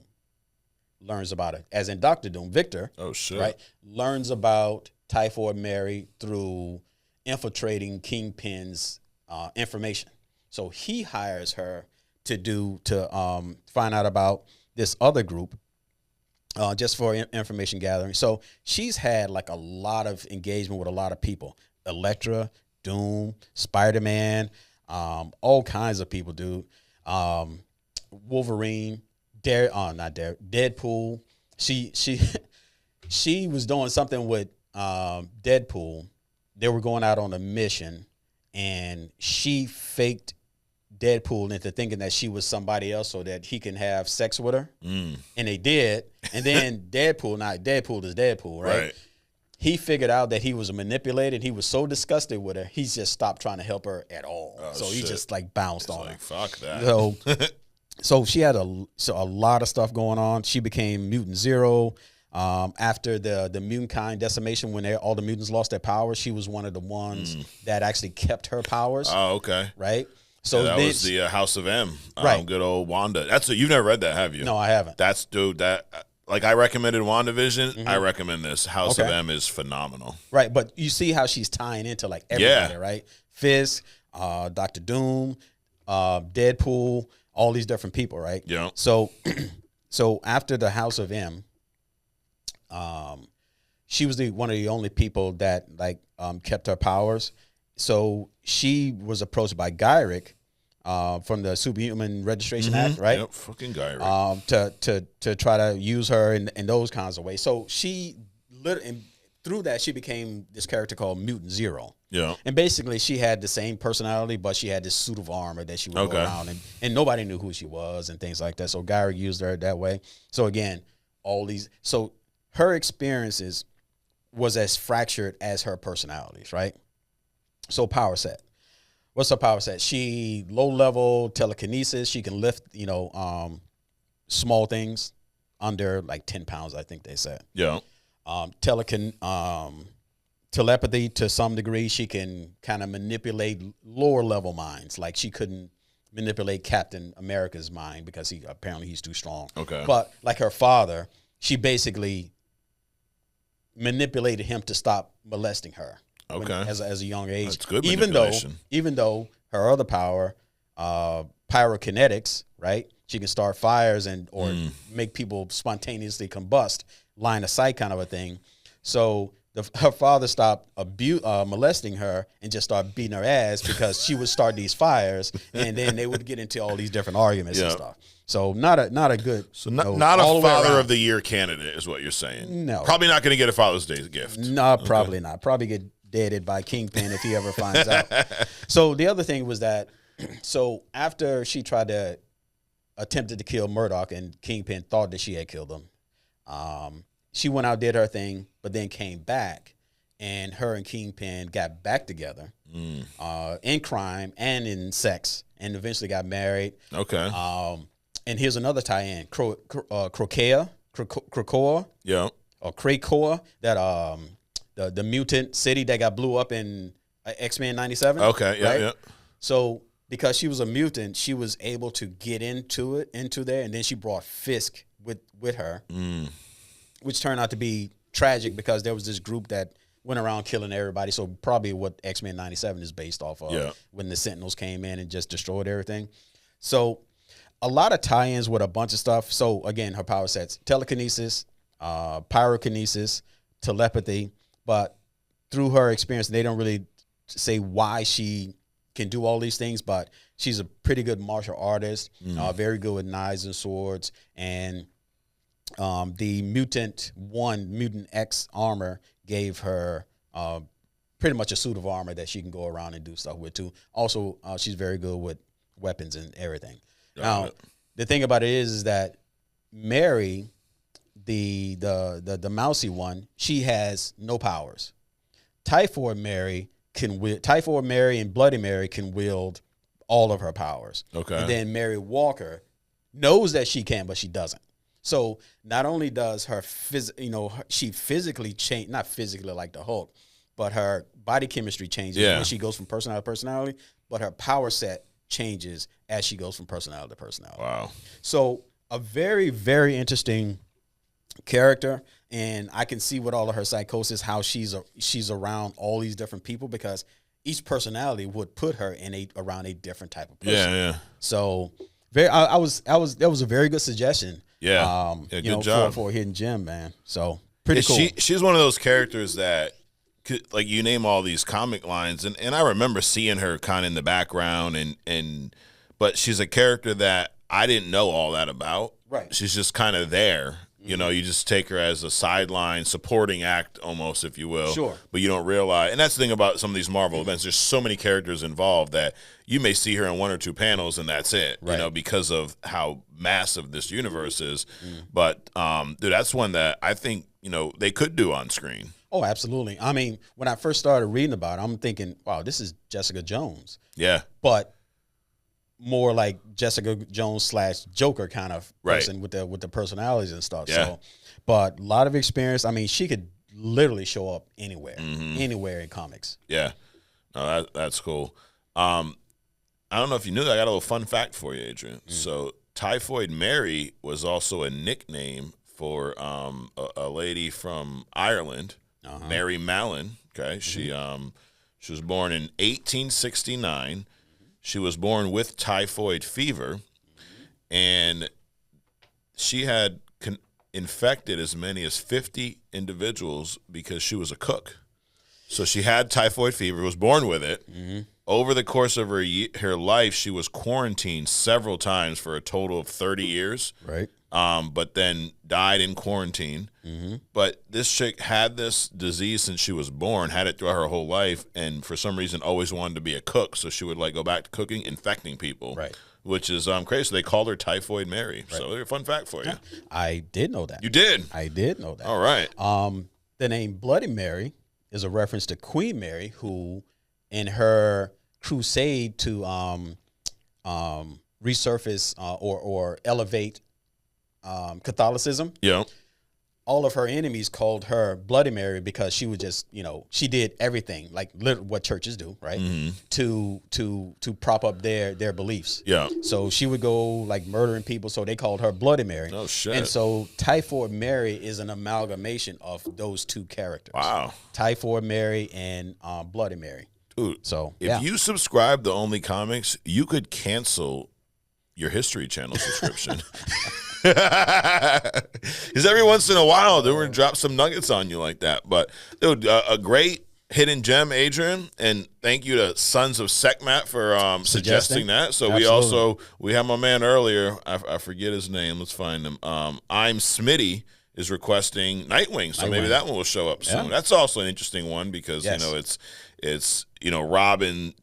learns about it, as in Dr. Doom. Victor, right, learns about Typhoid Mary through infiltrating Kingpin's information. So he hires her to find out about this other group just for information gathering. So she's had like a lot of engagement with a lot of people. Elektra, Doom, Spider-Man, all kinds of people, dude. Wolverine, Deadpool. She was doing something with Deadpool. They were going out on a mission, and she faked Deadpool into thinking that she was somebody else so that he can have sex with her. And they did. And then Deadpool is Deadpool, right? He figured out that he was manipulated. He was so disgusted with her, he just stopped trying to help her at all. He just like bounced on her. Fuck that. So she had a lot of stuff going on. She became Mutant Zero. After the mutant kind decimation, when all the mutants lost their powers, she was one of the ones that actually kept her powers. Oh, okay. Right? So that was the House of M. Right. Good old Wanda. You've never read that, have you? No, I haven't. I recommended WandaVision. I recommend this. House of M is phenomenal. Right, but you see how she's tying into like everybody, right? Fisk, Dr. Doom, Deadpool, all these different people, right? Yeah. So after the House of M, she was one of the only people that kept her powers. So she was approached by Gyrick from the Superhuman Registration Act, right? Yep, fucking Gyrick. To try to use her in those kinds of ways. So and through that, she became this character called Mutant Zero. Yeah. And basically, she had the same personality, but she had this suit of armor that she would go around, and nobody knew who she was and things like that. So Gyrick used her that way. So again, so her experiences was as fractured as her personalities, right? So power set. What's her power set? She low-level telekinesis. She can lift, small things under like 10 pounds, I think they said. Yeah. Telepathy to some degree. She can kind of manipulate lower-level minds. Like she couldn't manipulate Captain America's mind because he's too strong. Okay. But like her father, she basically manipulated him to stop molesting her. Okay. As a young age. That's good manipulation. Even though her other power, pyrokinetics, right? She can start fires or make people spontaneously combust, line of sight kind of a thing. So her father stopped molesting her and just started beating her ass because she would start these fires, and then they would get into all these different arguments and stuff. So not a good. So not a Father of the Year candidate is what you're saying. No. Probably not going to get a Father's Day gift. No, probably not. Probably get deaded by Kingpin if he ever finds out. So the other thing was that, so after she attempted to kill Murdoch and Kingpin thought that she had killed him, she went out, did her thing, but then came back, and her and Kingpin got back together in crime and in sex, and eventually got married. Okay. And here's another tie-in: Krakoa, yeah, or Krakoa, that the mutant city that got blew up in X-Men '97. Okay, yeah, right? yeah. So because she was a mutant, she was able to get into there, and then she brought Fisk with her, which turned out to be tragic because there was this group that went around killing everybody. So probably what X-Men 97 is based off of, when the Sentinels came in and just destroyed everything. So a lot of tie-ins with a bunch of stuff. So again, her power sets: telekinesis, pyrokinesis, telepathy. But through her experience, they don't really say why she can do all these things, but she's a pretty good martial artist, very good with knives and swords. And the Mutant X armor gave her pretty much a suit of armor that she can go around and do stuff with too. Also, she's very good with weapons and everything. Now, the thing about it is that Mary, the mousy one, she has no powers. Typhoid Mary and Bloody Mary can wield all of her powers. Okay. And then Mary Walker knows that she can, but she doesn't. So not only does her she physically change, not physically like the Hulk, but her body chemistry changes when she goes from personality to personality, but her power set changes as she goes from personality to personality. Wow. So a very, very interesting character, and I can see with all of her psychosis how she's around all these different people, because each personality would put her in around a different type of person. Yeah. So that was a very good suggestion. Yeah. Good job for a hidden gem, man. So pretty cool. She's one of those characters that, like, you name all these comic lines, and I remember seeing her kind of in the background, but she's a character that I didn't know all that about. Right. She's just kind of there. You know, you just take her as a sideline supporting act almost, if you will. Sure. But you don't realize, and that's the thing about some of these Marvel events, there's so many characters involved that you may see her in one or two panels and that's it, right, because of how massive this universe is. But, dude, that's one that I think, they could do on screen. Oh, absolutely. I mean, when I first started reading about it, I'm thinking, wow, this is Jessica Jones. Yeah. But more like Jessica Jones / Joker kind of person with the personalities and stuff. Yeah. So, but a lot of experience. I mean, she could literally show up anywhere in comics. Yeah, no, that's cool. I don't know if you knew that. I got a little fun fact for you, Adrian. So, Typhoid Mary was also a nickname for a lady from Ireland, Mary Mallon. Okay, she was born in 1869. She was born with typhoid fever, and she had infected as many as 50 individuals because she was a cook. So she had typhoid fever, was born with it. Over the course of her life, she was quarantined several times for a total of 30 years. Right. But then died in quarantine. But this chick had this disease since she was born, had it throughout her whole life, and for some reason always wanted to be a cook. So she would go back to cooking, infecting people. Right. Which is crazy. So they called her Typhoid Mary. Right. So a fun fact for you. I did know that. You did? I did know that. All right. The name Bloody Mary is a reference to Queen Mary, who in her crusade to resurface or elevate Catholicism. Yeah. All of her enemies called her Bloody Mary because she would just, she did everything like what churches do, right? To prop up their beliefs. Yeah. So she would go murdering people, so they called her Bloody Mary. Oh shit. And so Typhoid Mary is an amalgamation of those two characters. Wow. Typhoid Mary and Bloody Mary. Dude, so if you subscribe to Only Comics, you could cancel your History Channel subscription. Because every once in a while, they're going to drop some nuggets on you like that. But, dude, a great hidden gem, Adrian. And thank you to Sons of Sekhmet for suggesting that. So we have my man earlier. I forget his name. Let's find him. I'm Smitty is requesting Nightwing. So maybe that one will show up soon. That's also an interesting one because, it's Robin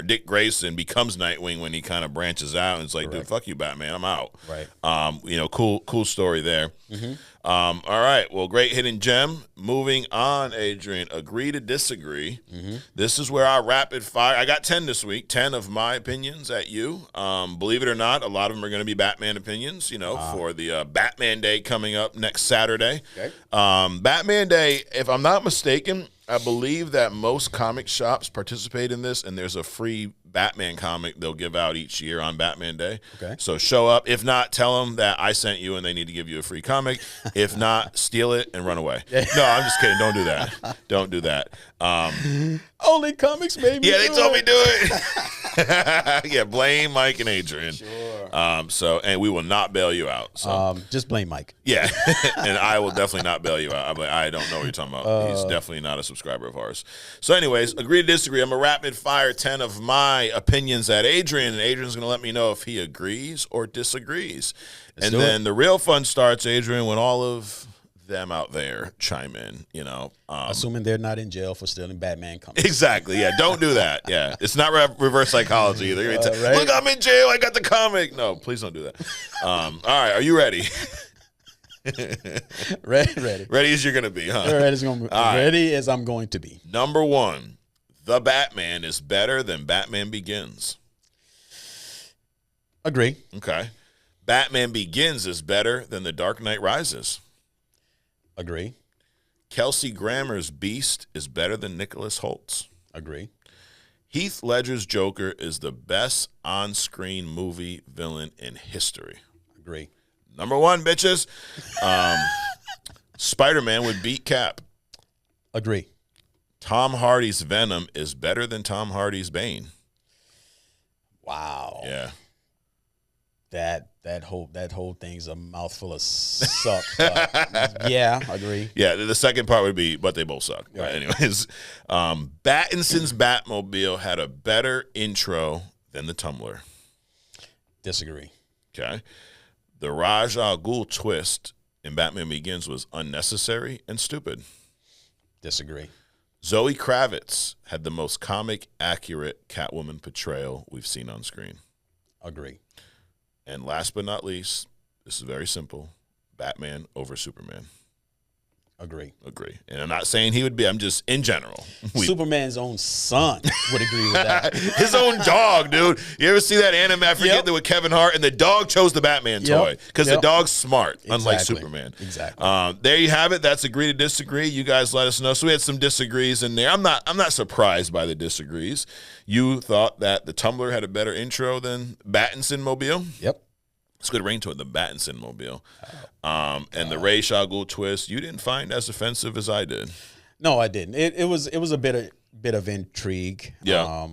Dick Grayson becomes Nightwing when he kind of branches out and it's like, dude, fuck you, Batman, I'm out. Right. Cool story there. All right, well, great hidden gem. Moving on, Adrian. Agree to disagree. This is where I rapid fire. I got 10 this week. 10 of my opinions at you. Believe it or not, a lot of them are going to be Batman opinions. For the Batman Day coming up next Saturday. Okay. Batman Day, if I'm not mistaken, I believe that most comic shops participate in this, and there's a free Batman comic they'll give out each year on Batman Day. Okay. So show up. If not, tell them that I sent you and they need to give you a free comic. If not, steal it and run away. No, I'm just kidding. Don't do that. Don't do that. Only comics made me Yeah, they told me do it. Yeah, blame Mike and Adrian. Sure. And we will not bail you out. So just blame Mike. yeah, and I will definitely not bail you out. I'm like, I don't know what you're talking about. He's definitely not a subscriber of ours. So anyways, agree to disagree. I'm going to rapid fire 10 of my opinions at Adrian, and Adrian's going to let me know if he agrees or disagrees. And then the real fun starts, Adrian, when all of them out there chime in, you know. Assuming they're not in jail for stealing Batman comics. Exactly, yeah. Don't do that. Yeah. It's not reverse psychology either. Right? Look, I'm in jail. I got the comic. No, please don't do that. All right, are you ready? Ready. Ready as you're going to be, huh? Ready as I'm going to be. Number 1, The Batman is better than Batman Begins. Agree. Okay. Batman Begins is better than The Dark Knight Rises. Agree. Kelsey Grammer's Beast is better than Nicholas Holt's. Agree. Heath Ledger's Joker is the best on-screen movie villain in history. Agree. Number 1, bitches. Spider-Man would beat Cap. Agree. Tom Hardy's Venom is better than Tom Hardy's Bane. Wow. Yeah. That whole thing's a mouthful of suck. Yeah, agree. Yeah, the second part would be, but they both suck. Right. But anyways, Battinson's Batmobile had a better intro than the Tumbler. Disagree. Okay. The Ra's al Ghul twist in Batman Begins was unnecessary and stupid. Disagree. Zoe Kravitz had the most comic accurate Catwoman portrayal we've seen on screen. Agree. And last but not least, this is very simple, Batman over Superman. Agree. And I'm not saying he would be, I'm just in general. Superman's own son would agree with that. His own dog, dude. You ever see that anime? I forget that with Kevin Hart, and the dog chose the Batman toy because the dog's smart, unlike Superman. Exactly. There you have it. That's agree to disagree. You guys let us know. So we had some disagrees in there. I'm not surprised by the disagrees. You thought that the Tumbler had a better intro than Battinson Mobile. Yep. It's a good ring to it, the Battinson Mobile. And the Ra's al Ghul twist, you didn't find as offensive as I did. No, I didn't. It was a bit of intrigue. Yeah.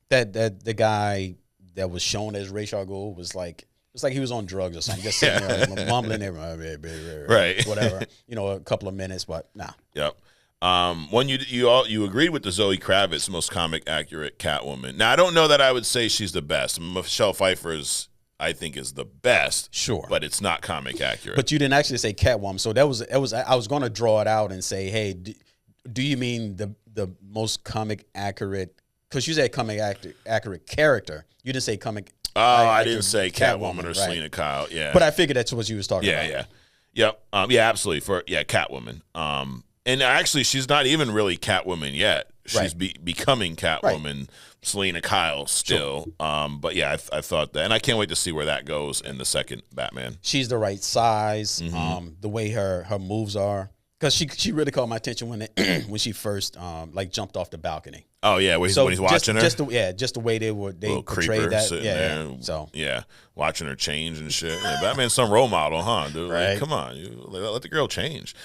That the guy that was shown as Ra's al Ghul was like, it's like he was on drugs or something, just sitting there mumbling everything, right, whatever. A couple of minutes, but nah. Yep. When you agreed with the Zoe Kravitz most comic accurate Catwoman. Now I don't know that I would say she's the best. Michelle Pfeiffer's, I think, is the best. Sure. But it's not comic accurate. But you didn't actually say Catwoman. So that was I was going to draw it out and say, hey, do you mean the most comic accurate? Because you said comic accurate character. You didn't say comic. I didn't say Catwoman or Selena Kyle. Yeah. But I figured that's what you was talking about. Yeah. Yep. Yeah, absolutely. Catwoman. And actually, she's not even really Catwoman yet. She's becoming Catwoman. Right. Selena Kyle still. Sure. But yeah, I thought that. And I can't wait to see where that goes in the second Batman. She's the right size. Mm-hmm. The way her moves are. Because she really caught my attention when she first jumped off the balcony. Oh yeah, when he's watching her. Just the way they portrayed that. Yeah, watching her change and shit. Yeah, Batman's some role model, huh, dude? Right. Like, come on, let the girl change.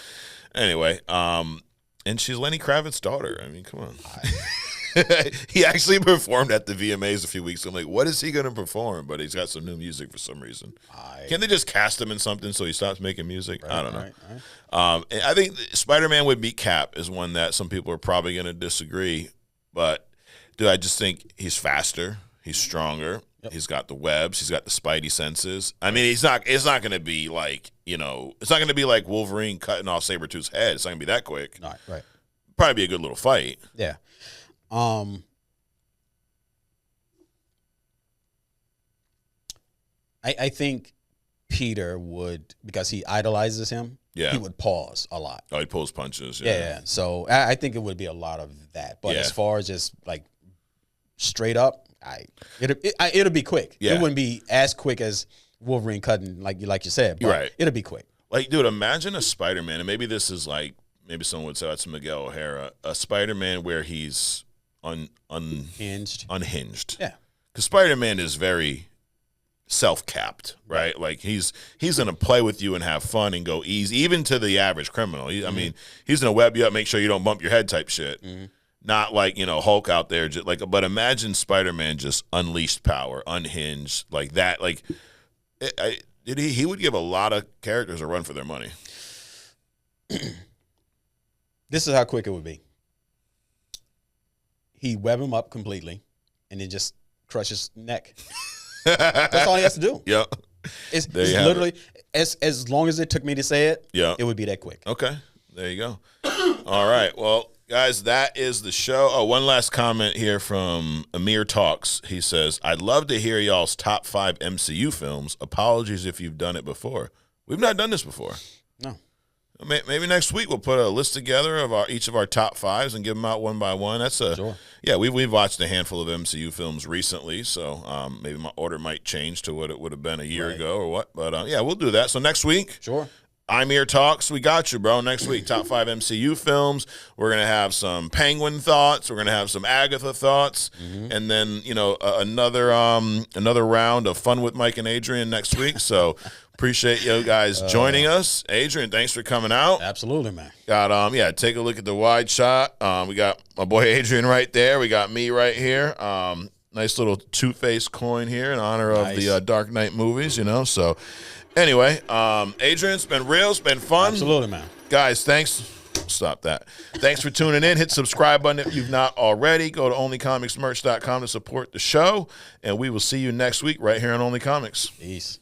Anyway, and she's Lenny Kravitz's daughter. I mean, come on. He actually performed at the VMAs a few weeks ago. I'm like, what is he going to perform? But he's got some new music for some reason. Can't they just cast him in something so he stops making music? I don't know. Right. And I think Spider-Man would beat Cap is one that some people are probably going to disagree. But, dude, I just think he's faster. He's stronger. Yep. He's got the webs. He's got the spidey senses. I mean, it's not going to be like, it's not going to be like Wolverine cutting off Sabretooth's head. It's not going to be that quick. Right. Probably be a good little fight. Yeah. I think Peter would, because he idolizes him, he would pause a lot. Oh, he pulls punches. Yeah. So I think it would be a lot of that. But as far as just like straight up, it'll be quick. Yeah. It wouldn't be as quick as Wolverine cutting, like you said. But it'll be quick. Like, dude, imagine a Spider-Man, and maybe this is like, maybe someone would say that's Miguel O'Hara, a Spider-Man where he's unhinged. Yeah, because Spider-Man is very self-capped, right? Like he's gonna play with you and have fun and go easy, even to the average criminal. I mean, he's gonna web you up, make sure you don't bump your head, type shit. Not like Hulk out there, just like. But imagine Spider-Man just unleashed power, unhinged like that. Like, he would give a lot of characters a run for their money. This is how quick it would be. He web him up completely, and then just crush his neck. That's all he has to do. Yeah, it's literally as long as it took me to say it. Yeah, it would be that quick. Okay, there you go. All right, well, guys, that is the show. Oh, one last comment here from Amir Talks. He says, "I'd love to hear y'all's top 5 MCU films. Apologies if you've done it before. We've not done this before. No." Maybe next week we'll put a list together of each of our top 5s and give them out one by one. That's sure. Yeah. We've watched a handful of MCU films recently, so maybe my order might change to what it would have been a year ago or what. But yeah, we'll do that. So next week, sure. I'm Here Talks. We got you, bro. Next week, top 5 MCU films. We're gonna have some Penguin thoughts. We're gonna have some Agatha thoughts, and then another round of fun with Mike and Adrian next week. So. Appreciate you guys joining us. Adrian, thanks for coming out. Absolutely, man. Got take a look at the wide shot. We got my boy Adrian right there. We got me right here. Nice little two-faced coin here in honor of the Dark Knight movies, So anyway, Adrian, it's been real. It's been fun. Absolutely, man. Guys, thanks. Stop that. Thanks for tuning in. Hit the subscribe button if you've not already. Go to onlycomicsmerch.com to support the show. And we will see you next week right here on Only Comics. Peace.